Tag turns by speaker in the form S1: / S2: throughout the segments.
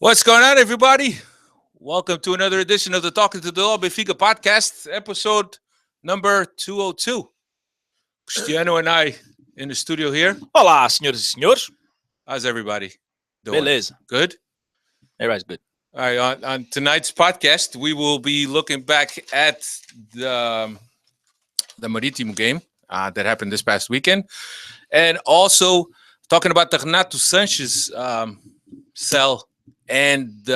S1: What's going on, everybody? Welcome to another edition of the Talking to the Law Benfica podcast, episode number 202. Cristiano and I in the studio here.
S2: Olá, senhoras e senhores.
S1: How's everybody doing?
S2: Beleza.
S1: Good?
S2: Everybody's good.
S1: All right, on tonight's podcast, we will be looking back at the Maritimo game that happened this past weekend, and also talking about the Renato Sanches sell and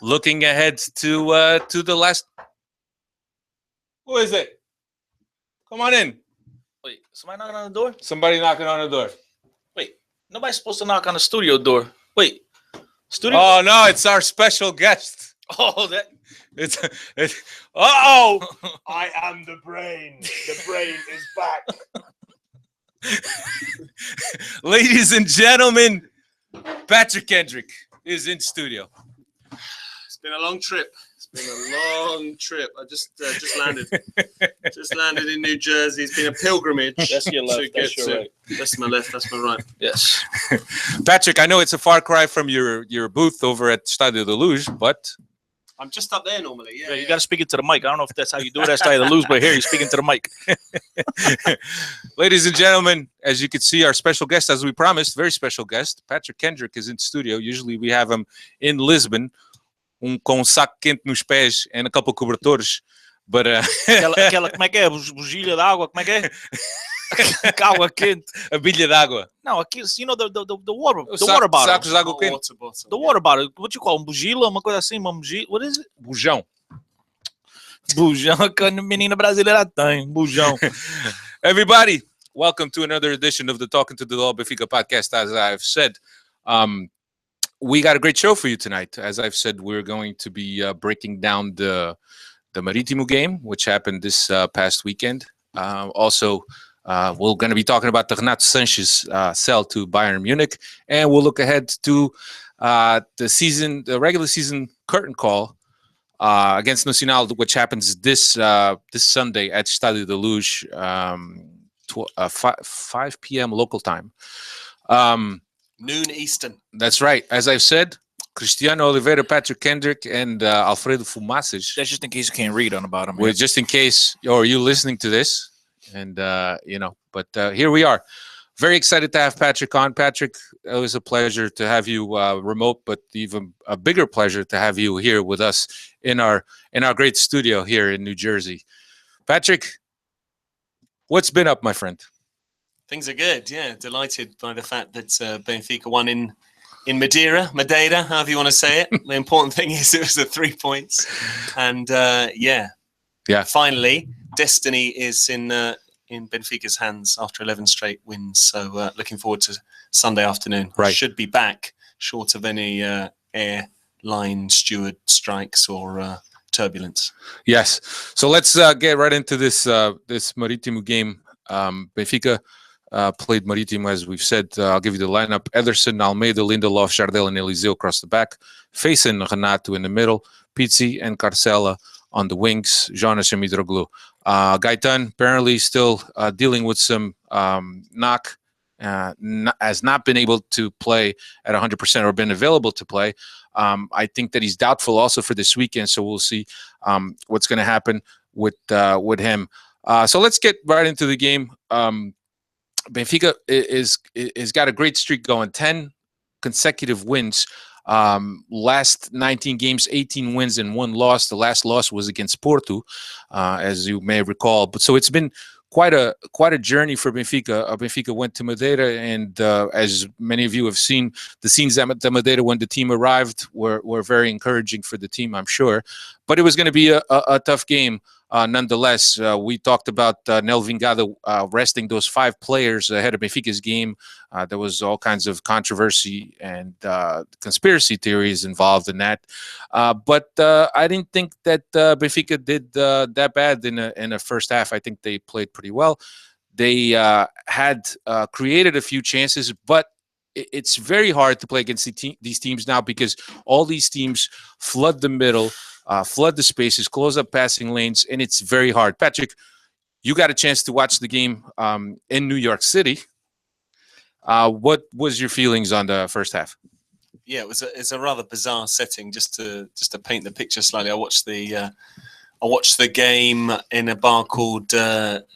S1: looking ahead to the last. Who is it? Come on in.
S2: Wait, somebody knocking on the door?
S1: Somebody knocking on the door.
S2: Wait, nobody's supposed to knock on the studio door. Wait, studio?
S1: Oh no, it's our special guest.
S2: Oh, that.
S1: It's uh-oh.
S3: I am the brain. The brain is back.
S1: Ladies and gentlemen, Patrick Kendrick is in studio.
S3: It's been a long trip. I just landed. Just landed in New Jersey. It's been a pilgrimage.
S2: That's your left. That's your right.
S3: That's my left. That's my right.
S2: Yes.
S1: Patrick, I know it's a far cry from your booth over at Stadio de Luz, but
S3: I'm just up there normally. Yeah,
S2: You got to speak it to the mic. I don't know if that's how you do it. That's how you lose, but here you're speaking to the mic.
S1: ladies and gentlemen, as you can see, our special guest, as we promised, very special guest, Patrick Kendrick is in studio. Usually we have him in Lisbon, com saco quente nos pés and a couple cobertores. But
S2: Aquela, como é que é? Bugilha d'água, como é que é? Água quente.
S1: a bilha d'água.
S2: No, you know the water bottle.
S1: Sacos de água quente.
S3: Water bottle.
S2: The water bottle. What you call bugila? Uma coisa assim, uma bugila. What is it?
S1: Bujão.
S2: Bujão, que a menina brasileira tem. Bujão.
S1: Everybody, welcome to another edition of the Talking to the Law Benfica podcast. As I've said, we got a great show for you tonight. As I've said, we're going to be breaking down the Maritimo game, which happened this past weekend. Also, we're going to be talking about the Renato Sanches sell to Bayern Munich, and we'll look ahead to the regular season curtain call against Nacional, which happens this Sunday at Stadio de Luz, 5 p.m. local time.
S3: Noon Eastern.
S1: That's right. As I've said, Cristiano Oliveira, Patrick Kendrick, and Alfredo Fumaças.
S2: That's just in case you can't read on the bottom.
S1: Well, just in case, or you listening to this, and but here we are. Very excited to have Patrick on. Patrick, it was a pleasure to have you remote, but even a bigger pleasure to have you here with us in our great studio here in New Jersey. Patrick, what's been up, my friend?
S3: Things are good. Yeah, delighted by the fact that Benfica won in Madeira, however you want to say it. The important thing is it was the 3 points, and finally, destiny is in Benfica's hands after 11 straight wins. So looking forward to Sunday afternoon.
S1: Right,
S3: should be back short of any airline steward strikes or turbulence.
S1: Yes. So let's get right into this Maritimo game. Benfica played Maritimo, as we've said. I'll give you the lineup: Ederson, Almeida, Lindelof, Jardel, and Eliseu across the back. Facing Renato in the middle. Pizzi and Carcela on the wings. Jonas and Mitroglou. Gaitan apparently still dealing with some knock. Has not been able to play at 100% or been available to play. I think that he's doubtful also for this weekend. So we'll see what's going to happen with him. So let's get right into the game. Benfica is got a great streak going, 10 consecutive wins. Last 19 games, 18 wins and 1 loss. The last loss was against Porto, as you may recall. But so it's been quite a journey for Benfica. Benfica went to Madeira, and as many of you have seen, the scenes at Madeira when the team arrived were very encouraging for the team, I'm sure. But it was going to be a tough game. Nonetheless, we talked about Nel Vingada resting those 5 players ahead of Benfica's game. There was all kinds of controversy and conspiracy theories involved in that. But I didn't think that Benfica did that bad in the first half. I think they played pretty well. They had created a few chances, but it's very hard to play against these teams now because all these teams flood the middle, flood the spaces, close up passing lanes, and it's very hard. Patrick, you got a chance to watch the game in New York City. What was your feelings on the first half?
S3: Yeah, it's a rather bizarre setting. Just to paint the picture slightly, I watched the game in a bar called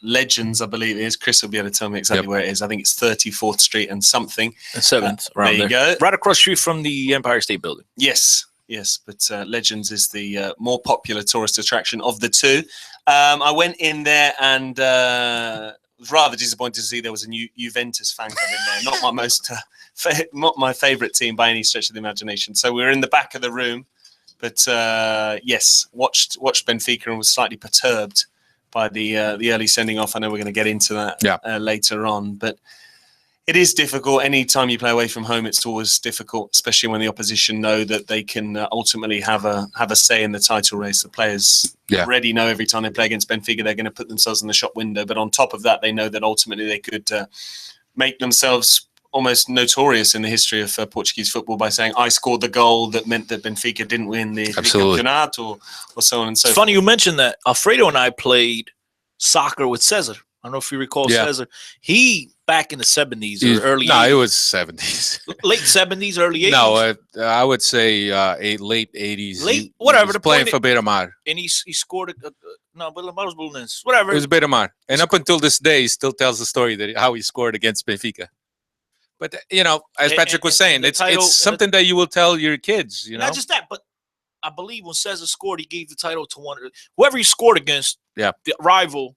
S3: Legends, I believe it is. Chris will be able to tell me exactly where it is. I think it's 34th Street and something.
S2: 7th, around
S3: there you
S2: there.
S3: go.
S2: Right across the street from the Empire State Building.
S3: Yes, but Legends is the more popular tourist attraction of the two. I went in there and was rather disappointed to see there was a new Juventus fan club in there. Not my most, not my favourite team by any stretch of the imagination. So we were in the back of the room, but yes, watched Benfica and was slightly perturbed by the early sending off. I know we're going to get into that later on, but it is difficult. Any time you play away from home, it's always difficult, especially when the opposition know that they can ultimately have a say in the title race. The players already know every time they play against Benfica, they're going to put themselves in the shop window. But on top of that, they know that ultimately they could make themselves almost notorious in the history of Portuguese football by saying, I scored the goal that meant that Benfica didn't win the Nacional or so on and so forth.
S2: It's funny you mentioned that. Alfredo and I played soccer with Cesar. I don't know if you recall Cesar. He, back in the 70s or early 80s.
S1: No, it was 70s.
S2: Late 70s, early 80s.
S1: No, I would say late 80s.
S2: Late, whatever.
S1: He was playing for Beira-Mar.
S2: And he scored whatever.
S1: It was Beira-Mar. And up until this day, he still tells the story that how he scored against Benfica. But, as Patrick was saying, it's something that you will tell your kids,
S2: Not just that, but I believe when Cesar scored, he gave the title to whoever he scored against, the rival,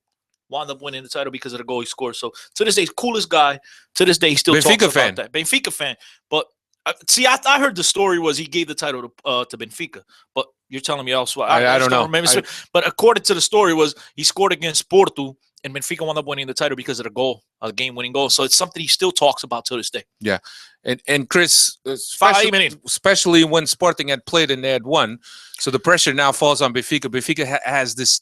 S2: wound up winning the title because of the goal he scored. So to this day, coolest guy. To this day, he still talks about that. Benfica fan. But see, I heard the story was he gave the title to Benfica. But you're telling me elsewhere.
S1: I don't know.
S2: Remember. But according to the story was he scored against Porto, and Benfica wound up winning the title because of the goal, a game-winning goal. So it's something he still talks about to this day.
S1: Yeah. And Chris, especially when Sporting had played and they had won, so the pressure now falls on Benfica. Benfica has this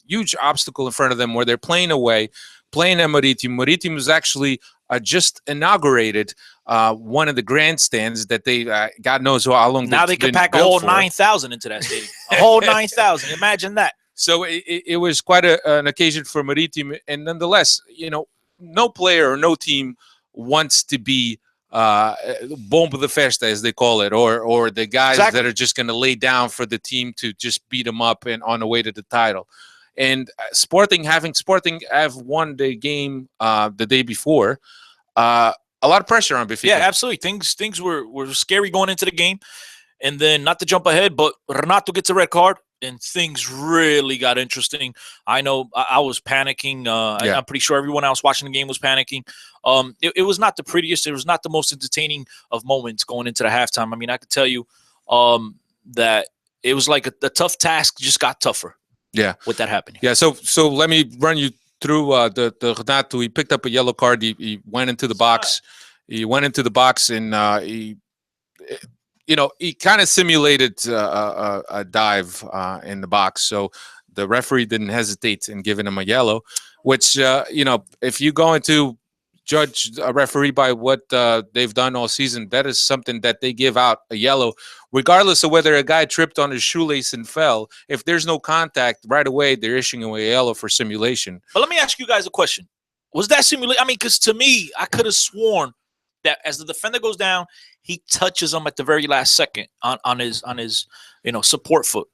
S1: huge obstacle in front of them where they're playing away, playing at Maritimo. Maritimo is actually just inaugurated one of the grandstands that they, God knows how long.
S2: Now they can pack a whole 9,000 into that stadium. A whole 9,000. Imagine that.
S1: So it was quite an occasion for Maritimo. And nonetheless, no player or no team wants to be bomba de festa, as they call it, or the guys that are just going to lay down for the team to just beat them up and on the way to the title. And Sporting have won the game the day before. A lot of pressure on Benfica.
S2: Yeah, absolutely. Things were scary going into the game. And then, not to jump ahead, but Renato gets a red card, and things really got interesting. I know I was panicking. I'm pretty sure everyone else watching the game was panicking. It was not the prettiest. It was not the most entertaining of moments going into the halftime. I mean, I could tell you that it was like a tough task just got tougher.
S1: Yeah,
S2: with that happening.
S1: Yeah, so let me run you through the Renato. He picked up a yellow card. He went into the box. He went into the box and he kind of simulated a dive in the box. So the referee didn't hesitate in giving him a yellow, which, if you go into judge a referee by what they've done all season, that is something that they give out a yellow, regardless of whether a guy tripped on his shoelace and fell. If there's no contact, right away, they're issuing a yellow for simulation.
S2: But let me ask you guys a question. Was that simulation? I mean, because to me, I could have sworn that as the defender goes down, he touches him at the very last second on his support foot.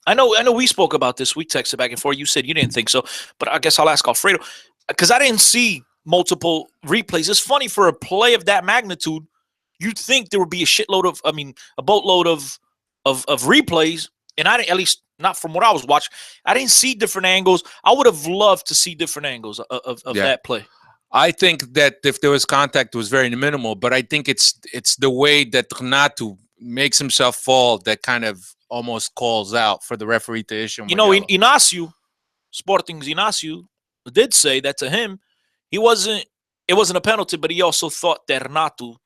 S2: I know we spoke about this. We texted back and forth. You said you didn't think so, but I guess I'll ask Alfredo because I didn't see multiple replays. It's funny for a play of that magnitude, you'd think there would be a boatload of replays, and I didn't, at least not from what I was watching. I didn't see different angles. I would have loved to see different angles of that play.
S1: I think that if there was contact, it was very minimal, but I think it's the way that Renato makes himself fall that kind of almost calls out for the referee to issue him.
S2: Inácio, Sporting's Inácio, did say that to him, it wasn't a penalty, but he also thought that Renato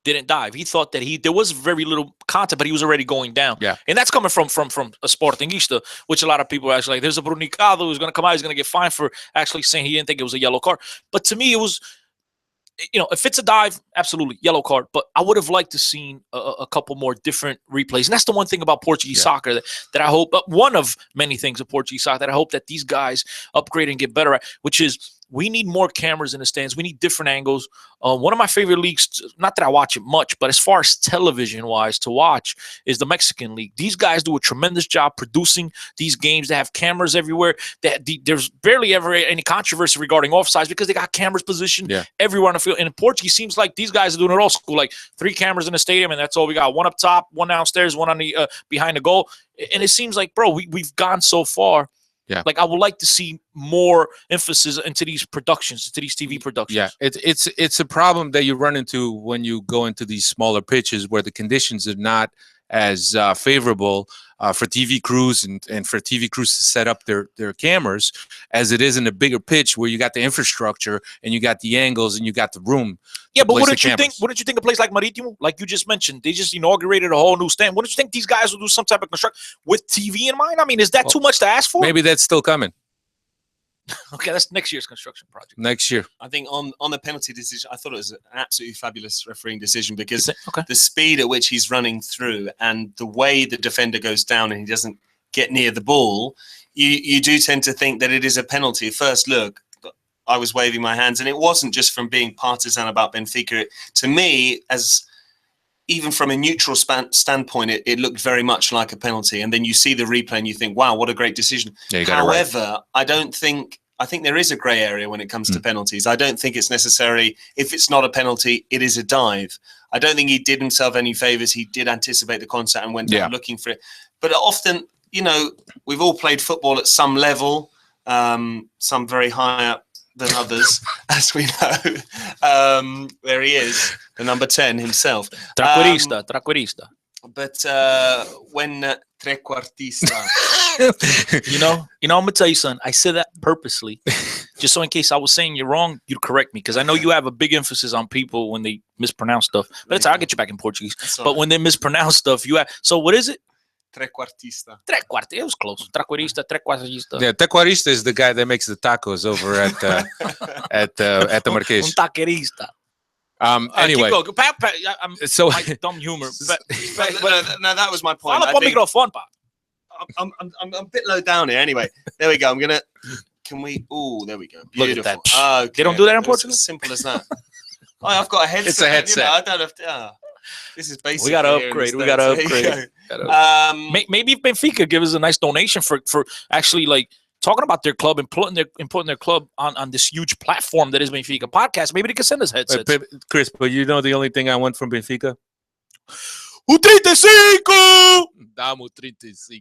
S2: didn't dive. He thought that there was very little contact, but he was already going down.
S1: Yeah.
S2: And that's coming from a Sportingista, which a lot of people are actually like, there's a Brunicado who's going to come out, he's going to get fined for actually saying he didn't think it was a yellow card. But to me, it was, if it's a dive, absolutely, yellow card. But I would have liked to seen a couple more different replays. And that's the one thing about Portuguese soccer that I hope, one of many things of Portuguese soccer that I hope that these guys upgrade and get better at, which is we need more cameras in the stands. We need different angles. One of my favorite leagues, not that I watch it much, but as far as television-wise to watch, is the Mexican League. These guys do a tremendous job producing these games. They have cameras everywhere. There's barely ever any controversy regarding offsides because they got cameras positioned everywhere on the field. And in Portugal, it seems like these guys are doing it old school, like 3 cameras in the stadium, and that's all we got. One up top, one downstairs, one on the behind the goal. And it seems like, bro, we've gone so far. Yeah, like I would like to see more emphasis into these productions, into these TV productions. Yeah,
S1: it's a problem that you run into when you go into these smaller pitches where the conditions are not as favorable for TV crews and for TV crews to set up their cameras as it is in a bigger pitch where you got the infrastructure and you got the angles and you got the room.
S2: Yeah, but wouldn't you think a place like Maritimo, like you just mentioned, they just inaugurated a whole new stand? Wouldn't you think these guys will do some type of construction with TV in mind? I mean, is that too much to ask for?
S1: Maybe that's still coming.
S2: Okay, that's next year's construction project.
S1: Next year.
S3: I think on the penalty decision, I thought it was an absolutely fabulous refereeing decision because the speed at which he's running through and the way the defender goes down and he doesn't get near the ball, you do tend to think that it is a penalty. First look, I was waving my hands, and it wasn't just from being partisan about Benfica. To me, as even from a neutral standpoint, it looked very much like a penalty. And then you see the replay and you think, wow, what a great decision. Yeah, however, I think there is a grey area when it comes to penalties. I don't think it's necessary. If it's not a penalty, it is a dive. I don't think he did himself any favours. He did anticipate the contact and went down looking for it. But often, you know, we've all played football at some level, some very high up than others, as we know. There he is, the number 10 himself.
S2: Trequartista.
S3: But when trequartista,
S2: you know, I'm gonna tell you something. I said that purposely, just so in case I was saying you're wrong, you'd correct me, because I know you have a big emphasis on people when they mispronounce stuff. But it's I'll get you back in Portuguese. But when they mispronounce stuff, you have. So what is it?
S3: Trequartista.
S2: It was close. Trequartista.
S1: Yeah, trequartista is the guy that makes the tacos over at the Marquês.
S2: Un taquerista.
S1: Anyway,
S2: so my dumb humor.
S3: No, that was my point. I'm a bit low down here. Anyway, there we go. Can we? Oh, there we go. Beautiful.
S2: Look at that. They don't do that in Portugal.
S3: As simple as that. I've got a headset.
S1: It's a headset.
S3: You know, I don't have to. This is basic.
S2: We gotta upgrade. Maybe if Benfica give us a nice donation for actually like talking about their club and putting their club on this huge platform that is Benfica podcast. Maybe they can send us headsets.
S1: Chris, but you know the only thing I want from Benfica?
S2: O 35!
S1: Damo 35.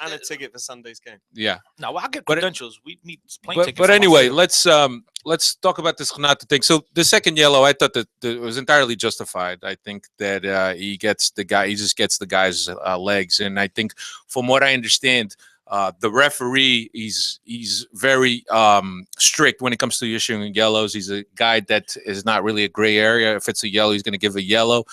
S3: And a ticket for Sunday's game.
S1: Yeah.
S2: No, I'll get credentials. We need plane tickets.
S1: But anyway, let's talk about this Renato thing. So the second yellow, I thought that it was entirely justified. I think that he just gets the guy's legs, and I think from what I understand, the referee he's very strict when it comes to issuing yellows. He's a guy that is not really a gray area. If it's a yellow, he's going to give a yellow.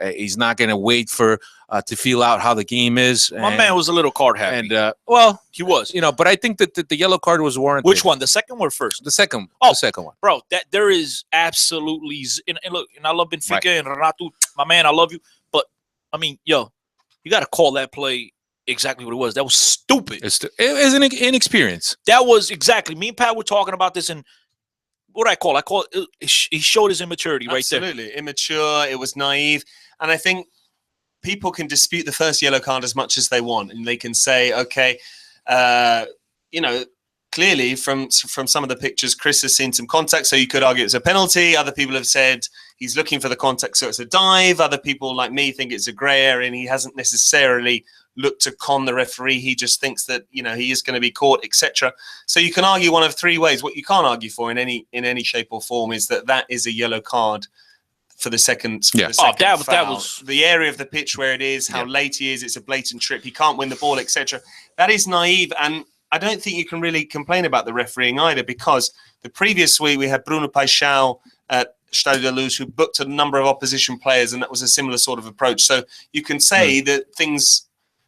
S1: He's not going to wait for to feel out how the game is.
S2: My man was a little card happy.
S1: And well,
S2: he was.
S1: You know, but I think that the yellow card was warranted.
S2: Which one? The second one or first?
S1: The second. Oh, the second one,
S2: bro. That there is absolutely. And look, and I love Benfica and Renato, my man. I love you, but I mean, yo, you got to call that play exactly what it was. That was stupid.
S1: It was an inexperience.
S2: That was exactly. Me and Pat were talking about this, and what I call it. He showed his immaturity right there.
S3: Absolutely immature. It was naive, and I think people can dispute the first yellow card as much as they want, and they can say, okay, you know, clearly from some of the pictures, Chris has seen some contact, so you could argue it's a penalty. Other people have said he's looking for the contact, so it's a dive. Other people like me think it's a grey area, and he hasn't necessarily looked to con the referee. He just thinks that, you know, he is going to be caught, etc. So you can argue one of three ways. What you can't argue for in any shape or form is that is a yellow card for the second.
S2: That was
S3: the area of the pitch where it is, how late he is. It's a blatant trip. He can't win the ball, etc. That is naive, and I don't think you can really complain about the refereeing either, because the previous week we had Bruno Paixão at Estádio da Luz, who booked a number of opposition players, and that was a similar sort of approach. So you can say that things,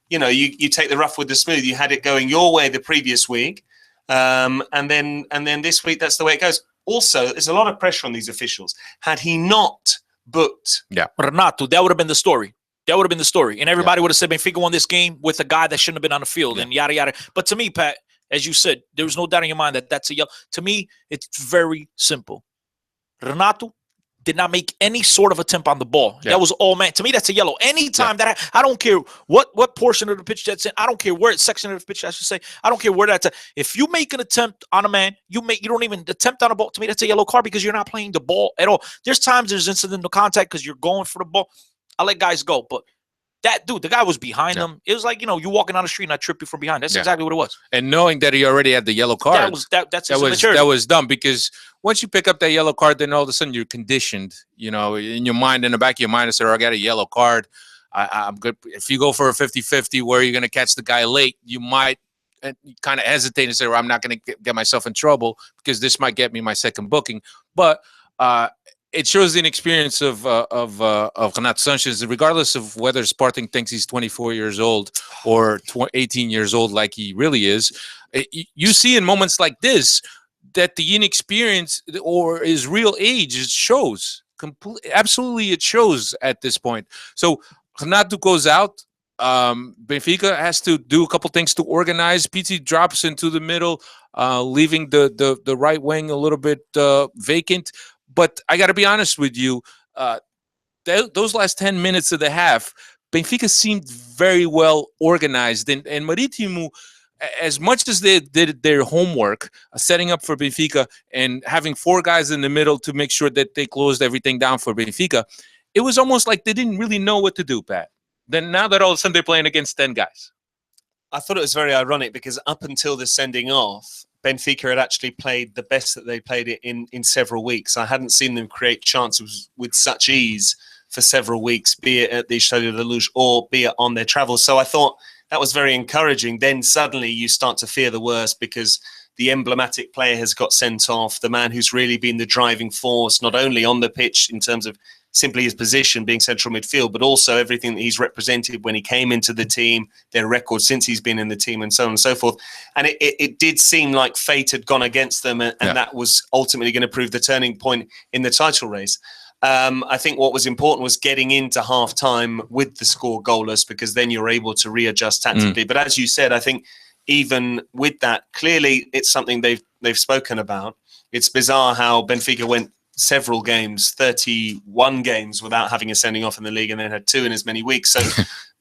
S3: you know, you take the rough with the smooth. You had it going your way the previous week, and then this week that's the way it goes. Also, there's a lot of pressure on these officials. Had he not booked
S2: Renato, that would have been the story. That would have been the story, and everybody would have said Benfica won this game with a guy that shouldn't have been on the field, and yada yada. But to me, Pat, as you said, there was no doubt in your mind that that's a yellow. To me, it's very simple. Renato did not make any sort of attempt on the ball. Yeah. That was all man. To me, that's a yellow. Anytime that I don't care what portion of the pitch that's in. I don't care where section of the pitch I should say. I don't care where that's at. If you make an attempt on a man, you don't even attempt on a ball. To me, that's a yellow card because you're not playing the ball at all. There's times there's incidental contact because you're going for the ball. I let guys go, but that dude, the guy was behind him. It was like, you walking down the street and I trip you from behind. That's exactly what it was.
S1: And knowing that he already had the yellow card, that was dumb, because once you pick up that yellow card, then all of a sudden you're conditioned, in your mind, in the back of your mind, and say, I got a yellow card. I'm good. If you go for a 50-50 where you're going to catch the guy late, you might kind of hesitate and say, well, I'm not going to get myself in trouble because this might get me my second booking. But it shows the inexperience of Renato Sanches, regardless of whether Sporting thinks he's 24 years old or 18 years old like he really is. You see in moments like this that the inexperience or his real age shows. Absolutely, it shows at this point. So Renato goes out. Benfica has to do a couple things to organize. PT drops into the middle, leaving the right wing a little bit vacant. But I got to be honest with you, those last 10 minutes of the half, Benfica seemed very well organized. And Maritimo, as much as they did their homework, setting up for Benfica and having 4 guys in the middle to make sure that they closed everything down for Benfica, it was almost like they didn't really know what to do, Pat. Then now that all of a sudden they're playing against 10 guys.
S3: I thought it was very ironic because up until the sending off, Benfica had actually played the best that they played it in several weeks. I hadn't seen them create chances with such ease for several weeks, be it at the Estadio da Luz or be it on their travels. So I thought that was very encouraging. Then suddenly you start to fear the worst because the emblematic player has got sent off, the man who's really been the driving force, not only on the pitch in terms of simply his position being central midfield, but also everything that he's represented when he came into the team, their record since he's been in the team, and so on and so forth. And it did seem like fate had gone against them, and that was ultimately going to prove the turning point in the title race. I think what was important was getting into half-time with the score goalless, because then you're able to readjust tactically. But as you said, I think even with that, clearly it's something they've spoken about. It's bizarre how Benfica went several games, 31 games without having a sending off in the league, and then had 2 in as many weeks. So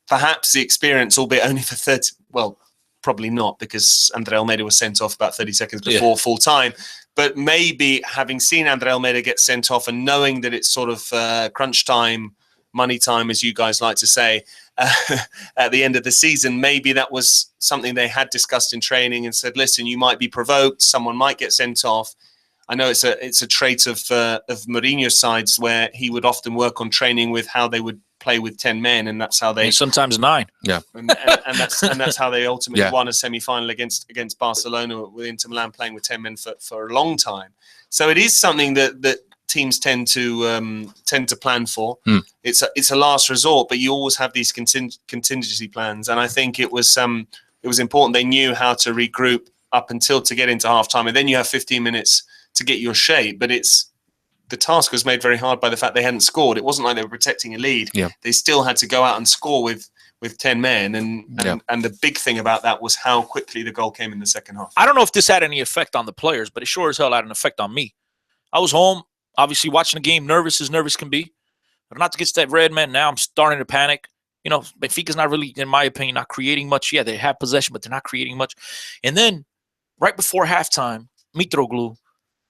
S3: perhaps the experience, albeit only for 30, well, probably not, because Andre Almeida was sent off about 30 seconds before full time. But maybe having seen Andre Almeida get sent off and knowing that it's sort of crunch time, money time, as you guys like to say, at the end of the season, maybe that was something they had discussed in training and said, listen, you might be provoked, someone might get sent off. I know it's a trait of Mourinho's sides where he would often work on training with how they would play with 10 men, and that's how they
S2: sometimes 9.
S1: Yeah,
S3: and that's how they ultimately won a semi-final against Barcelona, with Inter Milan playing with 10 men for a long time. So it is something that teams tend to plan for. It's a last resort, but you always have these contingency plans, and I think it was important. They knew how to regroup up until to get into halftime, and then you have 15 minutes to get your shape. But the task was made very hard by the fact they hadn't scored. It wasn't like they were protecting a lead. Yeah. They still had to go out and score with 10 men. And the big thing about that was how quickly the goal came in the second half.
S2: I don't know if this had any effect on the players, but it sure as hell had an effect on me. I was home, obviously watching the game, nervous as nervous can be. But not to get to that red man, now I'm starting to panic. Benfica's not really, in my opinion, not creating much. Yeah, they have possession, but they're not creating much. And then right before halftime, Mitroglou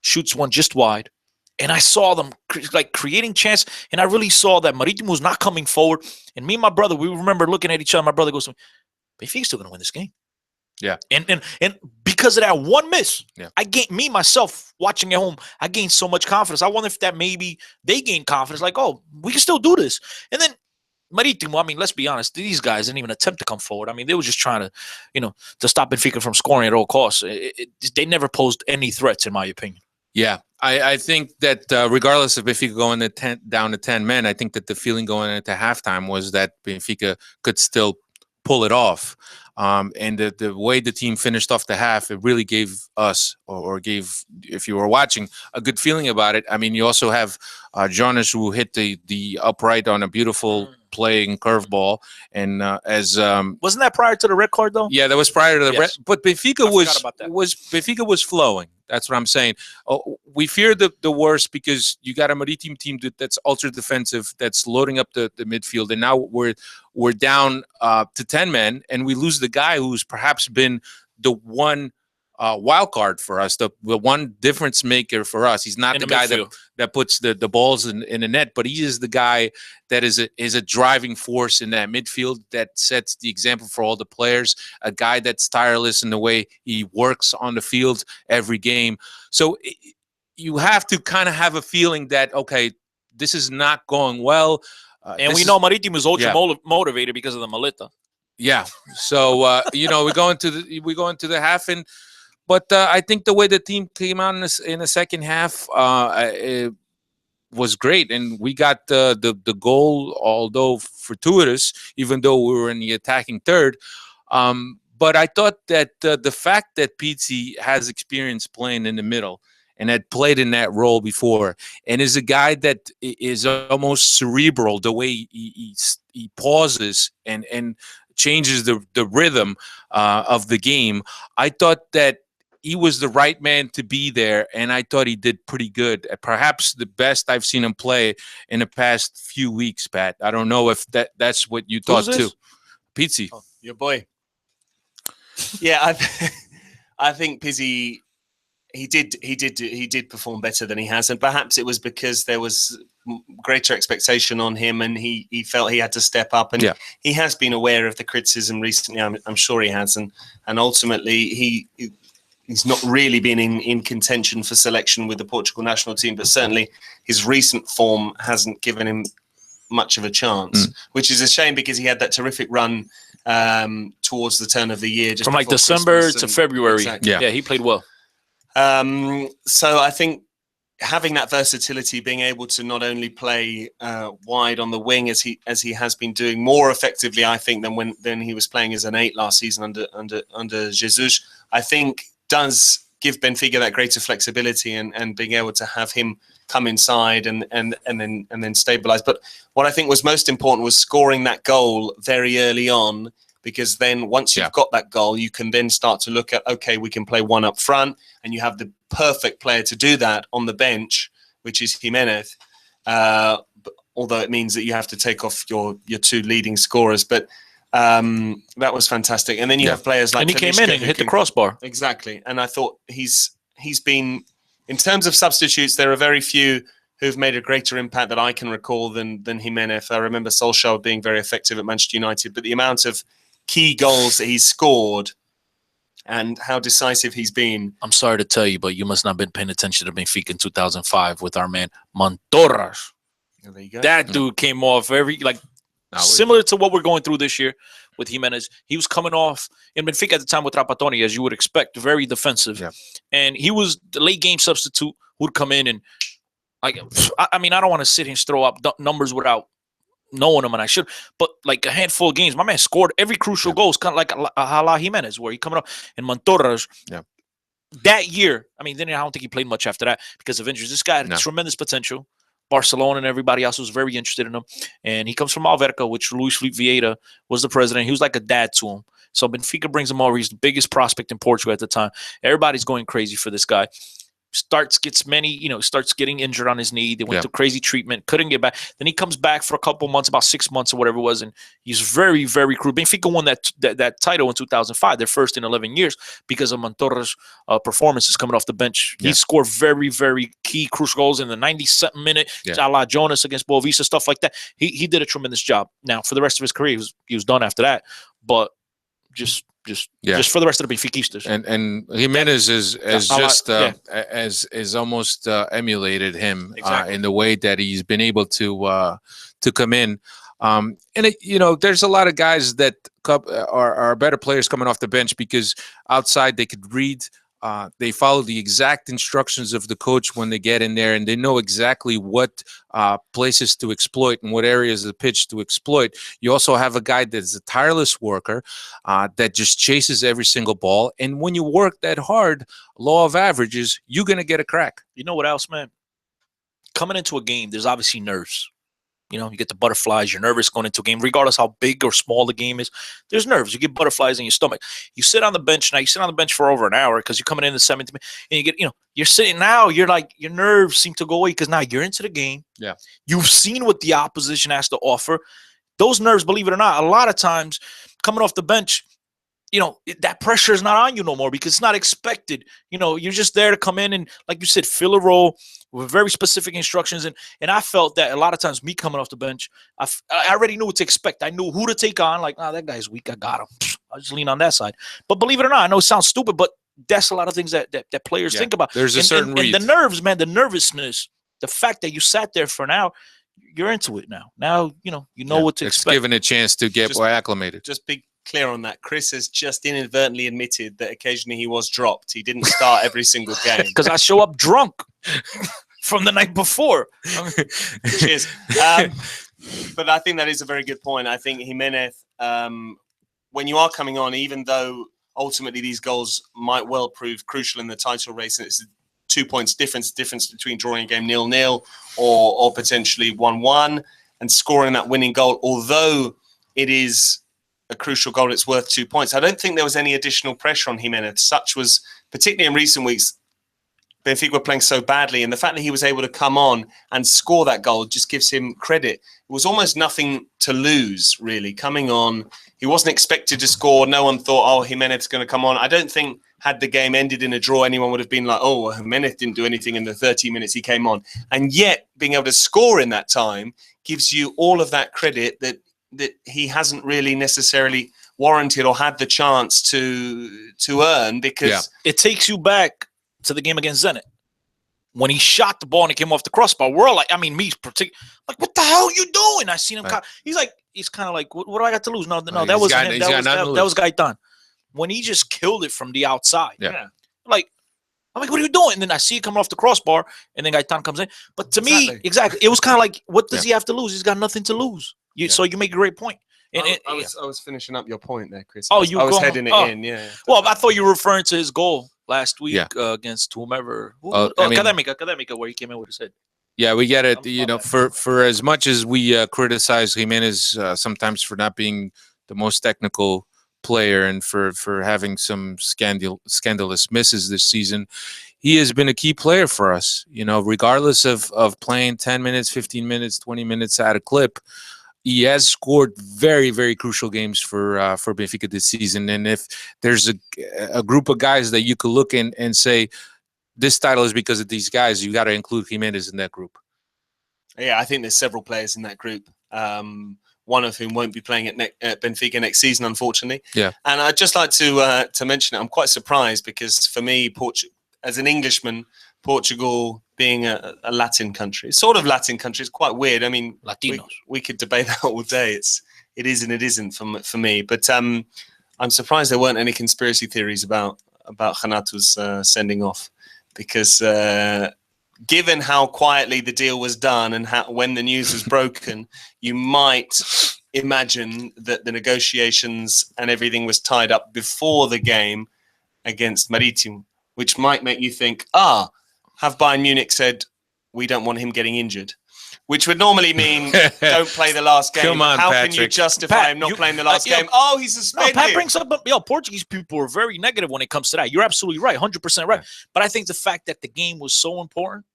S2: shoots one just wide. And I saw them creating chance, and I really saw that Maritimo was not coming forward. And me and my brother, we remember looking at each other. My brother goes to me, Benfica's still going to win this game.
S1: Yeah.
S2: And because of that one miss, myself watching at home, I gained so much confidence. I wonder if that maybe they gained confidence, like, oh, we can still do this. And then Maritimo, I mean, let's be honest, these guys didn't even attempt to come forward. I mean, they were just trying to, to stop Benfica from scoring at all costs. They never posed any threats, in my opinion.
S1: Yeah, I think that regardless of Benfica going down to 10 men, I think that the feeling going into halftime was that Benfica could still pull it off. And the way the team finished off the half, it really gave us, or gave, if you were watching, a good feeling about it. I mean, you also have Jonas, who hit the upright on a beautiful playing curveball, and
S2: wasn't that prior to the red card though?
S1: Yeah, that was prior to the red. But Benfica was flowing. That's what I'm saying. We fear the worst because you got a Maritimo team that's ultra defensive, that's loading up the midfield, and now we're down to 10 men, and we lose the guy who's perhaps been the one wild card for us, the one difference maker for us. He's not the guy that puts the balls in the net, but he is the guy that is a driving force in that midfield, that sets the example for all the players, a guy that's tireless in the way he works on the field every game. So you have to kind of have a feeling that, okay, this is not going well.
S2: And we know Maritimo is ultra motivated because of the Maleta.
S1: Yeah. So, we go into the half, but I think the way the team came out in the second half, it was great, and we got the goal, although fortuitous, even though we were in the attacking third. But I thought that the fact that Pizzi has experience playing in the middle and had played in that role before, and is a guy that is almost cerebral, the way he pauses and changes the rhythm of the game. I thought that he was the right man to be there, and I thought he did pretty good. Perhaps the best I've seen him play in the past few weeks, Pat. I don't know if that's what you thought too. Pizzi.
S3: Oh, your boy. Yeah, I think Pizzi, he did perform better than he has, and perhaps it was because there was greater expectation on him, and he felt he had to step up, and he has been aware of the criticism recently. I'm sure he has, and ultimately he's not really been in contention for selection with the Portugal national team, but certainly his recent form hasn't given him much of a chance, which is a shame because he had that terrific run towards the turn of the year, just
S2: from like December to February.
S3: Exactly.
S2: Yeah, he played well.
S3: So I think having that versatility, being able to not only play wide on the wing as he has been doing more effectively, I think, than he was playing as an 8 last season under Jesus, I think does give Benfica that greater flexibility and being able to have him come inside and then stabilize. But what I think was most important was scoring that goal very early on, because then once you've got that goal, you can then start to look at, okay, we can play one up front, and you have the perfect player to do that on the bench, which is Jimenez. Although it means that you have to take off your 2 leading scorers, but that was fantastic. And then you have players like,
S2: and he came in and hit the crossbar.
S3: Exactly. And I thought he's been, in terms of substitutes, there are very few who've made a greater impact that I can recall than Jimenez. I remember Solskjaer being very effective at Manchester United, but the amount of key goals that he's scored and how decisive he's been.
S2: I'm sorry to tell you, but you must not have been paying attention to Benfica in 2005 with our man Montoras.
S3: Oh, there you go.
S2: That dude came off similar to what we're going through this year with Jimenez. He was coming off in Benfica at the time with Trapattoni, as you would expect, very defensive. Yeah. And he was the late game substitute who would come in and, I mean, I don't want to sit here and throw up numbers without knowing them, and I should, but like a handful of games, my man scored every crucial goal. It's kind of like a la Jimenez, where he coming up and Montoras. Yeah. That year, I mean, then I don't think he played much after that because of injuries. This guy had tremendous potential. Barcelona and everybody else was very interested in him, and he comes from Alverca, which Luis Felipe Vieira was the president. He was like a dad to him. So Benfica brings him over. He's the biggest prospect in Portugal at the time. Everybody's going crazy for this guy. Starts getting injured on his knee. They went to crazy treatment, couldn't get back. Then he comes back for a couple months, about 6 months or whatever it was, and he's very, very crude. Benfica won that title in 2005, their first in 11 years, because of Montora's performances coming off the bench. He scored very, very key crucial goals in the 90-something minute, a la Jonas against Boavista, stuff like that. He did a tremendous job. Now, for the rest of his career, he was done after that, but just for the rest of the Benfiquistas.
S1: And Jimenez is almost emulated him in the way that he's been able to come in. And there's a lot of guys that are better players coming off the bench because outside they could read They follow the exact instructions of the coach when they get in there, and they know exactly what places to exploit and what areas of the pitch to exploit. You also have a guy that's a tireless worker that just chases every single ball. And when you work that hard, law of averages, you're going to get a crack.
S2: You know what else, man? Coming into a game, there's obviously nerves. You know, you get the butterflies. You're nervous going into a game, regardless how big or small the game is. There's nerves. You get butterflies in your stomach. You sit on the bench now. You sit on the bench for over an hour because you're coming in the 7th minute, and you get, you're sitting now. You're like, your nerves seem to go away because now you're into the game.
S1: Yeah,
S2: you've seen what the opposition has to offer. Those nerves, believe it or not, a lot of times coming off the bench, that pressure is not on you no more because it's not expected. You're just there to come in and, like you said, fill a role with very specific instructions. And I felt that a lot of times me coming off the bench, I already knew what to expect. I knew who to take on. Like, that guy's weak. I got him. I'll just lean on that side. But believe it or not, I know it sounds stupid, but that's a lot of things that players think about.
S1: There's a certain read.
S2: And the nerves, man, the nervousness, the fact that you sat there for an hour, you're into it now. Now, you know what to expect.
S1: It's given a chance to get acclimated.
S3: Just be clear on that. Chris has just inadvertently admitted that occasionally he was dropped. He didn't start every single game.
S2: Because I show up drunk from the night before.
S3: Cheers. But I think that is a very good point. I think Jimenez, when you are coming on, even though ultimately these goals might well prove crucial in the title race, and it's 2 points difference between drawing a game 0-0 or potentially 1-1 and scoring that winning goal, although it is a crucial goal, it's worth 2 points. I don't think there was any additional pressure on Jimenez. Such was, particularly in recent weeks, Benfica were playing so badly, and the fact that he was able to come on and score that goal just gives him credit. It was almost nothing to lose, really, coming on. He wasn't expected to score. No one thought, oh, Jimenez is going to come on. I don't think had the game ended in a draw, anyone would have been like, oh, well, Jimenez didn't do anything in the 30 minutes he came on. And yet, being able to score in that time gives you all of that credit that he hasn't really necessarily warranted or had the chance to earn, because
S2: it takes you back to the game against Zenit when he shot the ball and it came off the crossbar. We're all like, I mean, me particularly, like, what the hell are you doing? I seen him.
S1: Right.
S2: He's kind of like, what do I got to lose? No, that was him. That was Gaetan. When he just killed it from the outside.
S1: Yeah.
S2: Like, I'm like, what are you doing? And then I see it coming off the crossbar, and then Gaetan comes in. But to me, it was kind of like, what does he have to lose? He's got nothing to lose. So you make a great point. And
S3: I was finishing up your point there, Chris.
S2: Oh,
S3: I was heading it in, yeah.
S2: Well, I thought you were referring to his goal last week against whomever. Academica, where he came in with his head.
S1: Yeah, we get it. For as much as we criticize Jimenez sometimes for not being the most technical player and for having some scandalous misses this season, he has been a key player for us. Regardless of playing 10 minutes, 15 minutes, 20 minutes at a clip, he has scored very, very crucial games for Benfica this season. And if there's a group of guys that you could look in and say, this title is because of these guys, you got to include Jimenez in that group.
S3: Yeah, I think there's several players in that group. One of whom won't be playing at Benfica next season, unfortunately.
S1: Yeah.
S3: And I'd just like to mention it. I'm quite surprised because for me, as an Englishman, Portugal being a Latin country, sort of Latin country, is quite weird. I mean,
S2: Latinos.
S3: We could debate that all day. It is and it isn't for me. But I'm surprised there weren't any conspiracy theories about Renato's sending off, because given how quietly the deal was done and when the news was broken, you might imagine that the negotiations and everything was tied up before the game against Maritimo, which might make you think, have Bayern Munich said, we don't want him getting injured? Which would normally mean don't play the last game.
S1: Come on,
S3: how
S1: Patrick.
S3: can you justify him not playing the last game? Oh, he's suspended.
S2: No, Pat brings up, Portuguese people are very negative when it comes to that. You're absolutely right, 100% right. But I think the fact that the game was so important,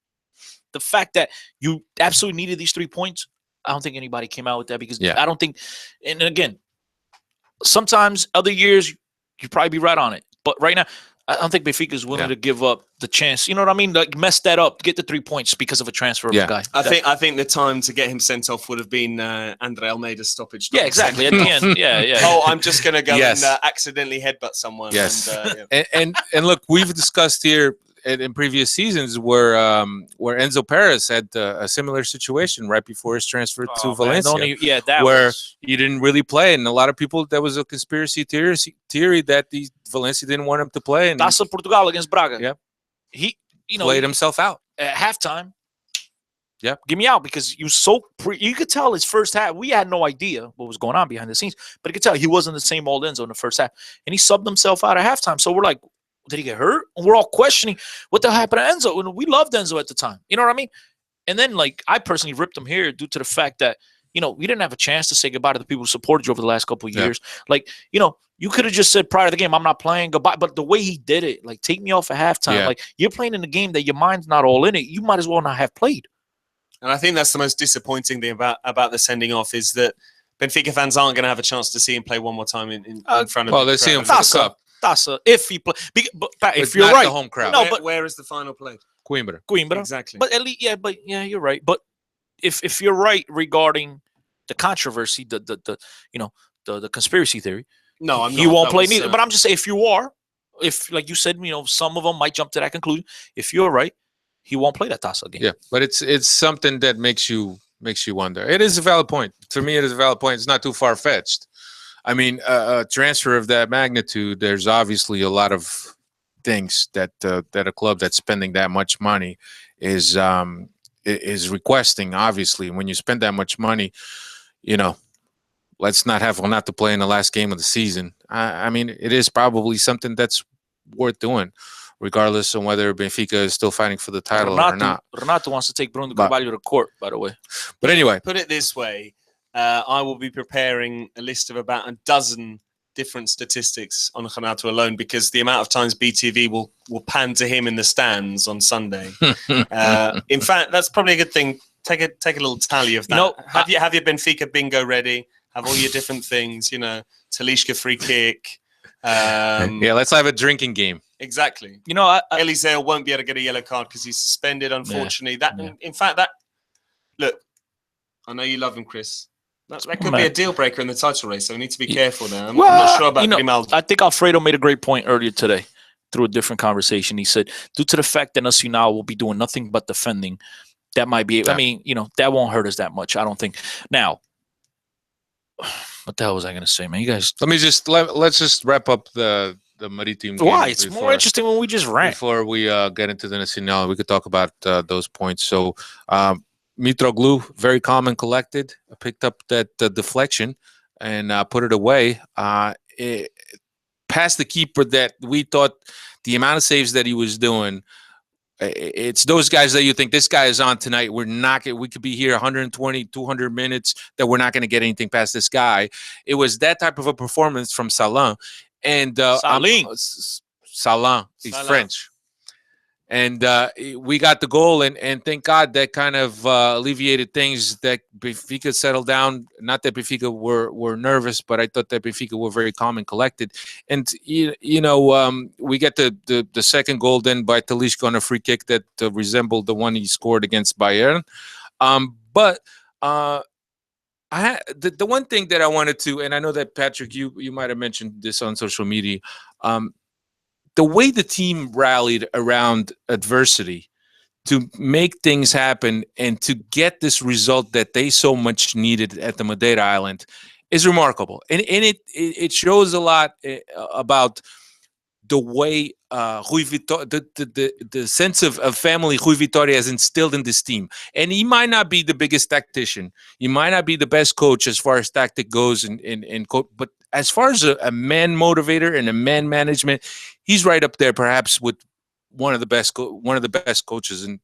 S2: the fact that you absolutely needed these 3 points, I don't think anybody came out with that, because I don't think, and again, sometimes other years you'd probably be right on it. But right now, I don't think Benfica is willing to give up the chance. You know what I mean? Like, mess that up, get the 3 points because of a transfer of a guy.
S3: I think the time to get him sent off would have been Andre Almeida's stoppage.
S2: Yeah, exactly. At the end, yeah.
S3: Oh, I'm just going to go and accidentally headbutt someone.
S1: Yes. And look, we've discussed here, in previous seasons where Enzo Perez had a similar situation right before his transfer to Valencia, where he didn't really play, and a lot of people, there was a conspiracy theory that Valencia didn't want him to play. And
S2: Taça Portugal against Braga.
S1: Yeah,
S2: he
S1: played himself out
S2: at halftime.
S1: Yeah,
S2: give me out, because you could tell his first half. We had no idea what was going on behind the scenes, but you could tell he wasn't the same old Enzo in the first half, and he subbed himself out at halftime. So we're like, did he get hurt? And we're all questioning what the hell happened to Enzo. And we loved Enzo at the time. You know what I mean? And then, like, I personally ripped him here due to the fact that, we didn't have a chance to say goodbye to the people who supported you over the last couple of years. Like, you could have just said prior to the game, I'm not playing, goodbye. But the way he did it, like, take me off at halftime. Like, you're playing in a game that your mind's not all in it. You might as well not have played.
S3: And I think that's the most disappointing thing about the sending off, is that Benfica fans aren't going to have a chance to see him play one more time in front of.
S1: Well, they see him for the cup.
S2: If he play, but if you're
S1: not
S2: right,
S1: the home crowd.
S3: No, but where is the final played?
S2: Coimbra.
S3: Exactly.
S2: But at least, you're right. But if you're right regarding the controversy, the conspiracy theory,
S3: no, I'm not.
S2: He won't play neither. But I'm just saying, if you are, like you said, some of them might jump to that conclusion. If you're right, he won't play that Taça game.
S1: Yeah, but it's something that makes you wonder. It is a valid point. For me, it is a valid point. It's not too far fetched. I mean, a transfer of that magnitude, there's obviously a lot of things that a club that's spending that much money is requesting. Obviously, when you spend that much money, let's not have Renato play in the last game of the season. I mean, it is probably something that's worth doing, regardless of whether Benfica is still fighting for the title or not.
S2: Renato wants to take Bruno Carvalho to court, by the way.
S1: But anyway,
S3: put it this way. I will be preparing a list of about a dozen different statistics on Renato alone, because the amount of times BTV will pan to him in the stands on Sunday. In fact, that's probably a good thing. Take a little tally of that. Have your Benfica bingo ready. Have all your different things. Talisca free kick.
S1: Let's have a drinking game.
S3: Exactly. Eliseo won't be able to get a yellow card because he's suspended, unfortunately. In fact, look, I know you love him, Chris. That could be a deal breaker in the title race, so we need to be careful there. I'm not sure about Grimaldo.
S2: I think Alfredo made a great point earlier today through a different conversation. He said, due to the fact that Nacional will be doing nothing but defending, that might be, I mean, that won't hurt us that much, I don't think. Now, what the hell was I going to say, man? You guys.
S1: Let's just wrap up the Maritimo game.
S2: Why? It's more interesting when we just rant.
S1: Before we get into the Nacional, we could talk about those points. So, Mitroglou, very calm and collected, picked up that deflection and put it away. Past the keeper that we thought the amount of saves that he was doing, it's those guys that you think this guy is on tonight. We could be here 120, 200 minutes that we're not going to get anything past this guy. It was that type of a performance from Salin. And Salin, he's French. And we got the goal, and thank God that kind of alleviated things, that Benfica settled down. Not that Benfica were nervous, but I thought that Benfica were very calm and collected. And, we get the second goal then by Talisca on a free kick that resembled the one he scored against Bayern. But the one thing that I wanted to, and I know that, Patrick, you might have mentioned this on social media, the way the team rallied around adversity to make things happen and to get this result that they so much needed at the Madeira Island is remarkable. And it shows a lot about the way Rui Vitoria, the sense of family Rui Vitoria has instilled in this team. And he might not be the biggest tactician. He might not be the best coach as far as tactic goes, but as far as a man motivator and a man management, he's right up there, perhaps with one of the best coaches in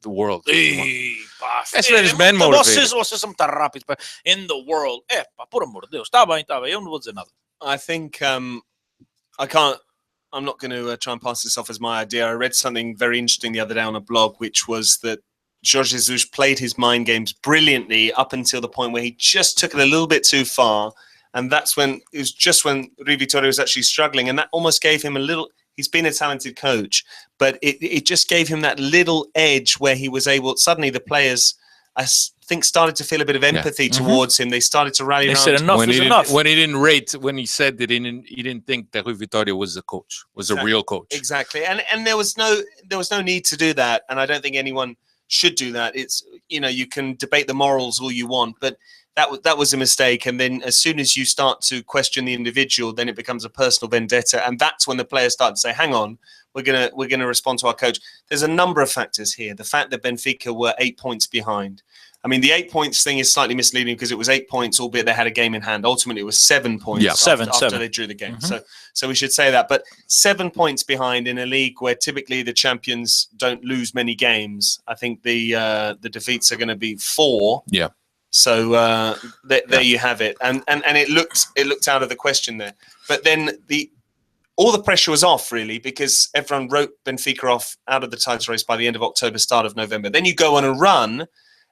S1: the world. That's man motivator.
S2: Vocês são tão rápidos in the world. Por amor de Deus. Tá bem. Eu não vou dizer nada.
S3: I think I'm not going to try and pass this off as my idea. I read something very interesting the other day on a blog, which was that Jorge Jesus played his mind games brilliantly up until the point where he just took it a little bit too far. And that's when it was just when Rui Vitoria was actually struggling. And that almost gave him a little, he's been a talented coach, but it just gave him that little edge where he was able, suddenly the players think started to feel a bit of empathy towards him. They started to rally
S2: They
S3: around.
S2: said enough is enough.
S1: When he said that he didn't think that Rui Vitoria was a coach, was a real coach.
S3: Exactly. And there was no need to do that. And I don't think anyone should do that. It's, you can debate the morals all you want, but that was a mistake. And then as soon as you start to question the individual, then it becomes a personal vendetta. And that's when the players start to say, hang on, we're gonna respond to our coach. There's a number of factors here. The fact that Benfica were 8 points behind. I mean, the 8 points thing is slightly misleading because it was 8 points, albeit they had a game in hand. Ultimately, it was 7 points after they drew the game. So we should say that. But 7 points behind in a league where typically the champions don't lose many games. I think the defeats are going to be 4.
S1: Yeah.
S3: So there you have it. And it looked out of the question there. But then all the pressure was off, really, because everyone wrote Benfica off out of the title race by the end of October, start of November. Then you go on a run,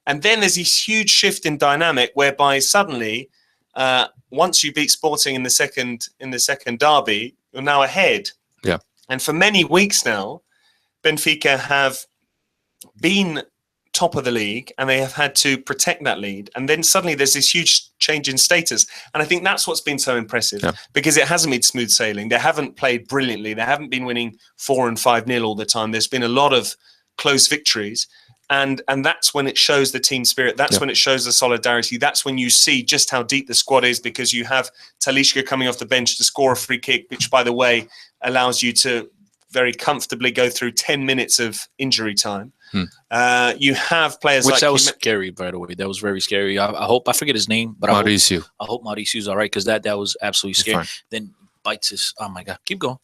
S3: and then there's this huge shift in dynamic whereby suddenly, once you beat Sporting in the second derby, you're now ahead.
S1: Yeah.
S3: And for many weeks now, Benfica have been top of the league and they have had to protect that lead. And then suddenly there's this huge change in status. And I think that's what's been so impressive because it hasn't been smooth sailing. They haven't played brilliantly. They haven't been winning 4 and 5-0 all the time. There's been a lot of close victories. And that's when it shows the team spirit. That's when it shows the solidarity. That's when you see just how deep the squad is because you have Talisca coming off the bench to score a free kick, which, by the way, allows you to very comfortably go through 10 minutes of injury time. You have players
S2: which that was scary, by the way. That was very scary. I hope I forget his name, but
S1: Mauricio.
S2: I hope Mauricio's all right because that was absolutely scary. Then bites his. Oh my God! Keep going.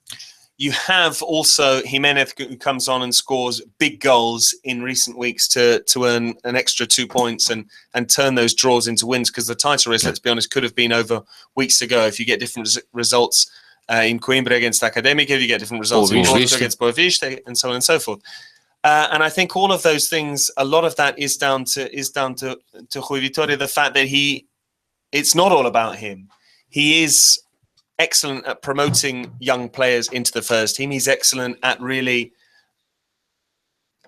S3: You have also Jimenez who comes on and scores big goals in recent weeks to earn an extra 2 points and turn those draws into wins because the title race, let's be honest, could have been over weeks ago if you get different results in Coimbra against Académica, if you get different results in Porto against Boavista, and so on and so forth. And I think all of those things, a lot of that is down to Rui Vitoria, the fact that it's not all about him. He is excellent at promoting young players into the first team. He's excellent at really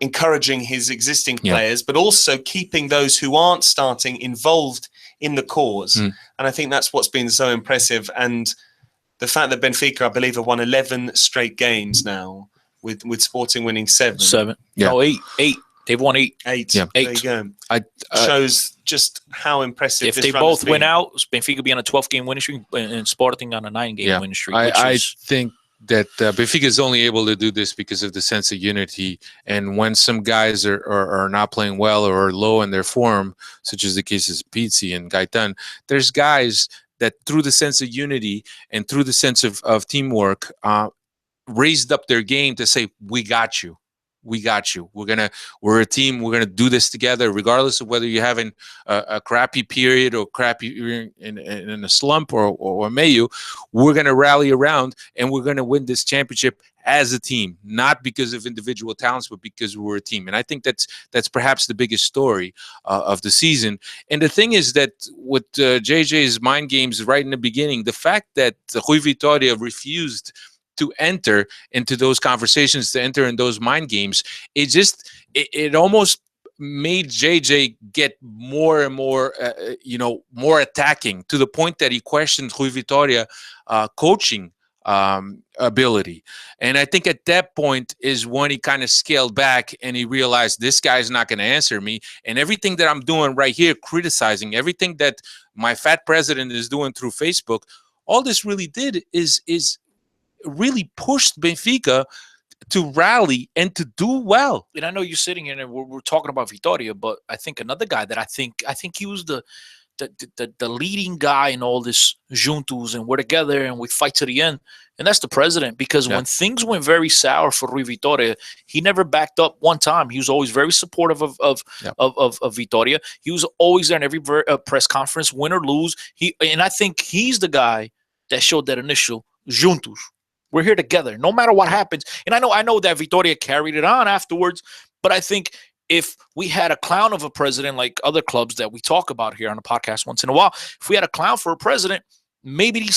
S3: encouraging his existing players, but also keeping those who aren't starting involved in the cause. And I think that's what's been so impressive. And the fact that Benfica, I believe, have won 11 straight games now, with Sporting winning 7.
S2: Yeah. No, 8. They've won 8.
S3: 8.
S1: Yeah.
S3: There you go. Shows just how impressive.
S2: If they both win out, Benfica be on a 12-game winning streak and Sporting on a 9-game winning streak.
S1: I think that Benfica is only able to do this because of the sense of unity. And when some guys are not playing well or are low in their form, such as the cases of Pizzi and Gaetan, there's guys that through the sense of unity and through the sense of teamwork raised up their game to say, we got you. We're a team. We're gonna do this together, regardless of whether you're having a crappy period or crappy in a slump or Mayu. We're gonna rally around and we're gonna win this championship as a team, not because of individual talents, but because we're a team. And I think that's perhaps the biggest story of the season. And the thing is that with JJ's mind games right in the beginning, the fact that Rui Vitoria refused to enter into those conversations, to enter in those mind games, it almost made JJ get more and more, more attacking, to the point that he questioned Rui Vitoria coaching ability. And I think at that point is when he kind of scaled back and he realized this guy's not going to answer me. And everything that I'm doing right here, criticizing everything that my fat president is doing through Facebook, all this really did is really pushed Benfica to rally and to do well.
S2: And I know you're sitting here and we're talking about Vitoria, but I think another guy that I think he was the leading guy in all this juntos and we're together and we fight to the end. And that's the president, because when things went very sour for Rui Vitoria, he never backed up one time. He was always very supportive of Vitoria. He was always there in every press conference, win or lose. And I think he's the guy that showed that initial juntos. We're here together, no matter what happens. And I know that Vitoria carried it on afterwards, but I think if we had a clown of a president like other clubs that we talk about here on the podcast once in a while, if we had a clown for a president, maybe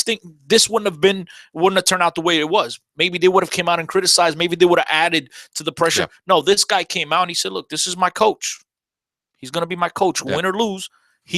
S2: this wouldn't have turned out the way it was. Maybe they would have came out and criticized. Maybe they would have added to the pressure. No, this guy came out and he said, look, this is my coach. He's going to be my coach, win or lose.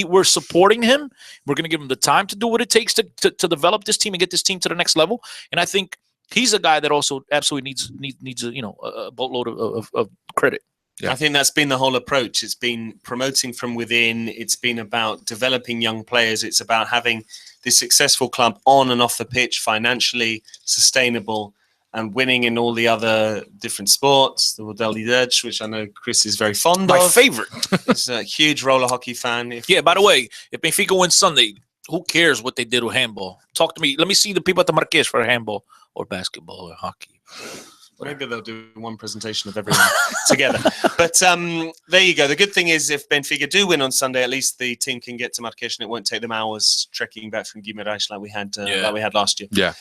S2: We're supporting him. We're going to give him the time to do what it takes to develop this team and get this team to the next level. And I think he's a guy that also absolutely needs a boatload of credit.
S3: Yeah. I think that's been the whole approach. It's been promoting from within. It's been about developing young players. It's about having this successful club on and off the pitch, financially sustainable, and winning in all the other different sports. The modalidades, which I know Chris is very fond of.
S2: My favorite.
S3: He's a huge roller hockey fan.
S2: By the way, if Benfica wins Sunday, who cares what they did with handball? Talk to me. Let me see the people at the Marquês for handball or basketball or hockey.
S3: Maybe they'll do one presentation of everyone together. But there you go. The good thing is if Benfica do win on Sunday, at least the team can get to Marquês and it won't take them hours trekking back from Guimarães like we had last year.
S1: Yeah.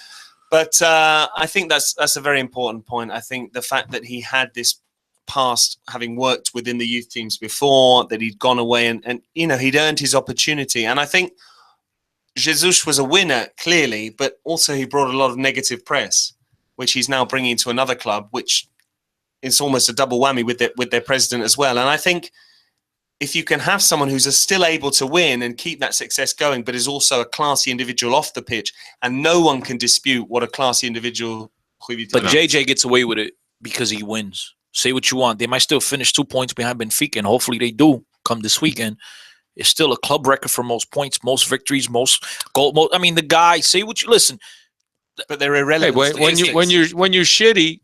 S3: But I think that's a very important point. I think the fact that he had this past, having worked within the youth teams before, that he'd gone away and he'd earned his opportunity. And I think Jesus was a winner, clearly, but also he brought a lot of negative press, which he's now bringing to another club, which is almost a double whammy with their president as well. And I think if you can have someone who's still able to win and keep that success going, but is also a classy individual off the pitch, and no one can dispute what a classy individual.
S2: But JJ gets away with it because he wins. Say what you want. They might still finish 2 points behind Benfica, and hopefully they do come this weekend. It's still a club record for most points, most victories, most goal. I mean, the guy. Say what you listen.
S3: But they're irrelevant.
S1: Hey, when you're shitty,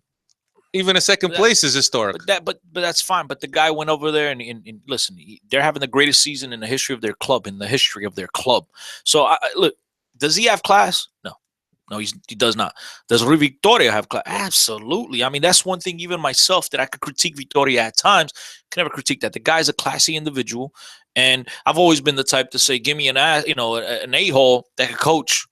S1: even a second place is historic.
S2: But that's fine. But the guy went over there and listen, they're having the greatest season in the history of their club. So look, does he have class? No, he does not. Does Rui Vitoria have class? Absolutely. I mean, that's one thing. Even myself, that I could critique Vitoria at times, can never critique that. The guy's a classy individual, and I've always been the type to say, give me an a-hole that can coach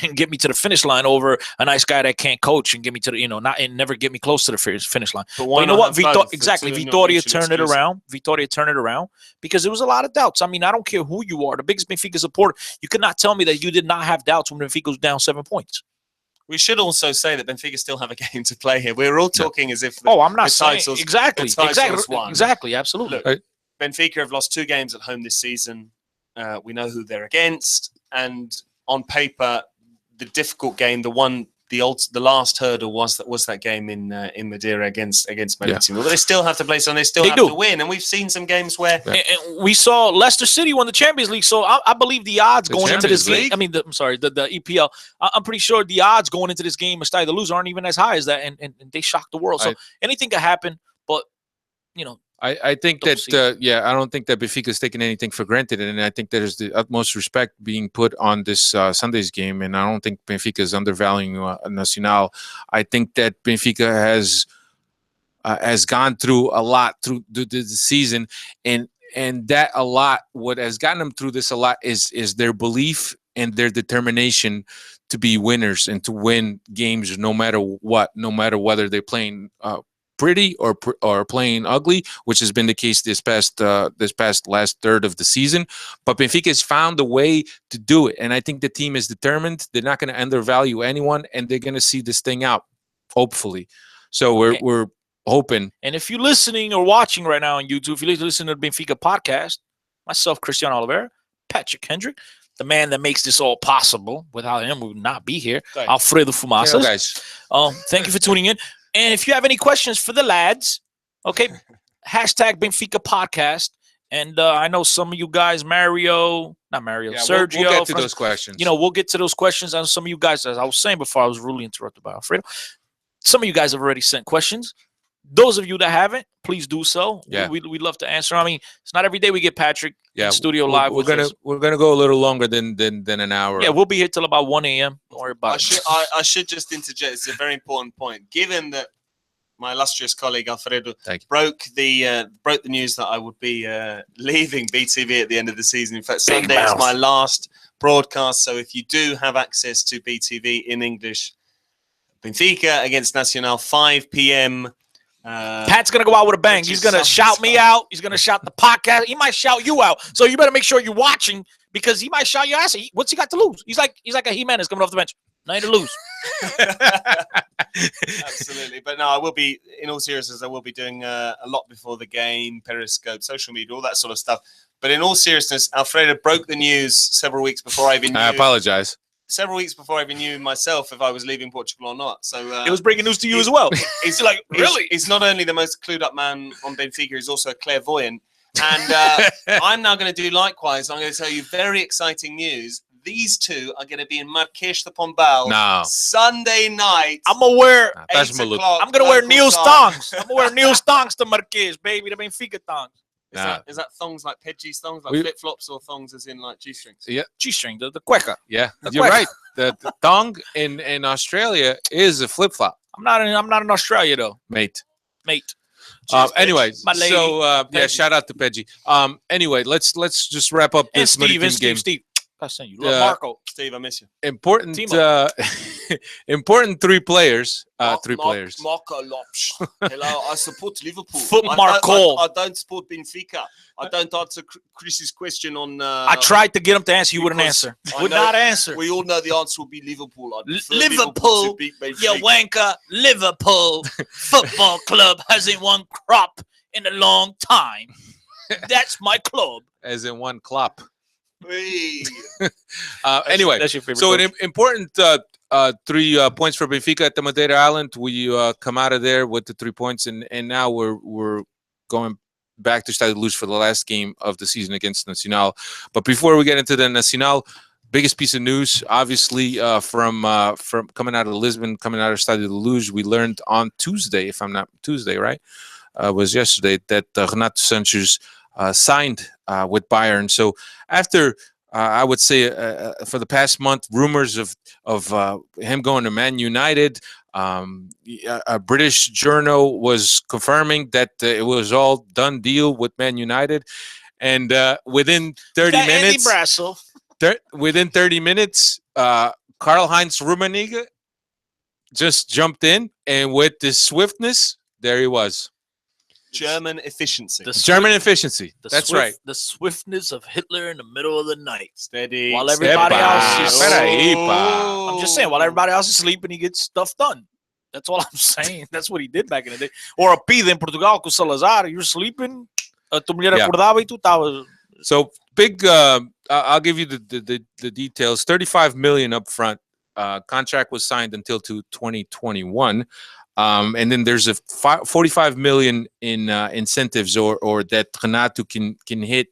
S2: and get me to the finish line over a nice guy that can't coach and get me to the, and never get me close to the finish line. But you know what? Vitoria turned it around. Vitoria turned it around because there was a lot of doubts. I mean, I don't care who you are. The biggest Benfica supporter, you could not tell me that you did not have doubts when Benfica was down 7 points.
S3: We should also say that Benfica still have a game to play here. We're all talking as if
S2: I'm not saying exactly, absolutely.
S3: Look, Benfica have lost 2 games at home this season. We know who they're against, and on paper, the difficult game, the last hurdle was that game in Madeira against Maritimo. But they still have to play, so they still have to win. And we've seen some games where
S2: and we saw Leicester City won the Champions League. So I believe the odds going into this game. I mean, the EPL. I'm pretty sure the odds going into this game, Mestalla to lose, aren't even as high as that, and they shocked the world. So anything could happen, but
S1: I think that I don't think that Benfica is taking anything for granted, and I think there's the utmost respect being put on this Sunday's game, and I don't think Benfica is undervaluing Nacional. I think that Benfica has gone through a lot through the season, and that a lot, what has gotten them through this a lot is their belief and their determination to be winners and to win games no matter what, no matter whether they're playing pretty or playing ugly, which has been the case this past last third of the season. But Benfica has found a way to do it, and I think the team is determined. They're not going to undervalue anyone, and they're going to see this thing out, hopefully. So we're hoping.
S2: And if you're listening or watching right now on YouTube, if you listen to the Benfica podcast, myself, Cristiano Oliveira, Patrick Kendrick, the man that makes this all possible. Without him, we would not be here.
S3: Thanks.
S2: Alfredo Fumaças.
S1: Guys.
S2: Thank you for tuning in. And if you have any questions for the lads, okay, hashtag Benfica podcast. And I know some of you guys, Sergio.
S1: We'll get to those questions.
S2: We'll get to those questions. And some of you guys, as I was saying before, I was rudely interrupted by Alfredo. Some of you guys have already sent questions. Those of you that haven't, please do so.
S1: Yeah.
S2: We'd love to answer. I mean, it's not every day we get Patrick in studio live.
S1: We're gonna go a little longer than an hour.
S2: Yeah, we'll be here till about 1 a.m. Don't worry about it.
S3: I should just interject. It's a very important point. Given that my illustrious colleague Alfredo broke the news that I would be leaving BTV at the end of the season. In fact, Sunday is my last broadcast. So if you do have access to BTV in English, Benfica against Nacional, 5 p.m.
S2: Pat's going to go out with a bang. He's going to shout me out. He's going to shout the podcast. He might shout you out. So you better make sure you're watching because he might shout your ass. What's he got to lose? He's like a Jimenez coming off the bench. Nothing to lose.
S3: Absolutely. But no, I will be, in all seriousness, I will be doing a lot before the game, Periscope, social media, all that sort of stuff. But in all seriousness, Alfredo broke the news several weeks before I even knew.
S1: I apologize.
S3: Several weeks before I even knew myself if I was leaving Portugal or not. So
S2: It was breaking news to you as well.
S3: He's
S2: like, really?
S3: He's not only the most clued up man on Benfica, he's also a clairvoyant. And I'm now going to do likewise. I'm going to tell you very exciting news. These two are going to be in Marquês de Pombal Sunday night.
S2: I'm going to wear.
S3: I'm
S2: going to wear Neil's thongs. I'm going to wear Neil's thongs to Marquês, baby. The Benfica thongs.
S3: Is that thongs like Pedgi's thongs, like flip flops, or thongs as in like G-strings?
S2: Yeah, G-string, the cueca.
S1: Yeah, you're right. The thong in Australia is a flip flop.
S2: I'm not in Australia though,
S1: mate.
S2: Cheers,
S1: anyway,
S2: my lady,
S1: yeah, shout out to Pedgi. Anyway, let's just wrap up this game.
S2: Steve. I sent you. Marco.
S3: Steve, I miss you.
S1: Important, important three players.
S3: Marco Lopes. Hello, I support Liverpool.
S2: Marco.
S3: I don't support Benfica. I don't answer Chris's question on.
S2: I tried to get him to answer. You wouldn't answer. Would not answer.
S3: We all know the answer will be Liverpool.
S2: Liverpool. You wanker. Liverpool Football Club hasn't won crop in a long time. That's my club.
S1: As in one clop.
S2: Anyway, that's your favorite
S1: so
S2: coach.
S1: an important 3 points for Benfica at the Madeira Island. We come out of there with the 3 points, and now we're going back to Estádio da Luz for the last game of the season against Nacional. But before we get into the Nacional, biggest piece of news, obviously, from coming out of Lisbon, coming out of Estádio da Luz, we learned on Tuesday, if I'm not Tuesday, right? Was yesterday that Renato Sanches signed with Bayern. So after I would say for the past month, rumors of him going to Man United, a British journal was confirming that it was all done deal with Man United, and within 30 minutes, within 30 minutes, Karl-Heinz Rummenigge just jumped in, and with this swiftness, there he was.
S3: German efficiency.
S1: German efficiency. That's right.
S2: The swiftness of Hitler in the middle of the night.
S3: Steady.
S2: While everybody else is
S1: Oh.
S2: I'm just saying, while everybody else is sleeping, he gets stuff done. That's all I'm saying. That's what he did back in the day. Or a pida in Portugal com Salazar. You're sleeping. Tu mulher acordava e tu tava.
S1: So big. I'll give you the details. 35 million up front. Contract was signed until 2021. And then there's a 45 million in incentives or that Renato can hit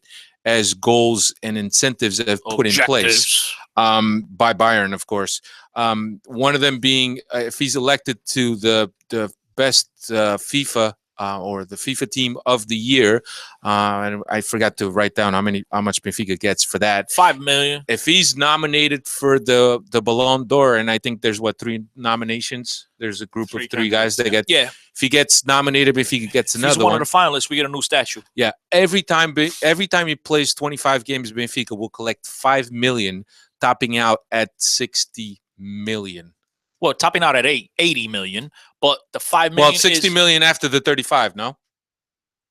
S1: as goals and incentives that have put in place by Bayern, of course. One of them being if he's elected to the best FIFA or the FIFA team of the year, and I forgot to write down how much Benfica gets for that.
S2: 5 million.
S1: If he's nominated for the Ballon d'Or, and I think there's 3 nominations. There's a group of 3 guys that get.
S2: Yeah.
S1: If he gets nominated, Benfica gets another
S2: one. If he's one of the finalists, we get a new statue.
S1: Yeah. Every time he plays 25 games, Benfica will collect 5 million, topping out at 60 million.
S2: Well, topping out at 80 million, but the 5 million.
S1: Well, 60 million after the 35. No,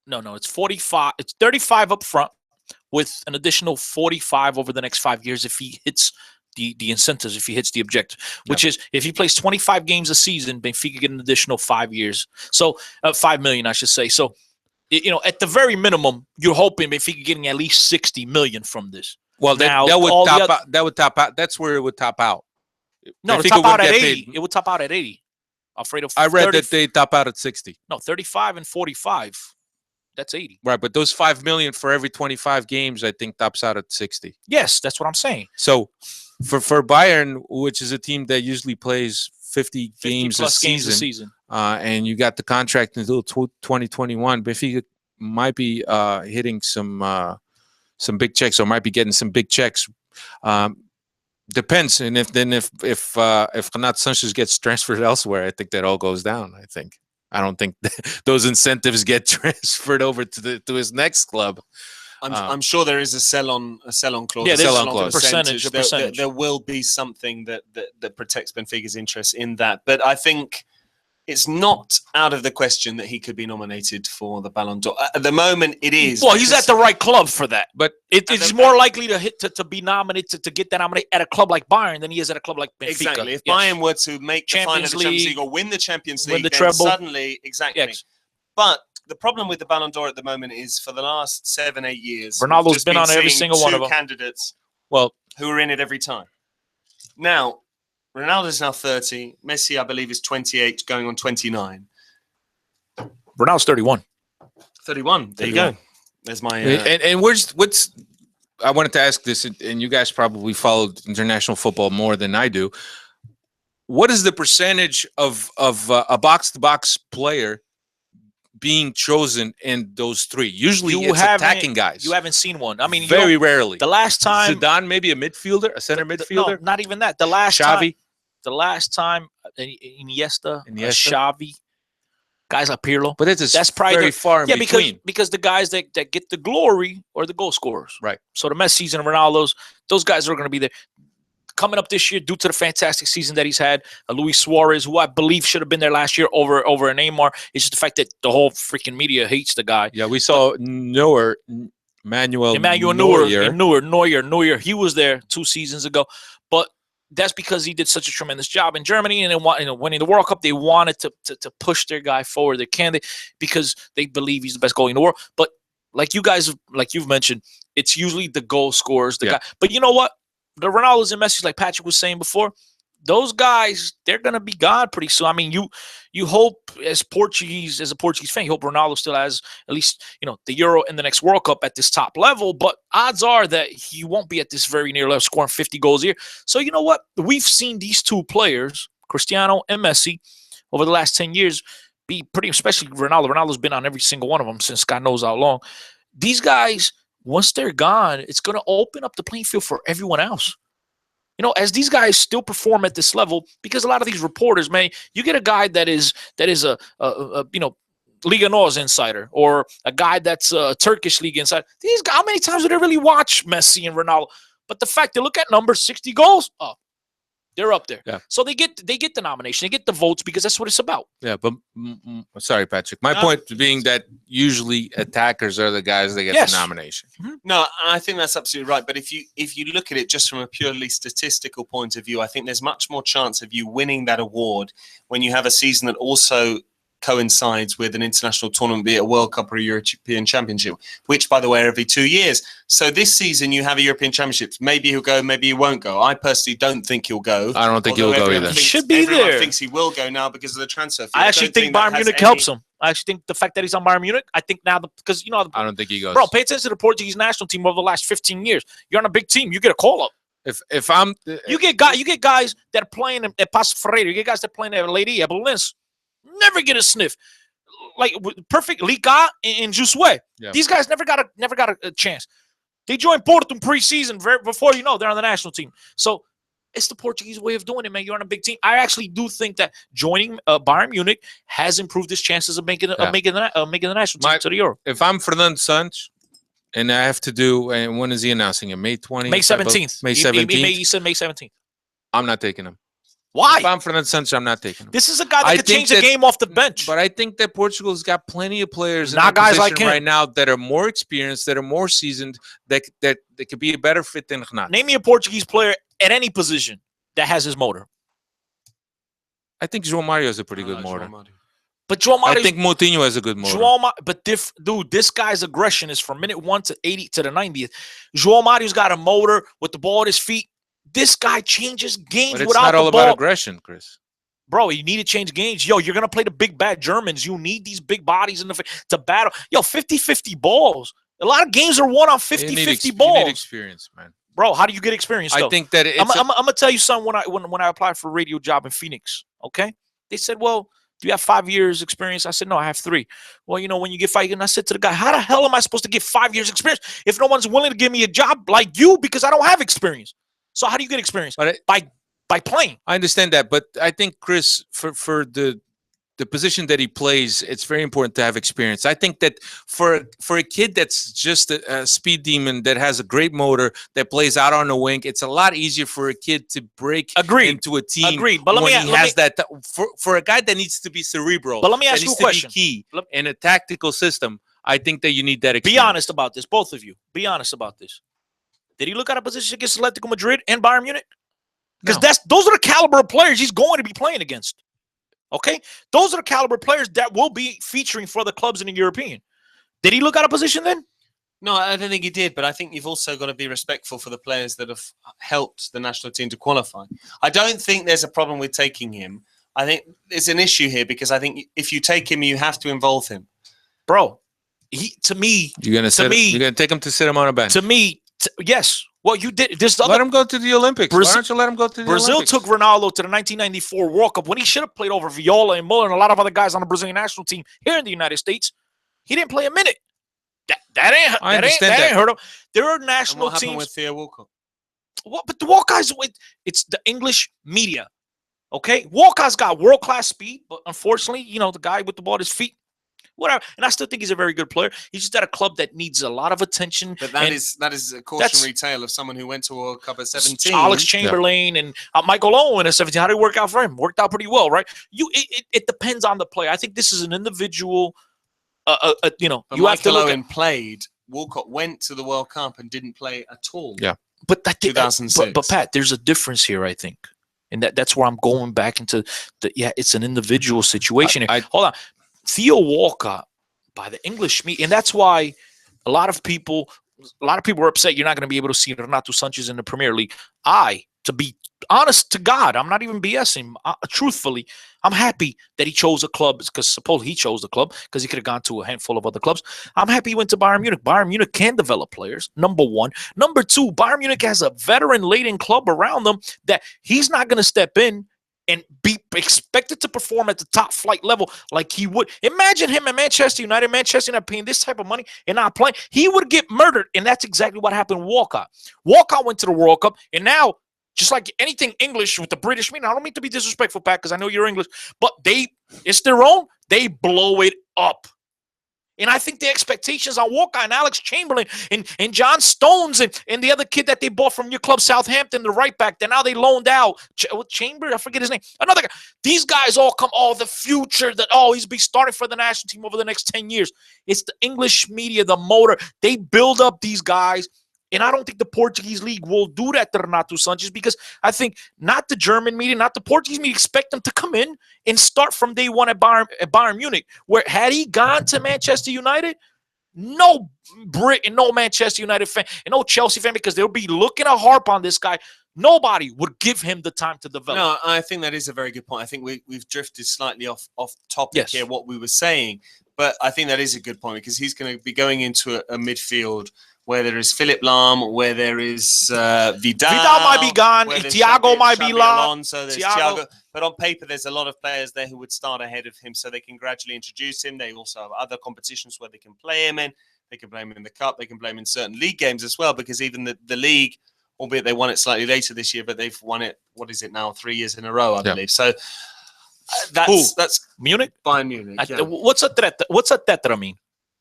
S2: it's 45. It's 35 up front with an additional 45 over the next 5 years if he hits the incentives, if he hits the objective, which is if he plays 25 games a season, Benfica get an additional 5 years. So 5 million, I should say. So, at the very minimum, you're hoping Benfica getting at least 60 million from this.
S1: Well, that would top out. That's where it would top out.
S2: No, it would top out at 80. It would top out at 80. Alfredo,
S1: I read that they top out at 60.
S2: No, 35 and 45. That's 80.
S1: Right, but those 5 million for every 25 games, I think, tops out at 60.
S2: Yes, that's what I'm saying.
S1: So for Bayern, which is a team that usually plays 50 games a season, and you got the contract until 2021, Benfica might be hitting some big checks, or might be getting some big checks. Depends, and if Renato Sanches gets transferred elsewhere, I think that all goes down. I don't think those incentives get transferred over to his next club.
S3: I'm sure there is a sell-on clause.
S2: Yeah,
S3: there's
S2: a percentage.
S3: There will be something that protects Benfica's interests in that. But I think it's not out of the question that he could be nominated for the Ballon d'Or. At the moment, it is.
S2: Well, he's at the right club for that.
S1: But
S2: it's more likely to be nominated to get that nominated at a club like Bayern than he is at a club like Benfica.
S3: Exactly. If Bayern were to make the final of the Champions League or win the Champions League,
S2: win the
S3: then
S2: treble,
S3: suddenly, exactly.
S2: Yes.
S3: But the problem with the Ballon d'Or at the moment is for the last 7-8 years,
S2: Ronaldo's been on every single one of them.
S3: Candidates,
S1: well,
S3: who are in it every time. Now, Ronaldo's now 30. Messi, I believe, is 28, going on 29.
S2: Ronaldo's 31.
S3: 31. There you go. There's my.
S1: And what's? I wanted to ask this, and you guys probably followed international football more than I do. What is the percentage of a box-to-box player being chosen in those three? Usually, it's attacking guys.
S2: You haven't seen one. I mean,
S1: very rarely.
S2: The last time
S1: Zidane, maybe a midfielder, a center midfielder.
S2: No, not even that. The last
S1: Xavi.
S2: The last time, Iniesta. Xavi, guys like Pirlo.
S1: But that's probably very far in between.
S2: Because the guys that get the glory are the goal scorers.
S1: Right.
S2: So the Messis and Ronaldos, those guys are going to be there. Coming up this year, due to the fantastic season that he's had, Luis Suarez, who I believe should have been there last year over a Neymar, it's just the fact that the whole freaking media hates the guy.
S1: Yeah, we saw Neuer. Emmanuel Neuer. He was there 2 seasons ago. But that's because he did such a tremendous job in Germany, and winning the World Cup, they wanted to push their guy forward, their candidate, because they believe he's the best goalie in the world. But you've mentioned, it's usually the goal scorers, the guy. But you know what? The Ronaldos and Messi, like Patrick was saying before, those guys, they're gonna be gone pretty soon. I mean, you hope as a Portuguese fan, you hope Ronaldo still has at least the Euro and the next World Cup at this top level. But odds are that he won't be at this very near level, scoring 50 goals a year. So you know what? We've seen these two players, Cristiano and Messi, over the last 10 years, be pretty, especially Ronaldo. Ronaldo's been on every single one of them since God knows how long. These guys, once they're gone, it's going to open up the playing field for everyone else. As these guys still perform at this level, because a lot of these reporters, man, you get a guy that is a Liga NOS insider, or a guy that's a Turkish league insider. These guys, how many times do they really watch Messi and Ronaldo? But the fact they look at numbers, 60 goals, they're up there. Yeah.
S2: So they get the nomination, they get the votes, because that's what it's about.
S1: Yeah, but sorry, Patrick. My point being that usually attackers are the guys that get the nomination.
S2: Mm-hmm.
S3: No, I think that's absolutely right. But if you look at it just from a purely statistical point of view, I think there's much more chance of you winning that award when you have a season that also coincides with an international tournament, be it a World Cup or a European Championship, which, by the way, are every 2 years. So this season you have a European Championship. Maybe he'll go, maybe he won't go. I personally don't think he'll go.
S1: I don't think he'll go either.
S2: He should be there.
S3: Everyone thinks he will go now because of the transfer fee.
S2: I actually think Bayern Munich helps him. I actually think the fact that he's on Bayern Munich, I think now, because
S1: I don't think he goes.
S2: Bro, pay attention to the Portuguese national team over the last 15 years. You're on a big team. You get a call up.
S1: If I'm,
S2: you get guys that are playing at Passo Ferreira. You get guys that are playing at Leiria, Belenenses. Never get a sniff. Like perfect Liga in Josué. Yeah. These guys never got a chance. They joined Porto in preseason before they're on the national team. So it's the Portuguese way of doing it, man. You're on a big team. I actually do think that joining Bayern Munich has improved his chances of making the national team to the Euro.
S1: If I'm Fernando Sanches, and I have to do, and when is he announcing it? May 20th?
S2: May 17th.
S1: May 17th.
S2: He said May 17th.
S1: I'm not taking him.
S2: Why?
S1: If I'm Fernando Sanches, I'm not taking him.
S2: This is a guy that could change the game off the bench.
S1: But I think that Portugal's got plenty of players
S2: not guys like him
S1: right now that are more experienced, that are more seasoned, that could be a better fit than Renato.
S2: Name me a Portuguese player at any position that has his motor.
S1: I think João Mario has a pretty good motor.
S2: But João Mario,
S1: I think Moutinho has a good motor.
S2: Dude, this guy's aggression is from minute 1 to 80 to the 90th. João Mario's got a motor with the ball at his feet. This guy changes games without the ball.
S1: It's not all about aggression, Chris.
S2: Bro, you need to change games. Yo, you're going to play the big bad Germans. You need these big bodies to battle. Yo, 50-50 balls. A lot of games are won on 50-50 balls.
S1: You need experience, man.
S2: Bro, how do you get experience, though?
S1: I think that
S2: I'm going to tell you something when I applied for a radio job in Phoenix, okay? They said, well, do you have 5 years experience? I said, no, I have 3. Well, when you get 5 years, and I said to the guy, how the hell am I supposed to get 5 years experience if no one's willing to give me a job like you because I don't have experience? So how do you get experience? By playing.
S1: I understand that, but I think, Chris, for the the position that he plays, it's very important to have experience. I think that for a kid that's just a speed demon that has a great motor that plays out on the wing, it's a lot easier for a kid to break into a team.
S2: But
S1: when he has that. For a guy that needs to be cerebral,
S2: but let me ask you a question.
S1: Key in a tactical system, I think that you need that experience.
S2: Be honest about this, both of you. Be honest about this. Did he look at a position against Atletico Madrid and Bayern Munich? Because those are the caliber of players he's going to be playing against. Okay? Those are the caliber of players that will be featuring for the clubs in the European. Did he look at a position then?
S3: No, I don't think he did, but I think you've also got to be respectful for the players that have helped the national team to qualify. I don't think there's a problem with taking him. I think there's an issue here because I think if you take him, you have to involve him.
S2: Bro, you're going
S1: to take him to sit him on a bench.
S2: To me, yes. Well, you did.
S1: Let him go to the Olympics. Why don't you let him go to the Olympics?
S2: Brazil took Ronaldo to the 1994 World Cup when he should have played over Viola and Muller and a lot of other guys on the Brazilian national team here in the United States. He didn't play a minute. That ain't hurt him. There are national teams. What happened
S3: with Theo Walcott?
S2: What? But the Walcott's it's the English media. Okay, Walcott's got world-class speed, but unfortunately, the guy with the ball at his feet. Whatever, and I still think he's a very good player. He's just at a club that needs a lot of attention.
S3: But that is a cautionary tale of someone who went to a World Cup at 17.
S2: Alex Chamberlain and Michael Owen at 17. How did it work out for him? Worked out pretty well, right? It depends on the player. I think this is an individual.
S3: But Michael Owen played. Walcott went to the World Cup and didn't play at all.
S1: Yeah,
S2: but
S3: 2006.
S2: But Pat, there's a difference here, I think, and that's where I'm going back into it's an individual situation. Hold on. Theo Walcott by the English media, and that's why a lot of people are upset you're not going to be able to see Renato Sanches in the Premier League. To be honest to God, I'm not even BSing. Truthfully, I'm happy that he chose a club because suppose he chose the club because he could have gone to a handful of other clubs. I'm happy he went to Bayern Munich. Bayern Munich can develop players, number one. Number two, Bayern Munich has a veteran-laden club around them that he's not going to step in and be expected to perform at the top flight level like he would. Imagine him at Manchester United. Manchester United paying this type of money and not playing. He would get murdered, and that's exactly what happened with Walcott. Walcott went to the World Cup, and now, just like anything English with the British media, I don't mean to be disrespectful, Pat, because I know you're English, but it's their own. They blow it up. And I think the expectations on Walcott and Alex Chamberlain and John Stones and the other kid that they bought from your club, Southampton, the right back, that now they loaned out. Chamberlain, I forget his name. Another guy. These guys all come, the future, he's be starting for the national team over the next 10 years. It's the English media, the motor. They build up these guys. And I don't think the Portuguese league will do that to Renato Sanches because I think not the German media, not the Portuguese media expect them to come in and start from day one at Bayern Munich. Where had he gone to Manchester United, no Brit and no Manchester United fan and no Chelsea fan, because they'll be looking to harp on this guy. Nobody would give him the time to develop.
S3: No, I think that is a very good point. I think we've drifted slightly off topic here, what we were saying. But I think that is a good point because he's going to be going into a midfield where there is Philip Lahm, where there is Vidal.
S2: Vidal might be gone. Thiago might be lost.
S3: So there's Thiago. But on paper, there's a lot of players there who would start ahead of him, so they can gradually introduce him. They also have other competitions where they can play him in. They can play him in the Cup. They can play him in certain league games as well, because even the league, albeit they won it slightly later this year, but they've won it, what is it now, 3 years in a row, I believe. So that's
S2: Munich?
S3: Bayern Munich. Yeah.
S2: What's a tetra mean?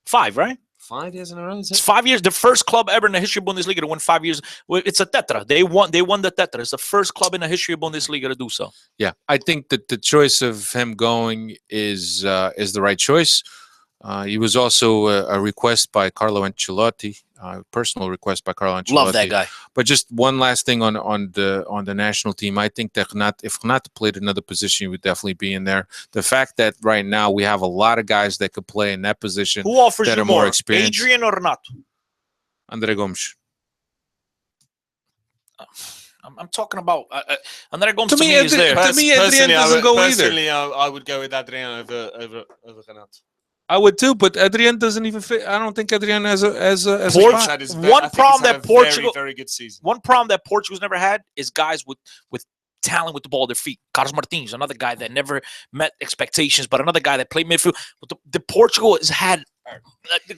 S2: 5, right?
S3: 5 years in a row, is it?
S2: It's 5 years. The first club ever in the history of Bundesliga to win 5 years. It's a tetra. They won the tetra. It's the first club in the history of Bundesliga to do so.
S1: Yeah, I think that the choice of him going is the right choice. He was also a request by Carlo Ancelotti, personal request by Carlo Ancelotti.
S2: Love that guy.
S1: But just one last thing on the national team. I think that if Renato played another position, he would definitely be in there. The fact that right now we have a lot of guys that could play in that position.
S2: Who offers
S1: that
S2: you
S1: are more
S2: more,
S1: experienced.
S2: Adrian or Renato?
S1: Andre Gomes.
S2: I'm talking about Andre Gomes. To me, is there.
S1: To me, Adrian doesn't go either.
S3: Personally, I would go with Adrian over Renato.
S1: I would too, but Adrian doesn't even fit. I don't think Adrian has a
S2: one problem that Portugal,
S3: very good season.
S2: One problem that Portugal's never had is guys with talent with the ball at their feet. Carlos Martins, another guy that never met expectations, but another guy that played midfield. But the Portugal has had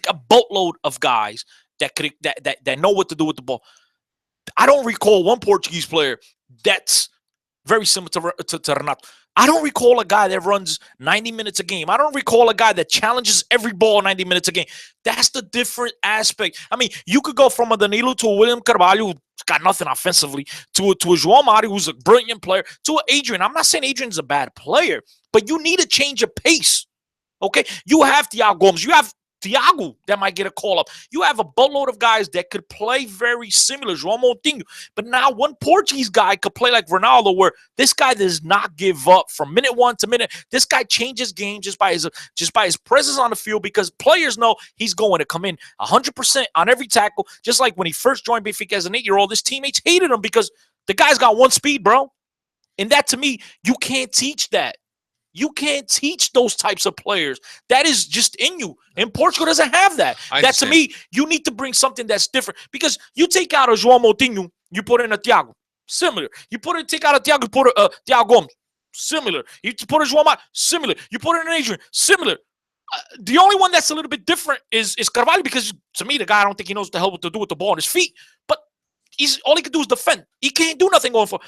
S2: a boatload of guys that know what to do with the ball. I don't recall one Portuguese player that's very similar to Renato. I don't recall a guy that runs 90 minutes a game. I don't recall a guy that challenges every ball 90 minutes a game. That's the different aspect. I mean, you could go from a Danilo to a William Carvalho, who's got nothing offensively, to a João Mario, who's a brilliant player, to an Adrian. I'm not saying Adrian's a bad player, but you need a change of pace. Okay? You have Thiago Gomes. You have Thiago that might get a call up. You have a boatload of guys that could play very similar, João Moutinho. But now one Portuguese guy could play like Ronaldo, where this guy does not give up from minute one to minute. This guy changes game just by his presence on the field, because players know he's going to come in 100% on every tackle. Just like when he first joined Benfica as an 8-year-old, his teammates hated him because the guy's got one speed, bro. And that, to me, you can't teach that. You can't teach those types of players. That is just in you. And Portugal doesn't have that. That, to me, you need to bring something that's different. Because you take out a João Moutinho, you put in a Thiago, similar. Take out a Thiago, you put a Thiago Gomes, similar. You put a João Mario, similar. You put in an Adrian, similar. The only one that's a little bit different is Carvalho, because to me, the guy, I don't think he knows what the hell to do with the ball on his feet. But all he can do is defend. He can't do nothing going for.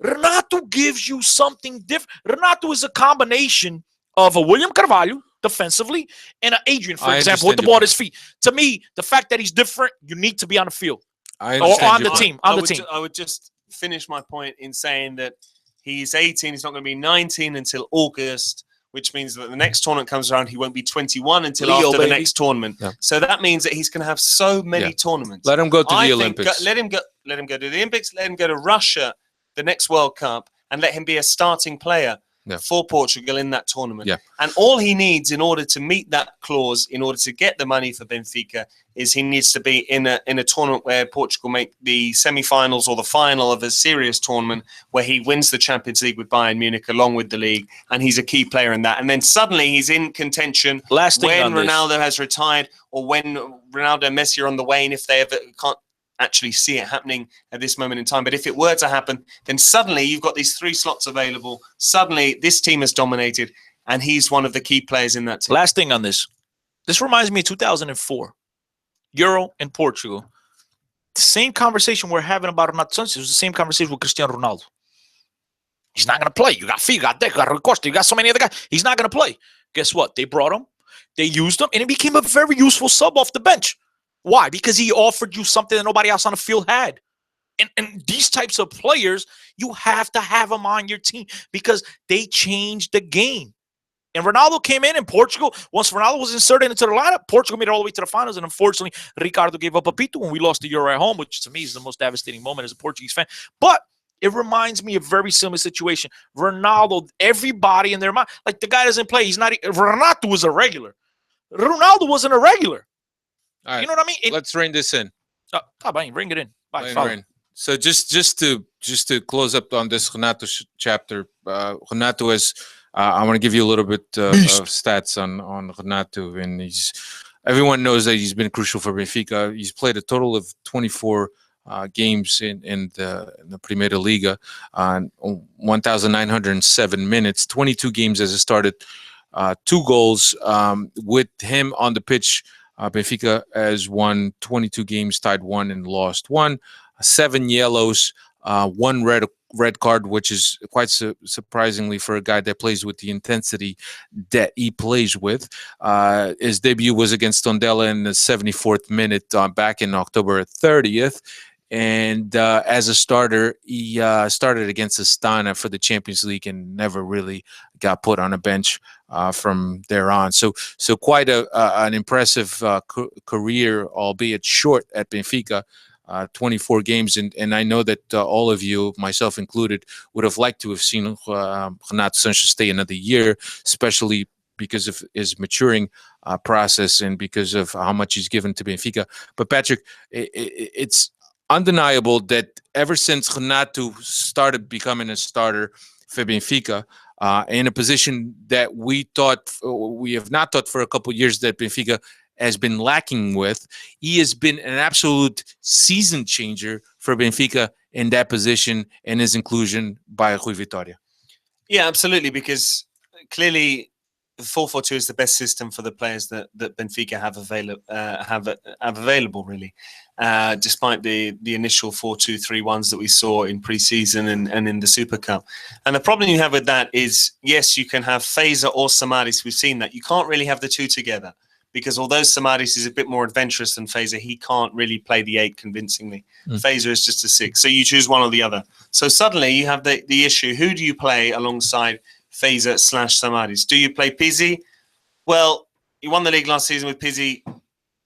S2: Renato gives you something different. Renato is a combination of a William Carvalho defensively and an Adrian, for example, with the ball at his feet. To me, the fact that he's different, you need to be on the field or on the team.
S3: I would just finish my point in saying that he's 18. He's not going to be 19 until August, which means that the next tournament comes around, he won't be 21 until after the next tournament. Yeah. So that means that he's going to have so many tournaments.
S1: Let him go to the Olympics.
S3: Let him go to the Olympics. Let him go to Russia, the next World Cup, and let him be a starting player for Portugal in that tournament. Yeah. And all he needs in order to meet that clause, in order to get the money for Benfica, is he needs to be in a tournament where Portugal make the semi-finals or the final of a serious tournament, where he wins the Champions League with Bayern Munich along with the league, and he's a key player in that. And then suddenly he's in contention when Ronaldo has retired, or when Ronaldo and Messi are on the wane, if they ever can't actually see it happening at this moment in time. But if it were to happen, then suddenly you've got these 3 slots available. Suddenly this team has dominated, and he's one of the key players in that team.
S2: Last thing on this. This reminds me of 2004. Euro in Portugal. The same conversation we're having about Renato Sanches was the same conversation with Cristiano Ronaldo. He's not going to play. You got Figo, you got Deco, you got Rui Costa, you got so many other guys. He's not going to play. Guess what? They brought him. They used him, and he became a very useful sub off the bench. Why? Because he offered you something that nobody else on the field had. And these types of players, you have to have them on your team because they changed the game. And Ronaldo came in Portugal. Once Ronaldo was inserted into the lineup, Portugal made it all the way to the finals. And unfortunately, Ricardo gave up a pito when we lost the Euro at home, which to me is the most devastating moment as a Portuguese fan. But it reminds me of a very similar situation. Ronaldo, everybody in their mind, like the guy doesn't play. He's not. Renato was a regular. Ronaldo wasn't a regular.
S1: All right.
S2: You know what I mean?
S1: Let's rein this in.
S2: Bring it in.
S1: So just to close up on this Renato chapter, Renato is. I want to give you a little bit of stats on Renato, and everyone knows that he's been crucial for Benfica. He's played a total of 24 games in the Primeira Liga, 1,907 minutes, 22 games as it started, 2 goals. With him on the pitch, Benfica has won 22 games, tied 1 and lost 1, 7 yellows, 1 red card, which is quite surprisingly for a guy that plays with the intensity that he plays with. His debut was against Tondela in the 74th minute back in October 30th. And as a starter, he started against Astana for the Champions League and never really got put on a bench from there on. So quite an impressive career, albeit short, at Benfica. 24 games, and I know that all of you, myself included, would have liked to have seen Renato Sanches stay another year, especially because of his maturing process and because of how much he's given to Benfica. But Patrick, it's undeniable that ever since Renato started becoming a starter for Benfica, in a position that we have not thought for a couple of years that Benfica has been lacking with, he has been an absolute season changer for Benfica in that position and his inclusion by Rui Vitoria.
S3: Yeah, absolutely, because clearly the 4-4-2 is the best system for the players that Benfica have available, really. despite the initial 4-2-3-1s that we saw in pre-season and in the Super Cup. And the problem you have with that is, yes, you can have Feza or Samaris. We've seen that. You can't really have the two together, because although Samaris is a bit more adventurous than Feza, he can't really play the 8 convincingly. Feza is just a 6. So you choose one or the other. So suddenly you have the issue, who do you play alongside Feza/Samaris? Do you play Pizzi? Well, he won the league last season with Pizzi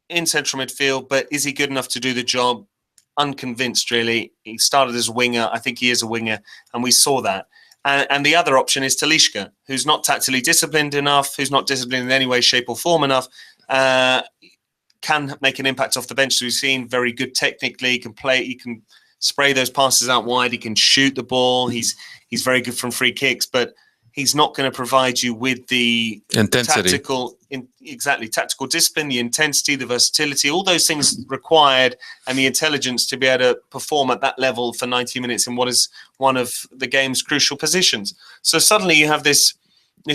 S3: in central midfield, but is he good enough to do the job? Unconvinced, really. He started as a winger. I think he is a winger, and we saw that. And the other option is Talisca, who's not tactically disciplined enough, who's not disciplined in any way, shape, or form enough, can make an impact off the bench. So we've seen very good technically. He can play. He can spray those passes out wide. He can shoot the ball. He's very good from free kicks, but he's not going to provide you with the
S1: intensity,
S3: tactical discipline, the intensity, the versatility, all those things required, and the intelligence to be able to perform at that level for 90 minutes in what is one of the game's crucial positions. So suddenly you have this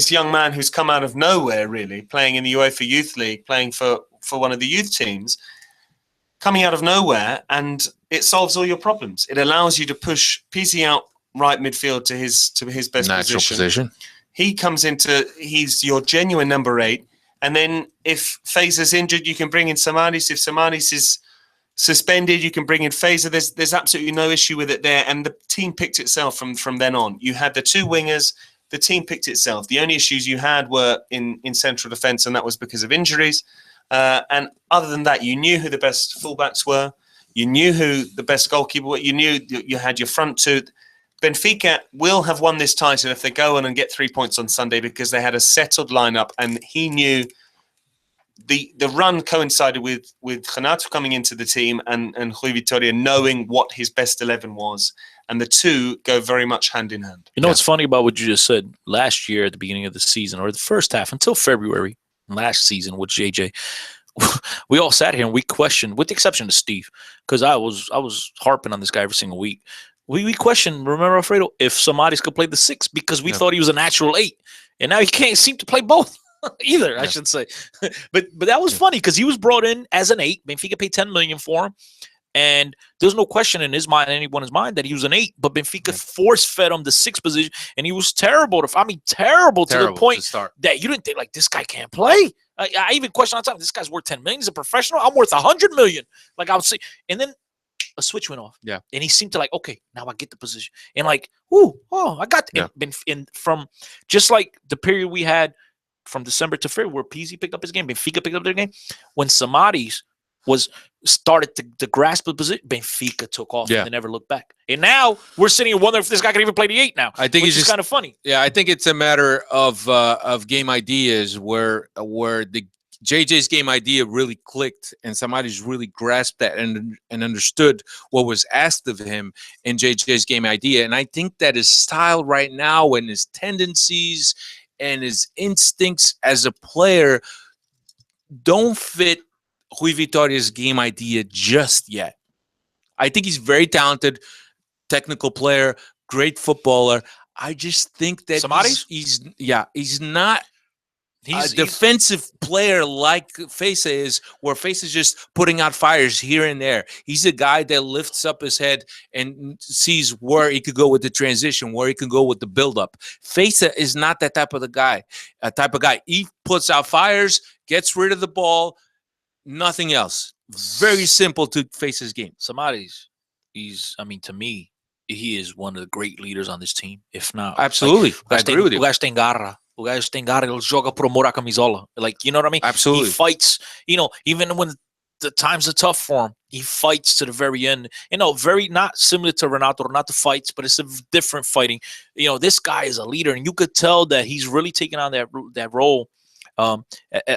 S3: young man who's come out of nowhere, really, playing in the UEFA Youth League, playing for one of the youth teams, coming out of nowhere, and it solves all your problems. It allows you to push Pizzi out right midfield to his best
S1: natural position.
S3: He comes he's your genuine number 8. And then if Feza's injured, you can bring in Samaris. If Samaris is suspended, you can bring in Feza. There's absolutely no issue with it there. And the team picked itself from then on. You had the 2 wingers. The team picked itself. The only issues you had were in central defence, and that was because of injuries. And other than that, you knew who the best fullbacks were. You knew who the best goalkeeper were. You knew you had your front 2. Benfica will have won this title if they go on and get 3 points on Sunday, because they had a settled lineup, and he knew the run coincided with Renato coming into the team and Rui Vitoria knowing what his best 11 was, and the two go very much hand in hand.
S2: You know what's funny about what you just said? Last year at the beginning of the season, or the first half until February last season with JJ, we all sat here and we questioned, with the exception of Steve, because I was harping on this guy every single week. We questioned, remember, Alfredo, if Samaris could play the 6, because we thought he was a natural 8, and now he can't seem to play both either. I should say, but that was funny because he was brought in as an 8. Benfica paid 10 million for him, and there's no question in his mind, anyone's mind, that he was an 8. But Benfica force fed him the 6 position, and he was terrible. Terrible to the point that you didn't think, like, this guy can't play. I even questioned on time, this guy's worth 10 million. He's a professional. I'm worth 100 million. Like, I would say, and then a switch went off. Yeah. And he seemed to, like, okay, now I get the position. And like, I got and from just like the period we had from December to February where Pizzi picked up his game, Benfica picked up their game. When Samaris started to grasp the position, Benfica took off and they never looked back. And now we're sitting here wondering if this guy can even play the 8 now. I think it's just kind of funny.
S1: Yeah, I think it's a matter of game ideas where the JJ's game idea really clicked, and somebody's really grasped that and understood what was asked of him in JJ's game idea. And I think that his style right now and his tendencies and his instincts as a player don't fit Rui Vitoria's game idea just yet. I think he's very talented, technical player, great footballer. I just think that he's not a defensive player like Feza is, where Feza is just putting out fires here and there. He's a guy that lifts up his head and sees where he could go with the transition, where he can go with the build-up. Feza is not that type of guy. He puts out fires, gets rid of the ball, nothing else. Very simple to Feza's game.
S2: Samaris, to me, he is one of the great leaders on this team, if not.
S1: Absolutely. I agree with you.
S2: O gajo tem garra. Ele joga por amor à camisola. Like, you know what I mean?
S1: Absolutely.
S2: He fights, even when the times are tough for him, he fights to the very end. Very not similar to Renato. Renato fights, but it's a different fighting. This guy is a leader, and you could tell that he's really taking on that role of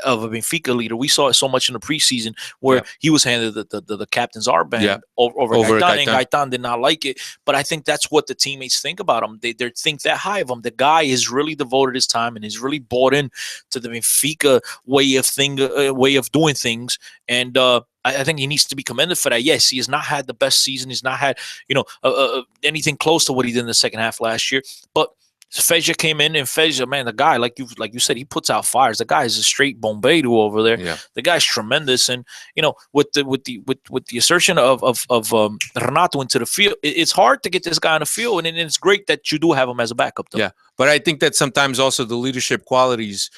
S2: a Benfica leader. We saw it so much in the preseason where he was handed the captain's armband over Gaetan, and Gaetan did not like it. But I think that's what the teammates think about him. They think that high of him. The guy is really devoted his time and is really bought in to the Benfica way of doing things. And I think he needs to be commended for that. Yes, he has not had the best season. He's not had anything close to what he did in the second half last year. But Feja came in, and Feja, man, the guy, like you said, he puts out fires. The guy is a straight bombeiro over there.
S1: Yeah.
S2: The guy's tremendous, and with the assertion of Renato into the field, it's hard to get this guy on the field, and it's great that you do have him as a backup, though.
S1: Yeah, but I think that sometimes also the leadership qualities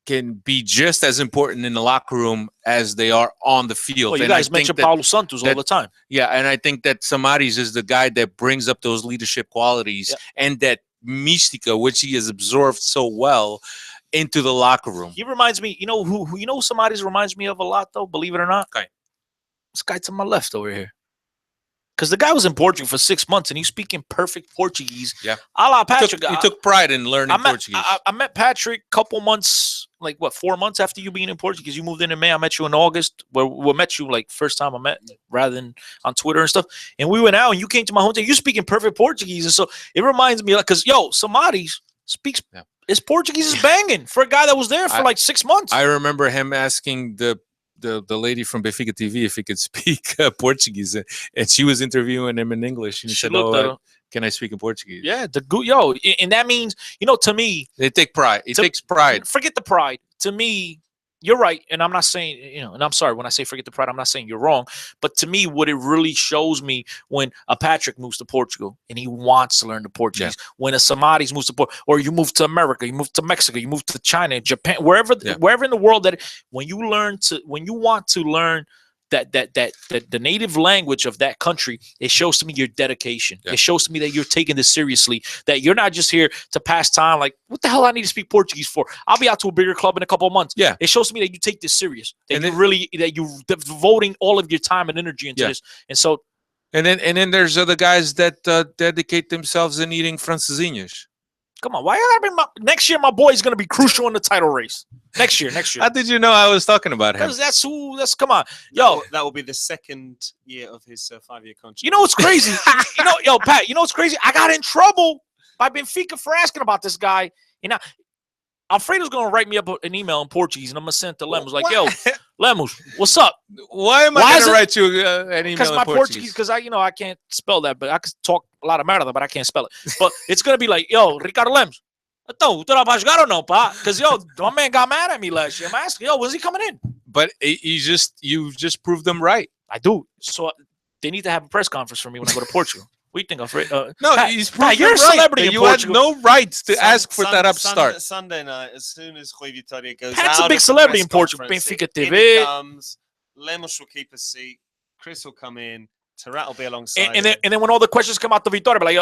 S1: can be just as important in the locker room as they are on the field.
S2: Well, you
S1: and
S2: guys mention Paulo Santos all the time.
S1: Yeah, and I think that Sanches is the guy that brings up those leadership qualities and that mística, which he has absorbed so well into the locker room.
S2: He reminds me, who Sanches reminds me of a lot, though, believe it or not?
S1: Okay.
S2: This guy to my left over here. Because the guy was in Portugal for 6 months, and he's speaking perfect Portuguese.
S1: Yeah.
S2: A la Patrick.
S1: He took pride in learning Portuguese.
S2: I met Patrick a couple months, 4 months after you being in Portugal? Because you moved in May. I met you in August. We met you, first time I met, rather than on Twitter and stuff. And we went out, and you came to my hometown. You're speaking perfect Portuguese. And so it reminds me, because, Sanches speaks, his Portuguese is banging for a guy that was there for 6 months.
S1: I remember him asking the lady from Benfica TV if he could speak Portuguese, and she was interviewing him in English, and he said, can I speak in Portuguese?
S2: Yeah, and that means, to me,
S1: they take pride. It takes pride.
S2: Forget the pride. To me, you're right, and I'm not saying, and I'm sorry when I say forget the pride, I'm not saying you're wrong, but to me, what it really shows me when a Patrick moves to Portugal and he wants to learn the Portuguese, when a Sanches moves to Portugal, or you move to America, you move to Mexico, you move to China, Japan, wherever in the world that when you want to learn that the native language of that country, it shows to me your dedication. It shows to me that you're taking this seriously, that you're not just here to pass time. Like, what the hell I need to speak Portuguese for? I'll be out to a bigger club in a couple of months. Yeah. It shows to me that you take this serious, that you're devoting all of your time and energy into this. And so,
S1: and then there's other guys that dedicate themselves in eating francesinhas.
S2: Come on, why I gotta be next year? My boy's gonna be crucial in the title race. Next year.
S1: How did you know I was talking about him?
S2: That's come on, yo.
S3: That will be the second year of his 5-year contract.
S2: You know what's crazy? Pat. You know what's crazy? I got in trouble by Benfica for asking about this guy. Alfredo's gonna write me up an email in Portuguese, and I'm gonna send it to Lemos. Like, yo, Lemos, what's up?
S1: Why am I gonna write you an email
S2: because
S1: in
S2: my
S1: Portuguese?
S2: Because I can't spell that, but I can talk a lot of merda, but I can't spell it. But it's gonna be like, yo, Ricardo Lemos. Então, tu não vai jogar ou não, pá? Because my man got mad at me last year. I'm asking, when's he coming in?
S1: But you just proved them right.
S2: I do. So they need to have a press conference for me when I go to Portugal. What do you think, Alfred?
S1: No,
S2: Pat,
S1: he's proved
S2: you're a celebrity in
S1: you
S2: Portugal.
S1: had no rights to ask for that upstart.
S3: Sunday night, as soon as Rui Vitoria goes
S2: Pat's
S3: out
S2: a big celebrity in Portugal. Benfica TV.
S3: Comes, Lemos will keep a seat. Chris will come in. Tarat will be alongside.
S2: And then when all the questions come out to Vitoria, be like,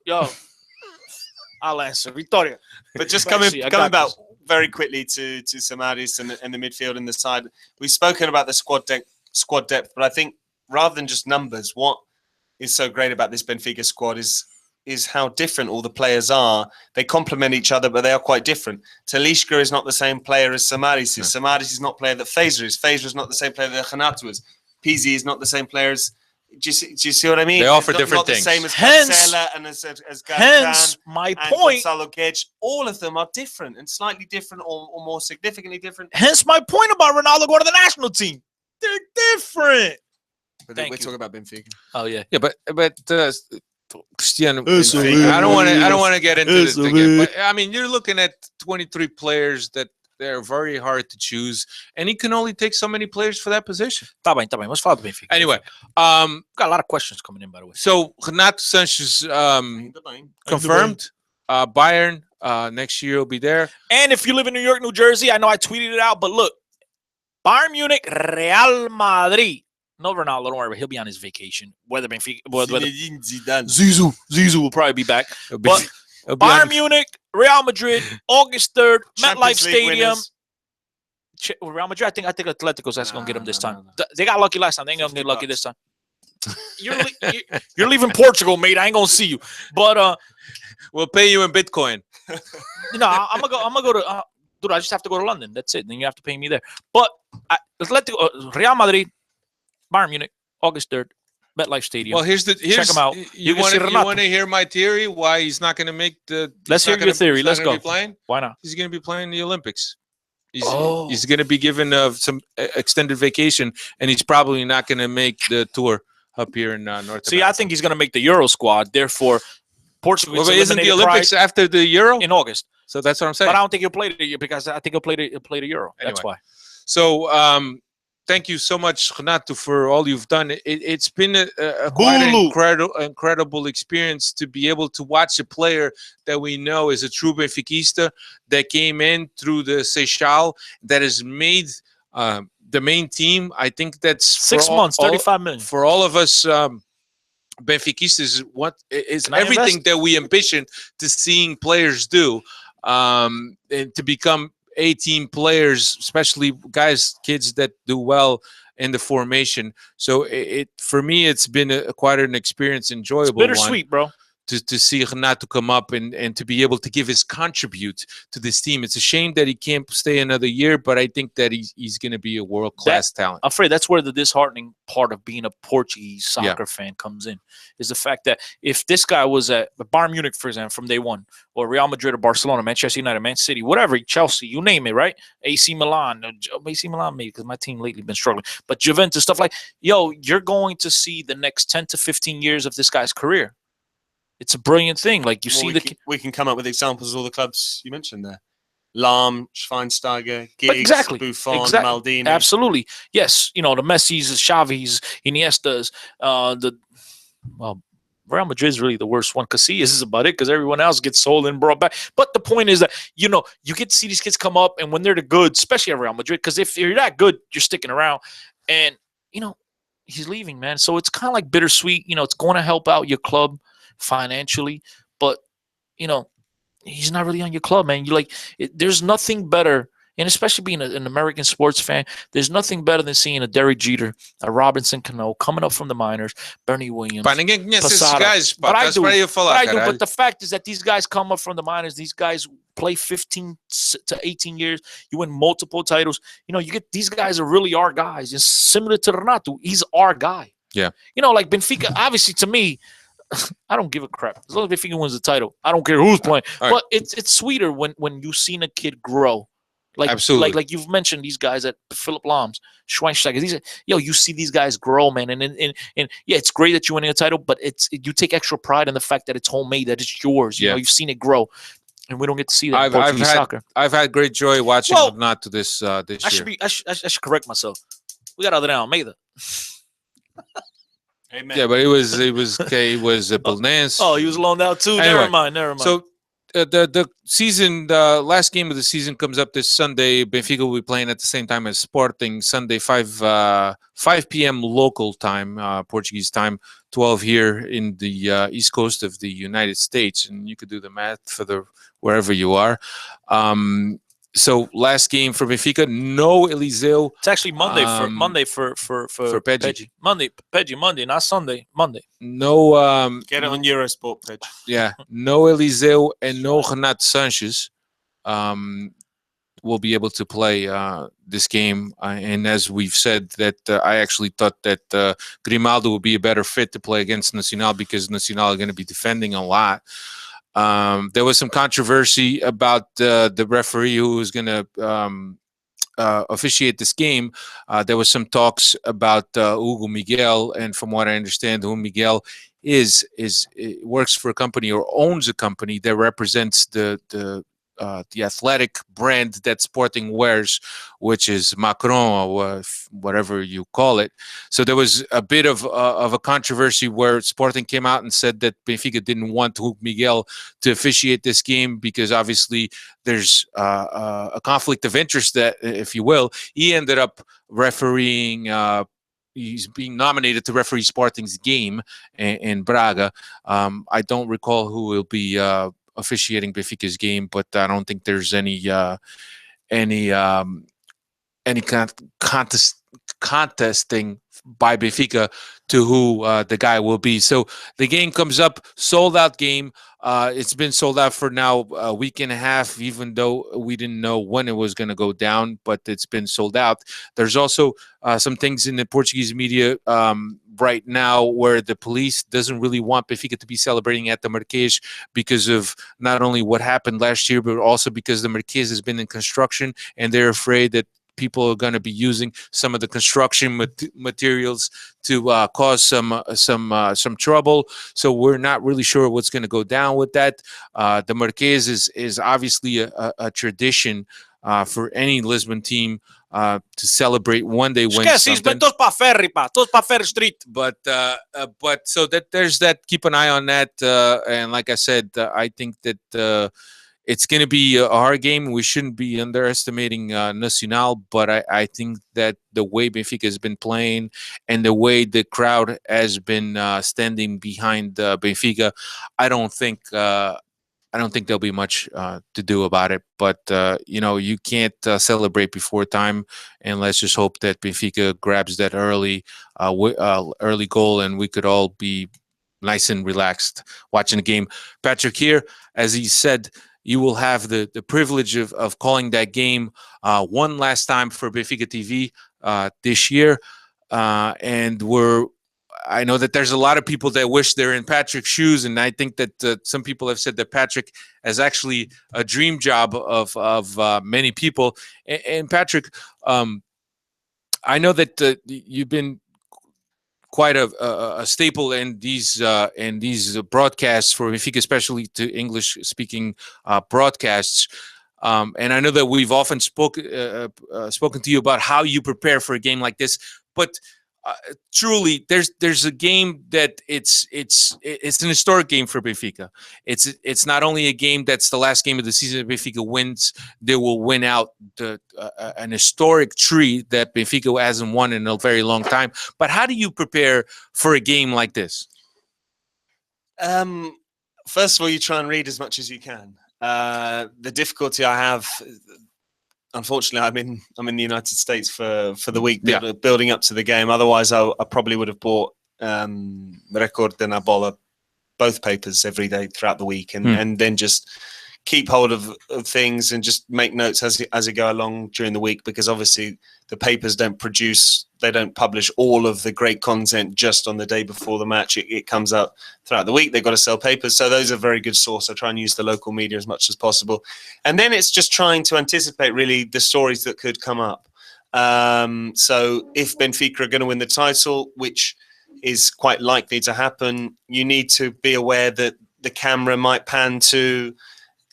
S2: yo, I'll answer Vitoria.
S3: But just coming back very quickly to Sanches and the midfield and the side, we've spoken about the squad depth, but I think rather than just numbers, what is so great about this Benfica squad is how different all the players are. They complement each other, but they are quite different. Talisca is not the same player as Sanches is. Sanches is not the player that Feja is. Feja is not the same player that Renato is. Pizzi is not the same player as... Do you see what I mean?
S1: They offer different things.
S3: The same as Cancela and as
S2: hence my point.
S3: Gonzalo Guedes. All of them are different and slightly different or more significantly different.
S2: Hence my point about Ronaldo going to the national team. They're different.
S3: But we're talking about Benfica.
S2: Oh yeah,
S1: but Cristiano, I don't want to get into this again. But I mean, you're looking at 23 players that they're very hard to choose, and he can only take so many players for that position.
S2: Tá bem. Let's follow the Benfica.
S1: Anyway,
S2: got a lot of questions coming in, by the way.
S1: So Renato Sanches confirmed. Bayern next year will be there.
S2: And if you live in New York, New Jersey, I know I tweeted it out, but look, Bayern Munich, Real Madrid. No Ronaldo, don't worry about it. He'll be on his vacation. Whether Benfica, Zizou will probably be back. But Bayern Munich, Real Madrid, August 3rd, MetLife Stadium. Real Madrid, I think Atletico's that's going to get them this time. No. They got lucky last time. They ain't going to get lucky this time. You're leaving Portugal, mate. I ain't going to see you. But
S1: we'll pay you in Bitcoin.
S2: I'm going to go to dude, I just have to go to London. That's it. Then you have to pay me there. But Atletico, Real Madrid, Bayern Munich, August 3rd, MetLife Stadium.
S1: Well, check
S2: them out.
S1: You want to hear my theory why he's not going to make the?
S2: Let's hear your theory. Let's go. Why not?
S1: He's going to be playing the Olympics. He's going to be given some extended vacation, and he's probably not going to make the tour up here in North America.
S2: I think he's going to make the Euro squad. Therefore, Portugal.
S1: Well, but isn't the
S2: eliminated
S1: Olympics after the Euro?
S2: in August?
S1: So that's what I'm saying.
S2: But I don't think he'll play the year because I think he'll play the Euro. That's
S1: Anyway.
S2: why.
S1: So thank you so much, Renato, for all you've done. It's been a quite an incredible experience to be able to watch a player that we know is a true Benfiquista that came in through the Seixal that has made the main team. I think that's
S2: 6 months, 35 million.
S1: For all of us Benfiquistas, what is everything that we ambition to seeing players do, and to become A-team players, especially kids that do well in the formation. So for me, it's been quite an experience, enjoyable.
S2: It's bittersweet, bro.
S1: To see Renato come up and to be able to give his contribute to this team. It's a shame that he can't stay another year, but I think that he's going to be a world-class talent.
S2: I'm afraid that's where the disheartening part of being a Portuguese soccer fan comes in, is the fact that if this guy was at Bayern Munich, for example, from day one, or Real Madrid or Barcelona, Manchester United, Man City, whatever, Chelsea, you name it, right? AC Milan maybe, because my team lately been struggling, but Juventus, stuff like, you're going to see the next 10 to 15 years of this guy's career. It's a brilliant thing. Like we
S3: can come up with examples of all the clubs you mentioned there. Lahm, Schweinsteiger, Giggs,
S2: exactly.
S3: Buffon, Maldini.
S2: Absolutely. Yes. The Messis, the Xavis, Iniestas, Real Madrid is really the worst one. Casillas is about it because everyone else gets sold and brought back. But the point is that, you get to see these kids come up, and when they're the good, especially at Real Madrid, because if you're that good, you're sticking around. And, he's leaving, man. So it's kind of like bittersweet. It's going to help out your club financially, but he's not really on your club, man. There's nothing better, and especially being an American sports fan, there's nothing better than seeing a Derek Jeter, a Robinson Cano coming up from the minors, Bernie Williams,
S1: guys,
S2: but I do. But the fact is that these guys come up from the minors. These guys play 15 to 18 years. You win multiple titles. You get these guys are really our guys. It's similar to Renato. He's our guy.
S1: Yeah.
S2: Like Benfica. Obviously, to me, I don't give a crap as long as Benfica wins the title. I don't care who's playing. But it's sweeter when you've seen a kid grow.
S1: Absolutely.
S2: Like you've mentioned these guys at Philip Lahm's, Schweinsteiger. You see these guys grow, man. And yeah, it's great that you're winning a title, but you take extra pride in the fact that it's homemade, that it's yours. You've seen it grow, and we don't get to see that in Portuguese soccer.
S1: I've had great joy watching Renato this year.
S2: I should correct myself. We got Adrian Almeida.
S3: Amen.
S1: Yeah, but it was okay. It was a Belenenses.
S2: Oh, he was loaned out too.
S1: Anyway,
S2: never mind.
S1: So the season, the last game of the season comes up this Sunday. Benfica will be playing at the same time as Sporting. Sunday, 5 p.m. local time, Portuguese time, 12 here in the east coast of the United States, and you could do the math for wherever you are. So last game for Benfica, no Eliseu.
S2: It's actually Monday for
S1: Pedgi.
S2: Monday, not Sunday. Monday.
S1: No.
S3: Get it on Eurosport, Pedgi.
S1: Yeah, no Eliseu and no Renato Sanches will be able to play this game. And as we've said, that I actually thought that Grimaldo would be a better fit to play against Nacional because Nacional are going to be defending a lot. There was some controversy about the referee who was going to officiate this game. There was some talks about Hugo Miguel, and from what I understand, Hugo Miguel works for a company or owns a company that represents the athletic brand that Sporting wears, which is Macron or whatever you call it. So there was a bit of a controversy where Sporting came out and said that Benfica didn't want Hugo Miguel to officiate this game because obviously there's a conflict of interest that, if you will, he ended up refereeing. He's being nominated to referee Sporting's game in Braga. I don't recall who will be officiating Benfica's game, but I don't think there's any contesting by Benfica to who the guy will be. So the game comes up, sold out game. It's been sold out for now a week and a half, even though we didn't know when it was going to go down, but it's been sold out. There's also some things in the Portuguese media right now where the police doesn't really want Benfica to be celebrating at the Marquês because of not only what happened last year, but also because the Marquês has been in construction and they're afraid that people are going to be using some of the construction materials to cause some trouble. So we're not really sure what's going to go down with that. The Marquês is obviously a tradition for any Lisbon team to celebrate when they win
S2: Esquece isso,
S1: something.
S2: todos para Ferry, pá. Todos para Ferry Street.
S1: But so that there's that. Keep an eye on that. And like I said, I think that it's going to be a hard game. We shouldn't be underestimating Nacional, but I think that the way Benfica has been playing and the way the crowd has been standing behind Benfica, I don't think there'll be much to do about it. But you can't celebrate before time, and let's just hope that Benfica grabs that early goal, and we could all be nice and relaxed watching the game. Patrick, here, as he said, you will have the privilege of calling that game one last time for Benfica TV this year, and I know that there's a lot of people that wish they're in Patrick's shoes, and I think that some people have said that Patrick has actually a dream job of many people. And Patrick, I know that you've been quite a staple in these broadcasts for Benfica, especially to English-speaking broadcasts. And I know that we've often spoken to you about how you prepare for a game like this, but truly, there's a game that it's an historic game for Benfica. It's not only a game that's the last game of the season that Benfica wins. They will win out an historic tree that Benfica hasn't won in a very long time. But how do you prepare for a game like this?
S3: First of all, you try and read as much as you can. The difficulty I have, unfortunately, I'm in the United States for the week building up to the game. Otherwise, I probably would have bought Record de na Bola, both papers every day throughout the week, and then just keep hold of things and just make notes as you go along during the week, because obviously the papers don't publish all of the great content just on the day before the match. It comes out throughout the week. They've got to sell papers, so those are a very good source. I try and use the local media as much as possible, and then it's just trying to anticipate really the stories that could come up. So if Benfica are going to win the title, which is quite likely to happen, you need to be aware that the camera might pan to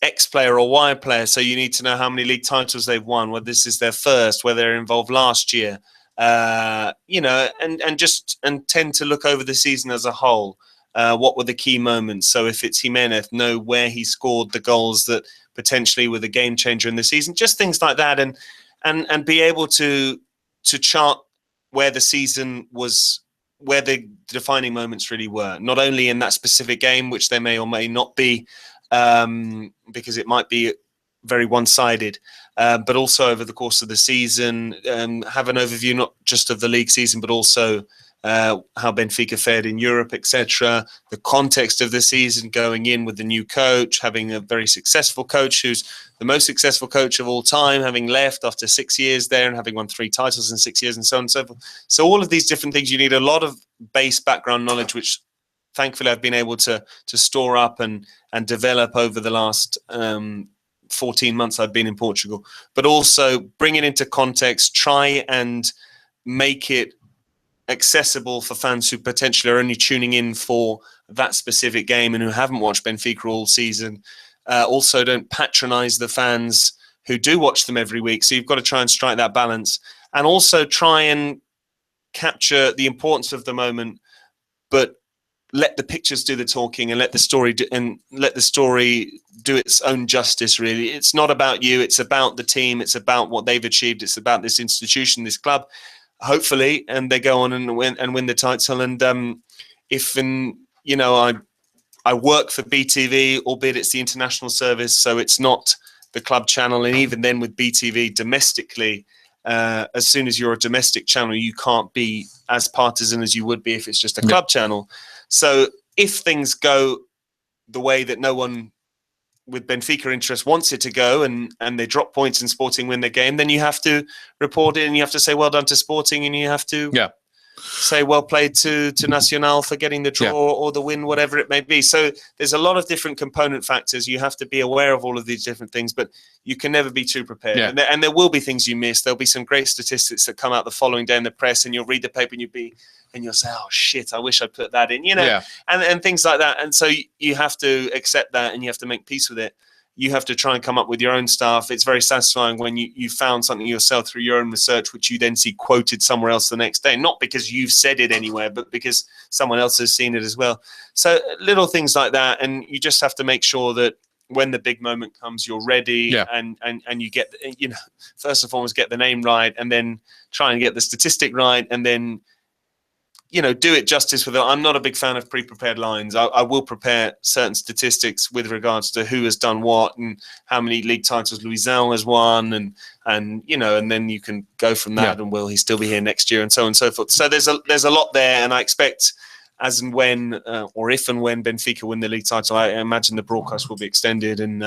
S3: X player or Y player, so you need to know how many league titles they've won, whether this is their first, whether they're involved last year, and tend to look over the season as a whole. What were the key moments? So if it's Jimenez, know where he scored the goals that potentially were the game changer in the season, just things like that, and be able to chart where the season was, where the defining moments really were, not only in that specific game, which they may or may not be, because it might be very one-sided, but also over the course of the season, have an overview not just of the league season, but also how Benfica fared in Europe, etc. The context of the season, going in with the new coach, having a very successful coach who's the most successful coach of all time, having left after 6 years there and having won 3 titles in 6 years, and so on and so forth. So all of these different things, you need a lot of base background knowledge, which thankfully I've been able to store up and develop over the last 14 months I've been in Portugal, but also bring it into context, try and make it accessible for fans who potentially are only tuning in for that specific game and who haven't watched Benfica all season. Also, don't patronize the fans who do watch them every week. So you've got to try and strike that balance, and also try and capture the importance of the moment, but let the pictures do the talking, and let the story do its own justice. Really, it's not about you; it's about the team. It's about what they've achieved. It's about this institution, this club. Hopefully, and they go on and win the title. And I work for BTV, albeit it's the international service, so it's not the club channel. And even then, with BTV domestically, as soon as you're a domestic channel, you can't be as partisan as you would be if it's just a club channel. So if things go the way that no one with Benfica interest wants it to go, and they drop points and Sporting win the game, then you have to report it and you have to say well done to Sporting, and you have to say well played to Nacional for getting the draw or the win, whatever it may be. So there's a lot of different component factors. You have to be aware of all of these different things, but you can never be too prepared. Yeah. And there will be things you miss. There'll be some great statistics that come out the following day in the press, and you'll read the paper and you'll say, oh shit, I wish I'd put that in, and things like that. And so you have to accept that, and you have to make peace with it. You have to try and come up with your own stuff. It's very satisfying when you found something yourself through your own research, which you then see quoted somewhere else the next day, not because you've said it anywhere, but because someone else has seen it as well. So little things like that. And you just have to make sure that when the big moment comes, you're ready and you get, first and foremost, get the name right, and then try and get the statistic right, and then, do it justice with it. I'm not a big fan of pre-prepared lines. I will prepare certain statistics with regards to who has done what and how many league titles Luizão has won, and then you can go from that. And will he still be here next year, and so on and so forth. So there's a lot there, and I expect as and when, or if and when Benfica win the league title, I imagine the broadcast will be extended, and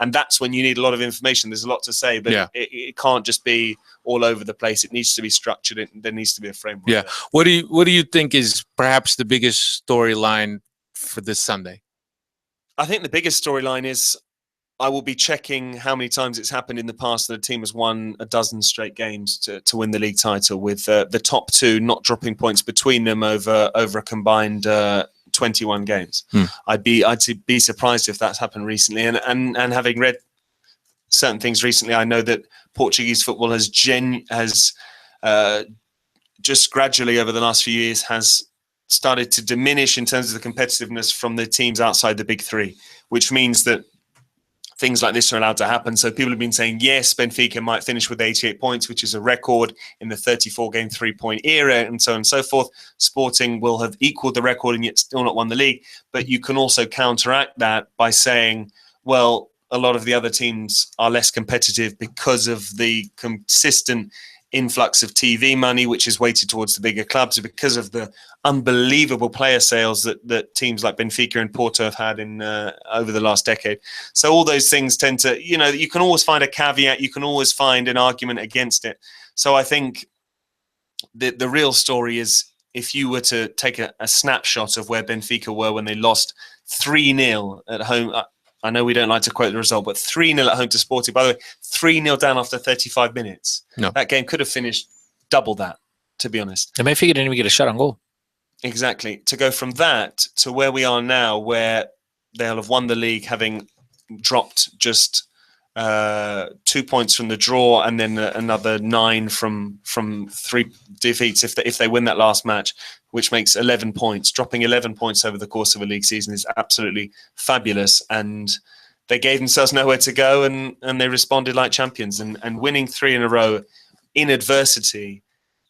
S3: that's when you need a lot of information. There's a lot to say, but it can't just be all over the place. It needs to be structured. There needs to be a framework.
S1: Yeah. What do you think is perhaps the biggest storyline for this Sunday?
S3: I think the biggest storyline is I will be checking how many times it's happened in the past that a team has won a dozen straight games to win the league title, with the top two not dropping points between them over a combined 21 games. I'd be surprised if that's happened recently. And having read certain things recently, I know that Portuguese football has just gradually over the last few years has started to diminish in terms of the competitiveness from the teams outside the big three, which means that things like this are allowed to happen. So people have been saying, yes, Benfica might finish with 88 points, which is a record in the 34-game 3-point era, and so on and so forth. Sporting will have equaled the record and yet still not won the league. But you can also counteract that by saying, well, a lot of the other teams are less competitive because of the consistent influx of TV money, which is weighted towards the bigger clubs, because of the unbelievable player sales that teams like Benfica and Porto have had in over the last decade. So all those things tend to, you can always find a caveat, you can always find an argument against it. So I think the real story is, if you were to take a snapshot of where Benfica were when they lost 3-0 at home, I know we don't like to quote the result, but 3-0 at home to Sporting. By the way, 3-0 down after 35 minutes. No. That game could have finished double that, to be honest.
S2: And Benfica didn't even get a shot on goal.
S3: Exactly. To go from that to where we are now, where they'll have won the league, having dropped just 2 points from the draw, and then another 9 from 3 defeats if they win that last match, which makes 11 points. Dropping 11 points over the course of a league season is absolutely fabulous. And they gave themselves nowhere to go, and they responded like champions. And winning 3 in a row in adversity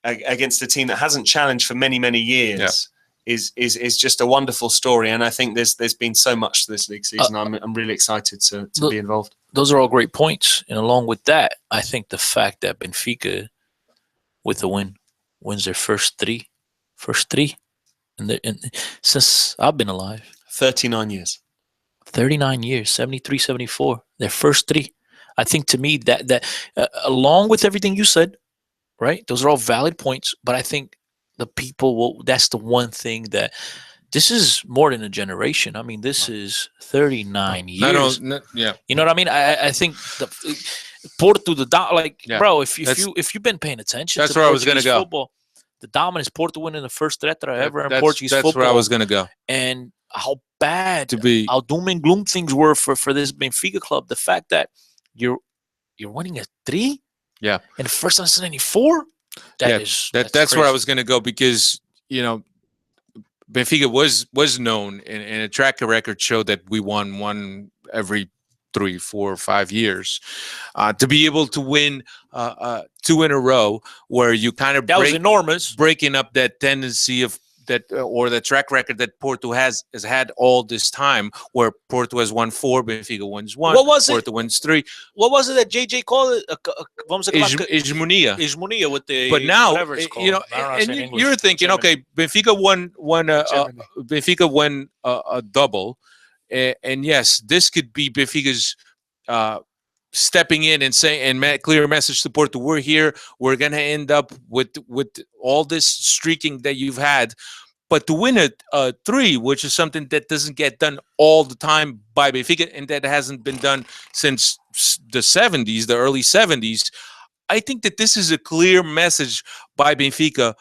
S3: against a team that hasn't challenged for many, many years is just a wonderful story. And I think there's been so much to this league season. I'm really excited to be involved.
S2: Those are all great points. And along with that, I think the fact that Benfica, with the win, wins their first three, and since I've been alive.
S3: 39 years.
S2: 39 years, 73, 74, their first 3. I think, to me, that along with everything you said, right, those are all valid points, but I think the people that's the one thing that this is more than a generation. I mean, this is 39 years.
S1: Yeah.
S2: You know what I mean? I think Porto, bro, if you've been paying attention,
S1: that's where I was going to go.
S2: Football, the dominance, Porto winning the first tetra ever in Portuguese football.
S1: That's where I was going to go.
S2: And how bad, how doom and gloom things were for this Benfica club. The fact that you're winning a 3, in the first time since '94.
S1: That's where I was going to go, because Benfica was known, and a track record showed that we won one every 3, 4, 5 years. To be able to win 2 in a row, where you kind of
S2: was enormous,
S1: breaking up that tendency of that, or the track record that Porto has had all this time, where Porto has won 4, Benfica wins 1.
S2: What was
S1: Porto wins 3.
S2: What was it that JJ called it?
S1: Hegemonia.
S2: With the,
S1: but now,
S2: and
S1: you're thinking, okay, Benfica won Benfica won a double, and yes, this could be Benfica's stepping in and saying and clear message to Porto, we're here. We're gonna end up with all this streaking that you've had. But to win a 3, which is something that doesn't get done all the time by Benfica, and that hasn't been done since the 70s, the early 70s, I think that this is a clear message by Benfica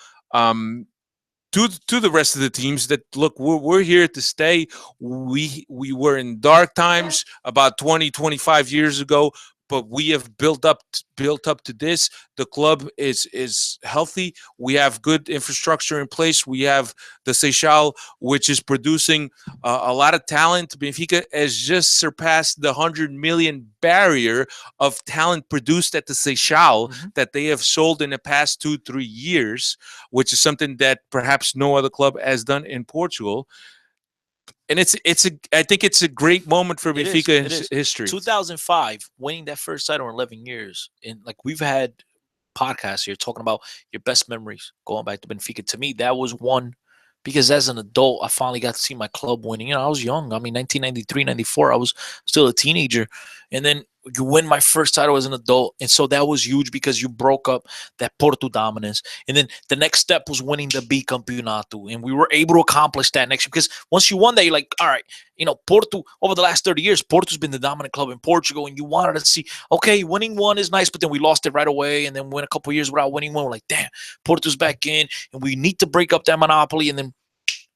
S1: to the rest of the teams that, look, we're here to stay. We were in dark times about 20, 25 years ago, but we have built up to this. The club is healthy. We have good infrastructure in place. We have the Seixal, which is producing a lot of talent. Benfica has just surpassed the 100 million barrier of talent produced at the Seixal that they have sold in the past 2-3 years, which is something that perhaps no other club has done in Portugal. And I think it's a great moment for Benfica in history.
S2: 2005, winning that first title in 11 years. And like, we've had podcasts here talking about your best memories going back to Benfica. To me, that was one, because as an adult, I finally got to see my club winning. You know, I was young. I mean, 1993, 94, I was still a teenager. And then you win my first title as an adult. And so that was huge because you broke up that Porto dominance. And then the next step was winning the B Campeonato. And we were able to accomplish that next year, because once you won that, you're like, all right, you know, Porto, over the last 30 years, Porto's been the dominant club in Portugal. And you wanted to see, okay, winning one is nice, but then we lost it right away. And then went a couple years without winning one. We're like, damn, Porto's back in. And we need to break up that monopoly. And then,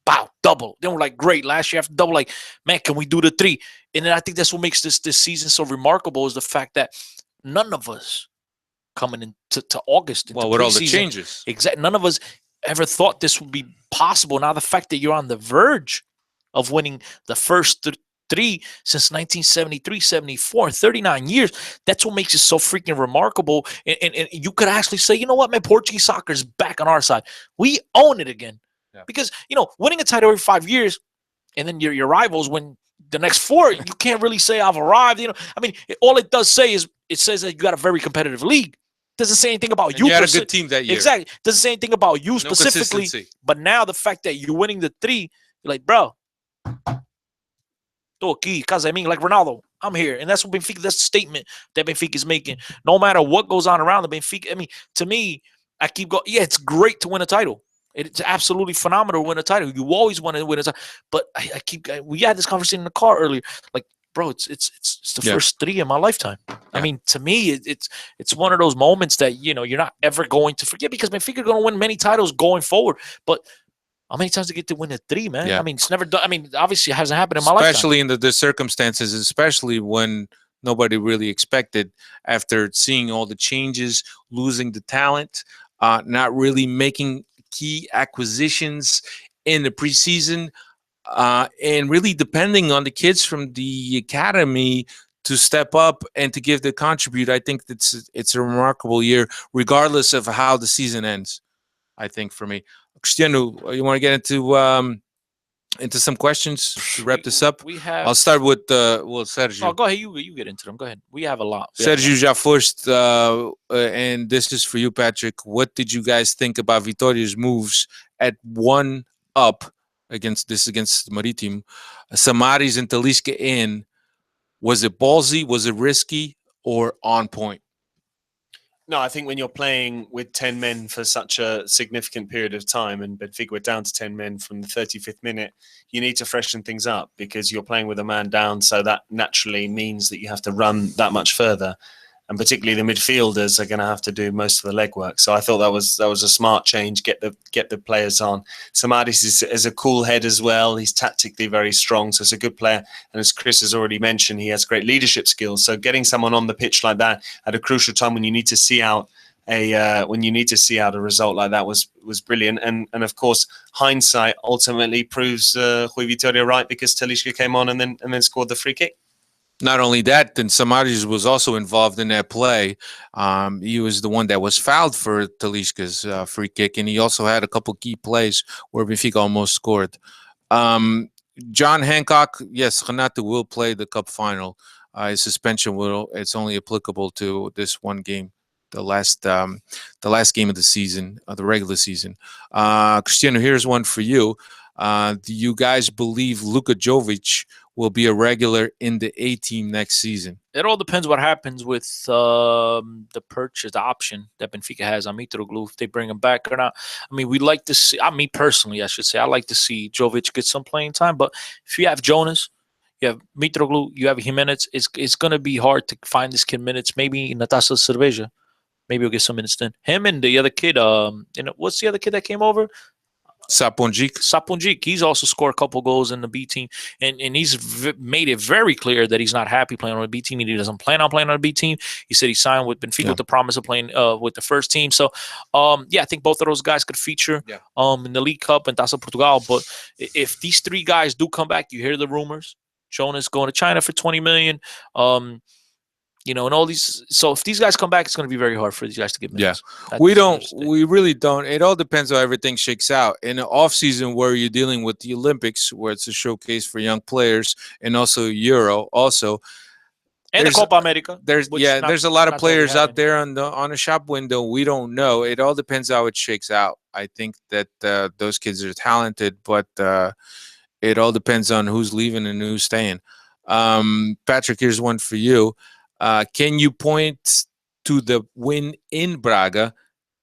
S2: bow, double. Then we're like, great. Last year after double, like, man, can we do the 3? And then I think that's what makes this season so remarkable, is the fact that none of us coming into August,
S1: well, with all the changes,
S2: exactly, none of us ever thought this would be possible. Now the fact that you're on the verge of winning the first 3 since 1973, 74, 39 years, that's what makes it so freaking remarkable. And you could actually say, you know what, man, Portuguese soccer is back on our side. We own it again. Yeah. Because, you know, winning a title every 5 years, and then your rivals win the next 4, you can't really say I've arrived. You know, I mean, all it does say is, it says that you got a very competitive league. Doesn't say anything about you.
S1: You had a good team that year.
S2: Exactly. Doesn't say anything about you specifically. But now the fact that you're winning the 3, you're like, bro, tô aqui, casa é minha, like Ronaldo, I'm here. And that's what Benfica, that's the statement that Benfica is making. No matter what goes on around the Benfica, I mean, to me, I keep going, yeah, it's great to win a title. It's absolutely phenomenal to win a title. You always want to win a title. But we had this conversation in the car earlier. Like, bro, it's the first 3 in my lifetime. Yeah. I mean, to me, it's one of those moments that, you know, you're not ever going to forget, because Benfica are going to win many titles going forward. But how many times do you get to win a 3, man? Yeah. I mean, it's never done. I mean, obviously it hasn't happened in my lifetime.
S1: Especially in the circumstances, especially when nobody really expected, after seeing all the changes, losing the talent, not really making key acquisitions in the preseason, and really depending on the kids from the academy to step up and to give the contribute. I think it's a remarkable year, regardless of how the season ends. I think, for me, Cristiano, you want to get into some questions to wrap this up? I'll start with Sergio.
S2: Oh, go ahead. You get into them. Go ahead. We have a lot.
S1: Sergio, já first, and this is for you, Patrick. What did you guys think about Vitoria's moves at 1 up against Maritimo? Samaris and Talisca in. Was it ballsy? Was it risky? Or on point?
S3: No, I think when you're playing with 10 men for such a significant period of time, and Benfica were down to 10 men from the 35th minute, you need to freshen things up, because you're playing with a man down. So that naturally means that you have to run that much further. And particularly the midfielders are going to have to do most of the legwork. So I thought that was a smart change. Get the players on. Samaris is a cool head as well. He's tactically very strong, so it's a good player. And as Chris has already mentioned, he has great leadership skills. So getting someone on the pitch like that at a crucial time when you need to see out a result like that was brilliant. And of course, hindsight ultimately proves Rui Vitoria right, because Talisca came on and then scored the free kick.
S1: Not only that, then Samaris was also involved in that play. He was the one that was fouled for Talisca's free kick, and he also had a couple key plays where Benfica almost scored. John Hancock, yes, Renato will play the cup final. His suspension it's only applicable to this one game, the last game of the season, the regular season. Cristiano, here's one for you. Do you guys believe Luka Jovic will be a regular in the A team next season?
S2: It all depends what happens with the purchase option that Benfica has on Mitroglou, if they bring him back or not. I mean, we like to see, me personally, I should say, I like to see Jovic get some playing time. But if you have Jonas, you have Mitroglou, you have Jimenez, it's going to be hard to find this kid minutes. Maybe Natasha Cerveja, maybe he'll get some minutes then. Him and the other kid, what's the other kid that came over? Saponjic. He's also scored a couple goals in the B team, and he's made it very clear that he's not happy playing on the B team. He doesn't plan on playing on the B team. He said he signed with Benfica with the promise of playing with the first team. So, I think both of those guys could feature in the League Cup and Taça Portugal. But if these three guys do come back, you hear the rumors. Jonas going to China for 20 million. And all these. So if these guys come back, it's going to be very hard for these guys to get minutes.
S1: Yeah, we really don't. It all depends on how everything shakes out. In the off season, where you're dealing with the Olympics, where it's a showcase for young players, and also Euro,
S2: and the Copa America.
S1: There's a lot of players out there on a shop window. We don't know. It all depends how it shakes out. I think that those kids are talented, but it all depends on who's leaving and who's staying. Patrick, here's one for you. Can you point to the win in Braga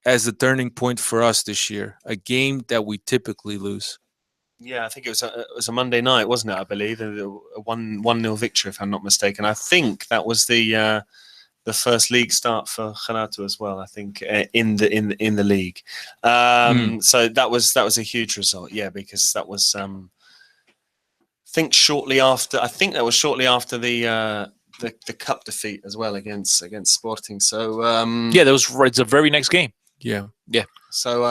S1: as a turning point for us this year? A game that we typically lose.
S3: Yeah, I think it was a Monday night, wasn't it? I believe a 1-0 victory, if I'm not mistaken. I think that was the first league start for Renato as well. I think in the league. So that was a huge result. Yeah, because that was I think that was shortly after the cup defeat as well against Sporting. So
S2: it's a very next game.
S1: Yeah.
S3: So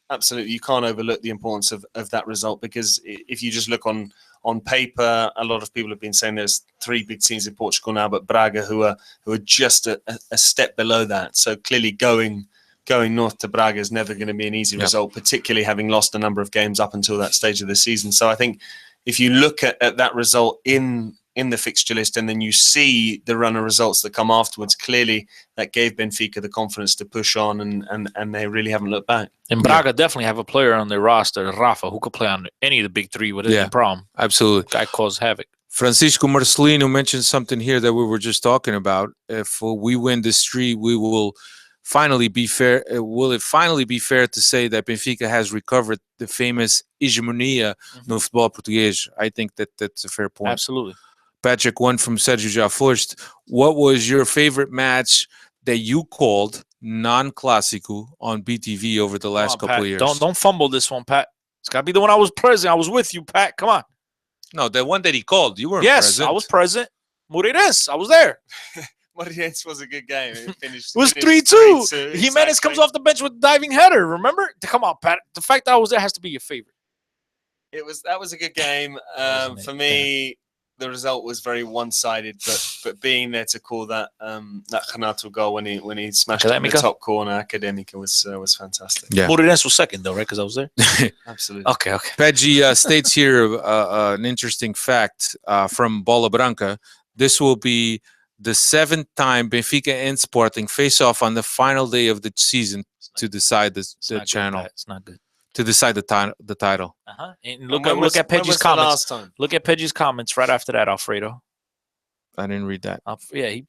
S3: absolutely, you can't overlook the importance of that result, because if you just look on paper, a lot of people have been saying there's three big teams in Portugal now, but Braga who are just a step below that. So clearly going north to Braga is never going to be an easy result, particularly having lost a number of games up until that stage of the season. So I think if you look at that result in the fixture list, and then you see the run of results that come afterwards, clearly that gave Benfica the confidence to push on, and they really haven't looked back.
S2: And Braga definitely have a player on their roster, Rafa, who could play on any of the big three without any problem.
S1: Absolutely.
S2: Guy caused havoc.
S1: Francisco Marcelino mentioned something here that we were just talking about. If we win this streak, we will finally be fair. Will it finally be fair to say that Benfica has recovered the famous hegemonia no futebol português? I think that's a fair point.
S2: Absolutely.
S1: Patrick, one from Sergio Jafurst. What was your favorite match that you called non-clásico on BTV over the last couple of years?
S2: Don't fumble this one, Pat. It's got to be the one I was present. I was with you, Pat. Come on.
S1: No, the one that he called. You weren't present.
S2: Yes, I was present. Moreirense. I was there.
S3: Moreirense was a good game. It
S2: was 3-2. Jimenez comes off the bench with a diving header. Remember? Come on, Pat. The fact that I was there has to be your favorite.
S3: That was a good game. For me, the result was very one-sided, but being there to call that Renato goal when he smashed it in the top corner, Académica was fantastic.
S1: Yeah,
S2: Moreirense was second though, right? Because I was there.
S3: Absolutely.
S2: Okay.
S1: Peggy states here an interesting fact from Bola Branca. This will be the 7th time Benfica and Sporting face off on the final day of the season to decide the channel.
S2: It's not good.
S1: To decide the title.
S2: And look at Peggy's comments. Look at Peggy's comments right after that, Alfredo.
S1: I didn't read that.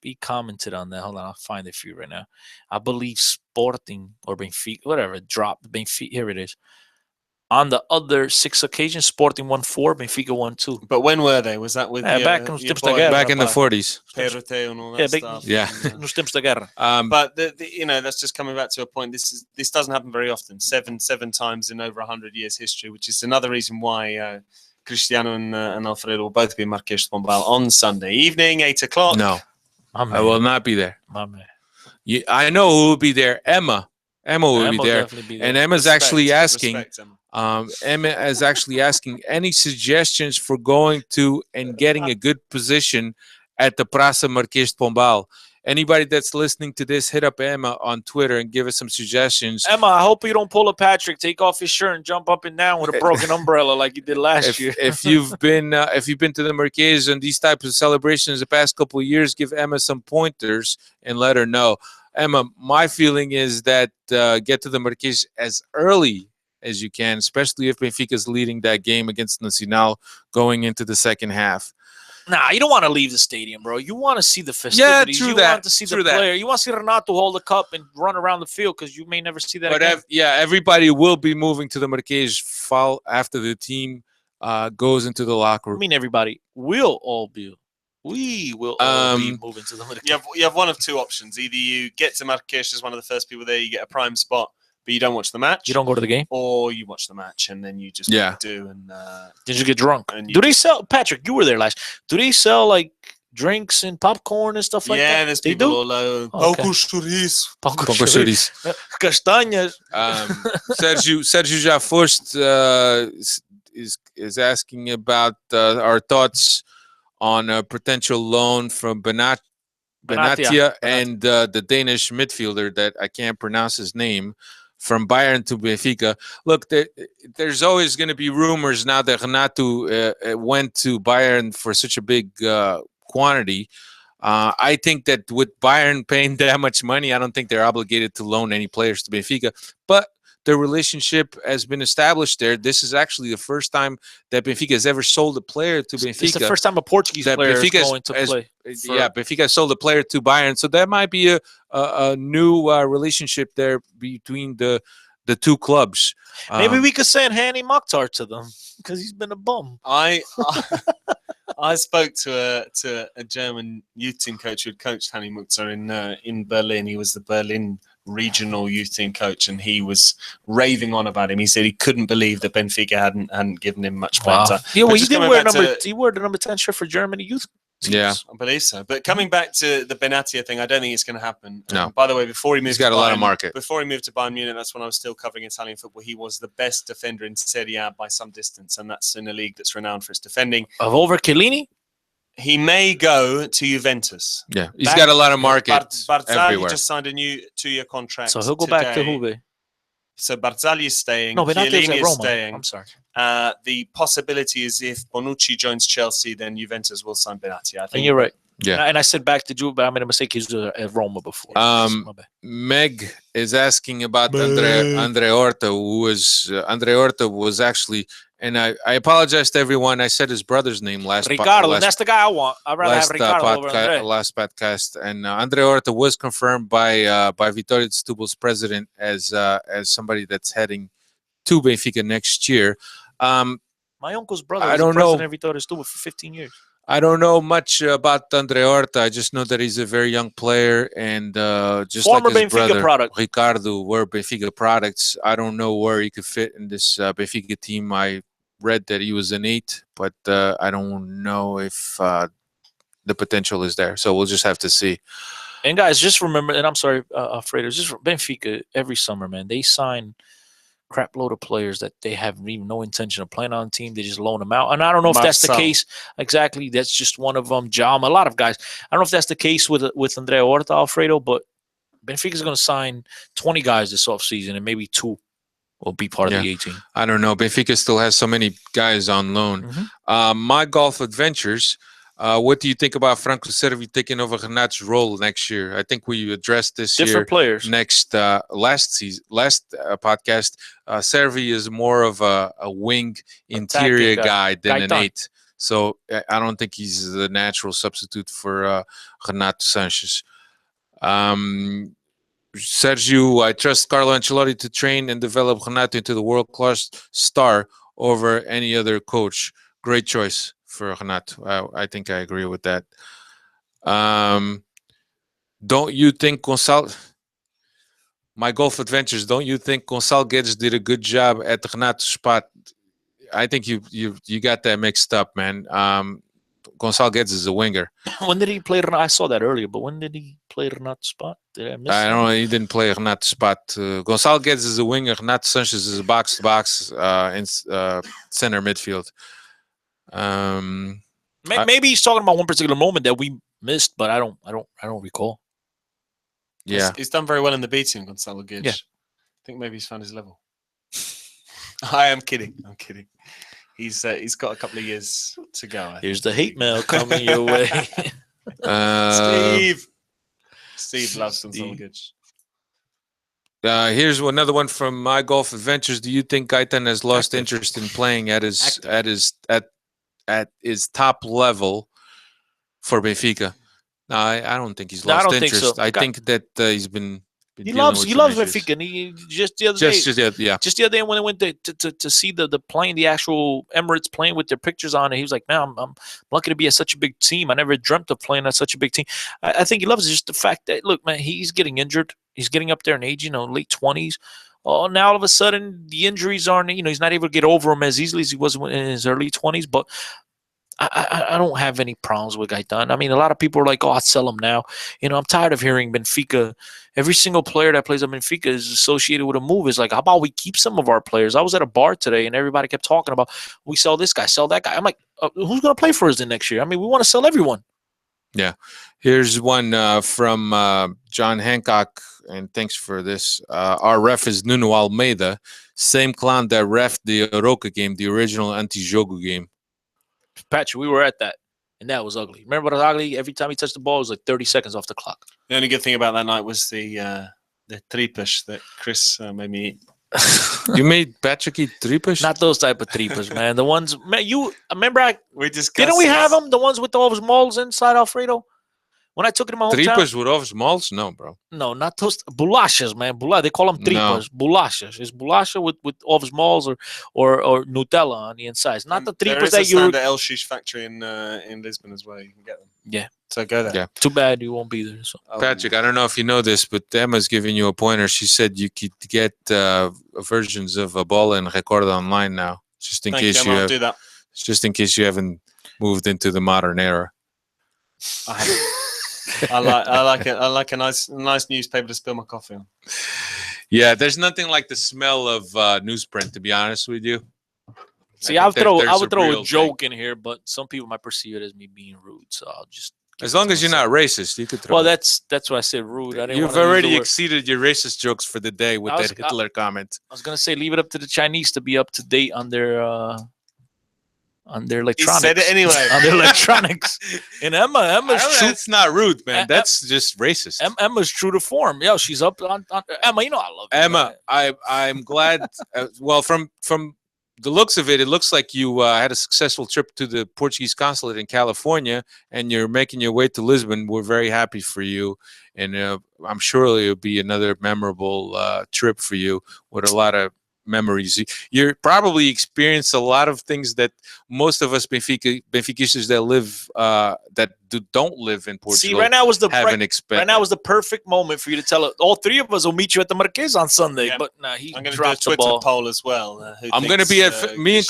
S2: He commented on that. Hold on, I'll find it for you right now. I believe Sporting or Benfica, whatever, dropped Benfica. Here it is. On the other 6 occasions, Sporting won 4, Benfica won 2.
S3: But when were they? Was that with
S1: back in the 40s?
S3: Perote and all that stuff.
S1: Yeah.
S2: Nos tempos da guerra.
S3: But that's just coming back to a point. This doesn't happen very often. Seven times in over 100 years history, which is another reason why Cristiano and Alfredo will both be in Marquês de Pombal on Sunday evening, 8:00.
S1: No, I will not be there.
S2: My man.
S1: I know who will be there. Emma will be there. And Emma's actually asking. Emma is actually asking any suggestions for going to and getting a good position at the Praça Marquês de Pombal. Anybody that's listening to this, hit up Emma on Twitter and give us some suggestions.
S2: Emma, I hope you don't pull a Patrick. Take off his shirt and jump up and down with a broken umbrella like you did last year.
S1: If you've been to the Marquês and these types of celebrations the past couple of years, give Emma some pointers and let her know. Emma, my feeling is that get to the Marquês as early as you can, especially if Benfica is leading that game against Nacional going into the second half.
S2: Nah, you don't want to leave the stadium, bro. You want to see the festivities.
S1: true
S2: you
S1: that.
S2: want to see
S1: True
S2: the
S1: that.
S2: player. You want to see Renato hold the cup and run around the field because you may never see that
S1: But
S2: again.
S1: everybody will be moving to the Marquês fall after the team goes into the locker
S2: I
S1: room.
S2: mean, everybody will all be. We will all be moving to the Marquês.
S3: You have one of two options. Either you get to Marrakesh as one of the first people there, you get a prime spot, but you don't watch the match.
S2: You don't go to the game?
S3: Or you watch the match and then you just do. And
S2: Did you get drunk?
S3: And
S2: Do they sell, Patrick, you were there last. Do they sell like drinks and popcorn and stuff like that?
S3: Yeah, there's people all over.
S2: Okay.
S1: Pouco chouriço.
S2: Castanhas.
S1: Sergio Jafost is asking about our thoughts on a potential loan from Benatia and the Danish midfielder that I can't pronounce his name from Bayern to Benfica. Look, there's always going to be rumors now that Renato went to Bayern for such a big quantity. I think that with Bayern paying that much money, I don't think they're obligated to loan any players to Benfica. But the relationship has been established there. This is actually the first time that Benfica has ever sold a player to Benfica.
S2: It's the first time a Portuguese player is going to play.
S1: Benfica sold a player to Bayern. So that might be a new relationship there between the two clubs.
S2: Maybe we could send Hani Mokhtar to them because he's been a bum.
S3: I spoke to a German youth team coach who had coached Hani Mokhtar in Berlin. He was the Berlin regional youth team coach, and he was raving on about him. He said he couldn't believe that Benfica hadn't given him much playing time.
S2: Yeah, well, he wore the number 10 shirt for Germany youth.
S1: Yeah,
S3: I believe so. But coming back to the Benatia thing, I don't think it's going to happen.
S1: No.
S3: By the way, before he moved,
S1: he's got a lot of market.
S3: Before he moved to Bayern Munich, that's when I was still covering Italian football. He was the best defender in Serie A by some distance, and that's in a league that's renowned for its defending.
S2: Of over Chiellini?
S3: He may go to Juventus.
S1: Yeah, he's got a lot of market
S3: Barzagli just signed a new 2-year contract.
S2: So he'll go back to Juve.
S3: So Barzagli is staying.
S2: No, Chiellini
S3: is
S2: Roma.
S3: staying.
S2: I'm sorry.
S3: The possibility is if Bonucci joins Chelsea, then Juventus will sign Benatia. I think.
S2: And you're right.
S1: Yeah.
S2: And I said back to Juve, but I made a mistake. He was at Roma before.
S1: Meg is asking about Andre Horta, who was Andre Horta was actually. And I apologize to everyone. I said his brother's name last.
S2: Ricardo, that's the guy I want. I'd rather have Ricardo over Andre.
S1: Last podcast, and Andre Horta was confirmed by Vitoria Setúbal's president as somebody that's heading to Benfica next year.
S2: My uncle's brother was the president of Vitoria Setúbal for 15 years.
S1: I don't know much about Andre Horta. I just know that he's a very young player, and just
S2: former
S1: like his
S2: Benfica
S1: brother
S2: product.
S1: Ricardo were Benfica products. I don't know where he could fit in this Benfica team. I read that he was an 8, but I don't know if the potential is there. So we'll just have to see.
S2: And guys, just remember, and I'm sorry, Fredo, just Benfica every summer, man, they sign crap load of players that they have even no intention of playing on the team. They just loan them out. And I don't know if that's the case. Exactly. That's just one of them. Jam, a lot of guys. I don't know if that's the case with Andrea Horta, Alfredo, but Benfica's going to sign 20 guys this offseason, and maybe 2 will be part of the 18.
S1: I don't know. Benfica still has so many guys on loan. My Golf Adventures. What do you think about Franco Servi taking over Renato's role next year? I think we addressed this
S2: Different players.
S1: Next last podcast. Servi is more of a wing interior guy than an 8. So I don't think he's the natural substitute for Renato Sanches. Sergio, I trust Carlo Ancelotti to train and develop Renato into the world-class star over any other coach. Great choice for Renato. I think I agree with that. Don't you think My Golf Adventures, don't you think Gonçalo Guedes did a good job at Renato's spot? I think you got that mixed up, man. Gonçalo Guedes is a winger.
S2: When did he play Renato? I saw that earlier, but when did he play Renato's spot? Did I miss
S1: I don't know. He didn't play Renato's spot. Gonçalo Guedes is a winger. Renato Sanches is a box-to-box in center midfield.
S2: Maybe he's talking about one particular moment that we missed, but I don't recall.
S1: Yeah,
S3: he's done very well in the B team, Gonçalo Guedes.
S2: Yeah.
S3: I think maybe he's found his level. I am kidding. I'm kidding. He's got a couple of years to go.
S2: Here's the hate mail coming your way.
S3: Steve loves Gonçalo Guedes.
S1: Here's another one from My Golf Adventures. Do you think Gaitan has lost interest in playing at his top level for Benfica? No, I don't think he's lost interest.
S2: Think so.
S1: I think that he's been
S2: he loves Benfica. And he just the other day, just the other day when they went to see the playing, the actual Emirates playing with their pictures on it, he was like, "Man, I'm lucky to be at such a big team. I never dreamt of playing at such a big team." I think he loves just the fact that, look, man, he's getting injured. He's getting up there in age, late 20s. Oh, now all of a sudden the injuries aren't, he's not able to get over them as easily as he was in his early 20s. But I don't have any problems with Gaitan. I mean, a lot of people are like, "Oh, I'd sell him now." I'm tired of hearing Benfica. Every single player that plays at Benfica is associated with a move. It's like, how about we keep some of our players? I was at a bar today and everybody kept talking about, we sell this guy, sell that guy. I'm like, who's going to play for us the next year? I mean, we want to sell everyone.
S1: Yeah. Here's one from John Hancock, and thanks for this. Our ref is Nuno Almeida, same clown that ref the Oroca game, the original anti-Jogo game.
S2: Patrick, we were at that, and that was ugly. Remember what was ugly? Every time he touched the ball, it was like 30 seconds off the clock.
S3: The only good thing about that night was the tripas that Chris made me eat.
S1: You made Patrick eat tripas?
S2: Not those type of tripas, man. The ones, man, you remember?
S3: We discussed.
S2: Didn't we have them? The ones with all those moles inside, Alfredo? When I took it to my hometown.
S1: Tripas with ovos malls? No, bro.
S2: No, not those bolachas, man. They call them tripas. No. Bolachas. It's bolacha with ovos malls or Nutella on the inside. It's not the tripas that you're.
S3: There is a Elshish factory in Lisbon as well. You can get them.
S2: Yeah.
S3: So go there.
S2: Yeah. Too bad you won't be there. So.
S1: Patrick, I don't know if you know this, but Emma's giving you a pointer. She said you could get versions of Ebola and Recorda online now, just in case you have.
S3: Do that.
S1: Just in case you haven't moved into the modern era.
S3: I haven't. I like it. I like a nice newspaper to spill my coffee on.
S1: Yeah, there's nothing like the smell of newsprint, to be honest with you.
S2: See, I would throw a joke in here, but some people might perceive it as me being rude, so I'll just.
S1: As long as you're not racist, you could throw.
S2: Well, that's why I said rude.
S1: You've already exceeded your racist jokes for the day with that Hitler comment.
S2: I was gonna say, leave it up to the Chinese to be up to date on their electronics.
S3: He said it anyway.
S2: On their electronics. And Emma's true.
S1: That's not rude, man. That's just racist.
S2: Emma's true to form. Yeah, she's up on Emma. I love you,
S1: Emma. I'm glad. Well, from the looks of it, it looks like you had a successful trip to the Portuguese consulate in California, and you're making your way to Lisbon. We're very happy for you, and I'm sure it'll be another memorable trip for you with a lot of memories. You probably experienced a lot of things that most of us Benfiquistas that live that don't live in Portugal.
S2: See, right now was the perfect moment for you to tell it. All three of us will meet you at the Marquês on Sunday. Yeah. But
S3: I'm going to do a Twitter poll as well.
S1: I'm going to be at me and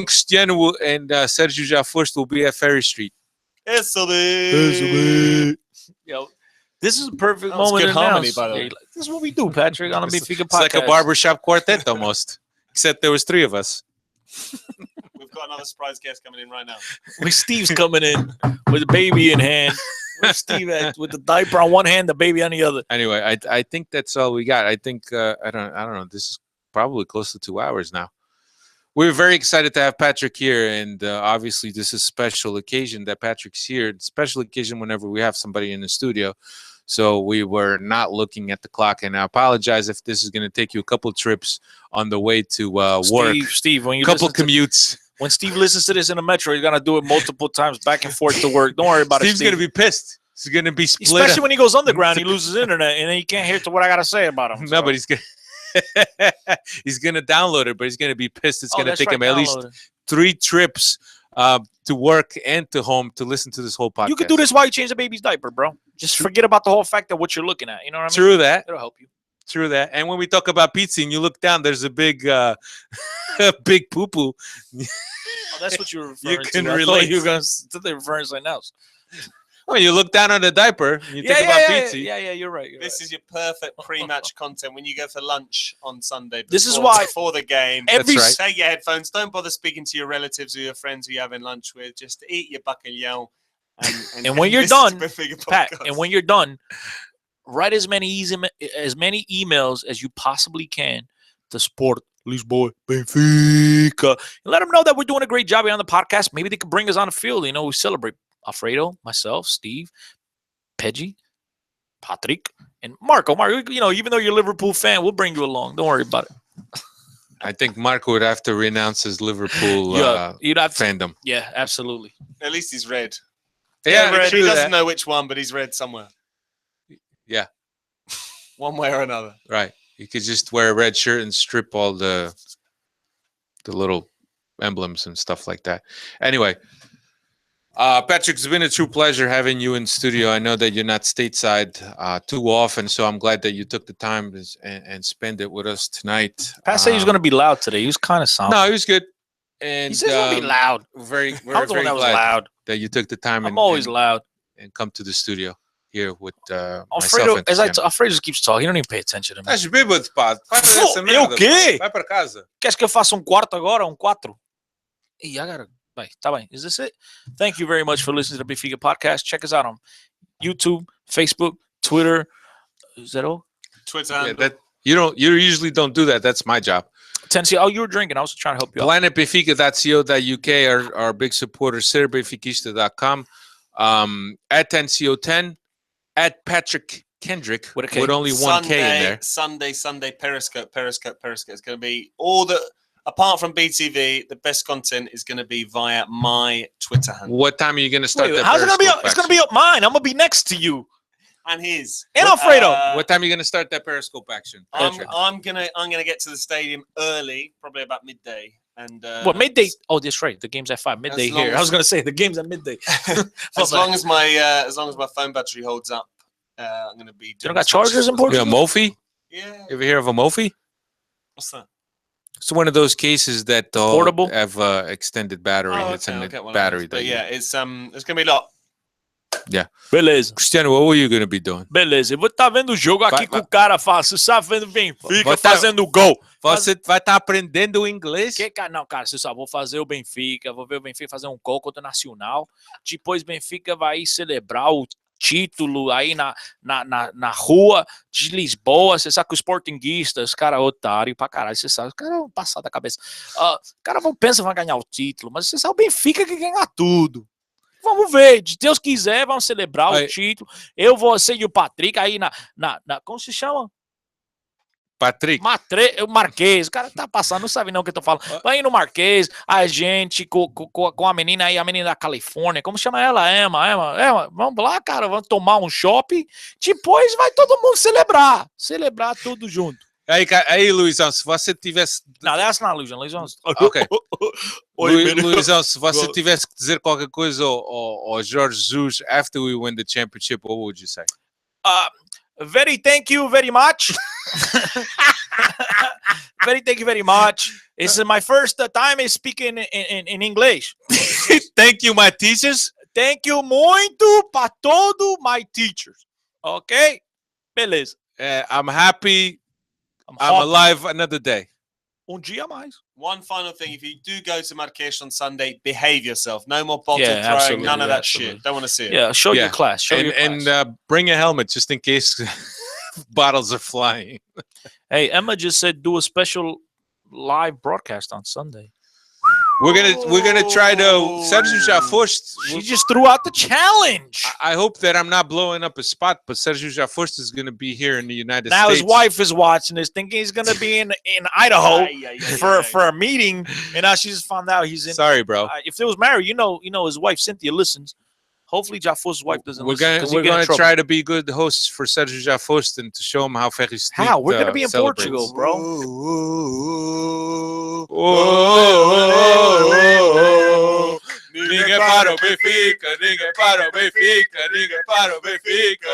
S1: Cristiano and Sergio Jafurst will be at Ferry Street.
S2: Yo. This is a perfect moment.
S3: Good harmony, by the way.
S2: This is what we do, Patrick, on a Benfica podcast.
S1: It's like a barbershop quartet almost, except there was three of us.
S3: We've got another surprise guest coming in right now.
S2: Steve's coming in with a baby in hand. Where's Steve at? With the diaper on one hand, the baby on the other.
S1: Anyway, I think that's all we got. I think I don't know. This is probably close to 2 hours now. We're very excited to have Patrick here, and obviously this is a special occasion that Patrick's here. It's a special occasion whenever we have somebody in the studio. So we were not looking at the clock, and I apologize if this is going to take you a couple trips on the way to work.
S2: Steve, when you
S1: couple commutes.
S2: When Steve listens to this in the metro, he's gonna do it multiple times back and forth to work. Don't worry about
S1: Steve's
S2: it. Steve's
S1: gonna be pissed. He's gonna be split.
S2: Especially when he goes underground, he loses internet, and then he can't hear what I gotta say about him.
S1: No, but he's gonna he's gonna download it, but he's gonna be pissed. It's gonna take him at least 3 trips to work and to home to listen to this whole podcast.
S2: You could do this while you change the baby's diaper, bro. Just forget about the whole fact of what you're looking at. You know what I mean?
S1: True that.
S2: It'll help you.
S1: True that. And when we talk about pizza and you look down, there's a big big poo-poo.
S2: Oh, that's what you're referring
S1: you can
S2: to.
S1: relate.
S2: You were going to refer to something else.
S1: Well, you look down on the diaper, you think about pizza.
S2: Yeah, you're right.
S3: This is your perfect pre-match content when you go for lunch on Sunday.
S2: This is why
S3: before the game, take your headphones. Don't bother speaking to your relatives or your friends who you're having lunch with. Just eat your bacalhau.
S2: And when you're done, Pat, and when you're done, write as many emails as you possibly can to Sport Lisboa Benfica, and let them know that we're doing a great job here on the podcast. Maybe they could bring us on the field. We celebrate Alfredo, myself, Steve, Peggy, Patrick, and Marco. Marco, even though you're a Liverpool fan, we'll bring you along. Don't worry about it.
S1: I think Marco would have to renounce his Liverpool
S2: you'd have to,
S1: fandom.
S2: Yeah, absolutely.
S3: At least he's red.
S1: Yeah,
S3: Red. He
S1: true
S3: doesn't
S1: that.
S3: know which one, but he's red somewhere.
S1: Yeah.
S3: One way or another.
S1: Right. You could just wear a red shirt and strip all the little emblems and stuff like that. Anyway, Patrick, it's been a true pleasure having you in studio. I know that you're not stateside too often, so I'm glad that you took the time and spend it with us tonight.
S2: Pat said he was going to be loud today. He was kind of soft.
S1: No, he was good. And
S2: he said he's going to be loud.
S1: We're
S2: I'm
S1: very
S2: the one that was
S1: glad
S2: loud.
S1: that you took the time.
S2: I'm always loud.
S1: And come to the studio here with myself
S2: Alfredo,
S1: and
S2: Alfredo just keeps talking. He don't even pay attention to me.
S1: Estás bêbado, pá. Para essa
S2: Eu
S1: merda,
S2: o quê?
S1: pá. Vai para casa.
S2: Queres que eu faça quarto agora? 4? Ih, I gotta... Bem, tá bem. Is this it? Thank you very much for listening to the Benfica podcast. Check us out on YouTube, Facebook, Twitter. Is that all?
S3: Twitter.
S1: Yeah, you usually don't do that. That's my job.
S2: Tennessee. Oh, you were drinking. I was trying to help you out.
S1: PlanetBenfica.co.uk, our big supporters, serbenfiquista.com, at NCO10, at Patrick Kendrick, with only one K in there.
S3: Sunday, Periscope. It's going to be all the... Apart from BTV, the best content is going to be via my Twitter handle.
S1: What time are you going to start that?
S2: How's it going to be up? It's going to be up mine. I'm going to be next to you.
S3: And his.
S2: And Alfredo.
S1: What time are you going to start that Periscope action?
S3: I'm gonna get to the stadium early, probably about midday. And
S2: what, midday? Oh, that's right. The game's at 5. Midday here. I was going to say the game's at midday.
S3: as long as my phone battery holds up, I'm going to be.
S2: You don't got chargers in Portugal?
S1: You know, Mophie?
S3: Yeah.
S1: You ever hear of a Mophie?
S3: What's that?
S1: It's one of those cases that
S2: portable
S1: have extended battery. It's in the battery.
S3: But yeah, it's going to be a lot.
S1: Yeah.
S2: Beleza.
S1: Cristiano, what were you going to be doing?
S2: Beleza. Eu vou estar vendo o jogo aqui com o cara fácil. Você sabe vendo Benfica fazendo gol.
S1: Você vai estar aprendendo inglês?
S2: Não, cara, você sabe, vou fazer o Benfica, vou ver o Benfica fazer um gol contra o Nacional. Depois Benfica vai celebrar o título aí na rua de Lisboa. Você sabe que os sportinguistas, cara, otário pra caralho, você sabe, os caras vão passar da cabeça. Os caras pensam que vão ganhar o título, mas você sabe, o Benfica que ganhar tudo. Vamos ver, de Deus quiser, vamos celebrar o título. Eu vou ser o Patrick aí na como se chama?
S1: Patrick.
S2: Marquês. O cara tá passando, não sabe não o que eu tô falando. Vai no Marquês, a gente com a menina aí, a menina da Califórnia. Como chama ela? Emma. Vamos lá, cara, vamos tomar um shopping. Depois vai todo mundo celebrar. Celebrar tudo junto.
S1: Aí, Luizão, se você tivesse...
S2: Não, that's not Luizão. Luizão...
S1: Ok. Luizão, se você tivesse que dizer qualquer coisa ao Jorge Jesus after we win the championship, what would you say?
S2: Thank you very much. Thank you very much. This is my first time speaking in English.
S1: Thank you, my teachers.
S2: Thank you muito para todos my teachers. Okay? Beleza.
S1: I'm happy. I'm alive another day.
S2: Dia a mais.
S3: One final thing, if you do go to Marrakesh on Sunday, behave yourself. No more bottle throwing, none of that shit. Don't want to see it.
S2: Yeah, show your class.
S1: And bring a helmet just in case bottles are flying.
S2: Hey, Emma just said do a special live broadcast on Sunday.
S1: We're gonna try to. Sergio já foste.
S2: She just threw out the challenge.
S1: I hope that I'm not blowing up a spot, but Sergio já foste is gonna be here in the United States.
S2: Now his wife is watching this, thinking he's gonna be in Idaho for a meeting, and now she just found out he's in.
S1: Sorry, bro.
S2: If they was married, you know, his wife Cynthia listens. Hopefully, Jafo's wife doesn't listen.
S1: We're gonna try to be good hosts for Sergio Jafost and to show him how Ferry Street.
S2: How we're gonna be in Portugal, bro.
S1: Ninguém para o Benfica, ninguém para o Benfica, ninguém para o Benfica.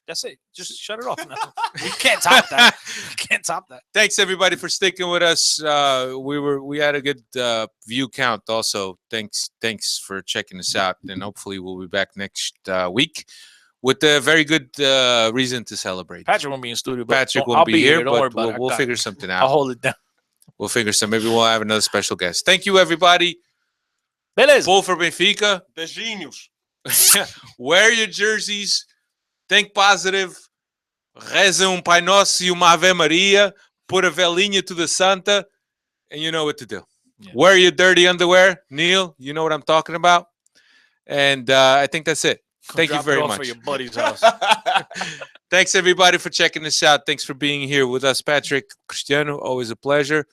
S2: That's it. Just shut it off now. We can't top that. We can't top that.
S1: Thanks everybody for sticking with us. We had a good view count also. Thanks for checking us out, and hopefully we'll be back next week with a very good reason to celebrate.
S2: Patrick won't be in studio. But
S1: Patrick won't be here, but we'll figure something out.
S2: I'll hold it down.
S1: We'll figure some. Maybe we'll have another special guest. Thank you, everybody.
S2: Beleza.
S1: Pull for Benfica.
S3: Beijinhos.
S1: Wear your jerseys. Think positive. Reza Pai Nosso e uma Ave Maria. Put a velinha to the Santa. And you know what to do. Yeah. Wear your dirty underwear. Neil, you know what I'm talking about. And I think that's it. Thank you
S2: Drop it
S1: very
S2: off
S1: much.
S2: at your buddy's house.
S1: Thanks everybody for checking this out. Thanks for being here with us, Patrick, Cristiano. Always a pleasure.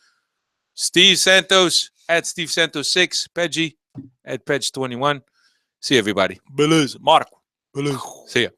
S1: Steve Santos at Steve Santos 6, Peggy at Peg 21. See you, everybody.
S2: Beleza, Marco.
S1: See ya.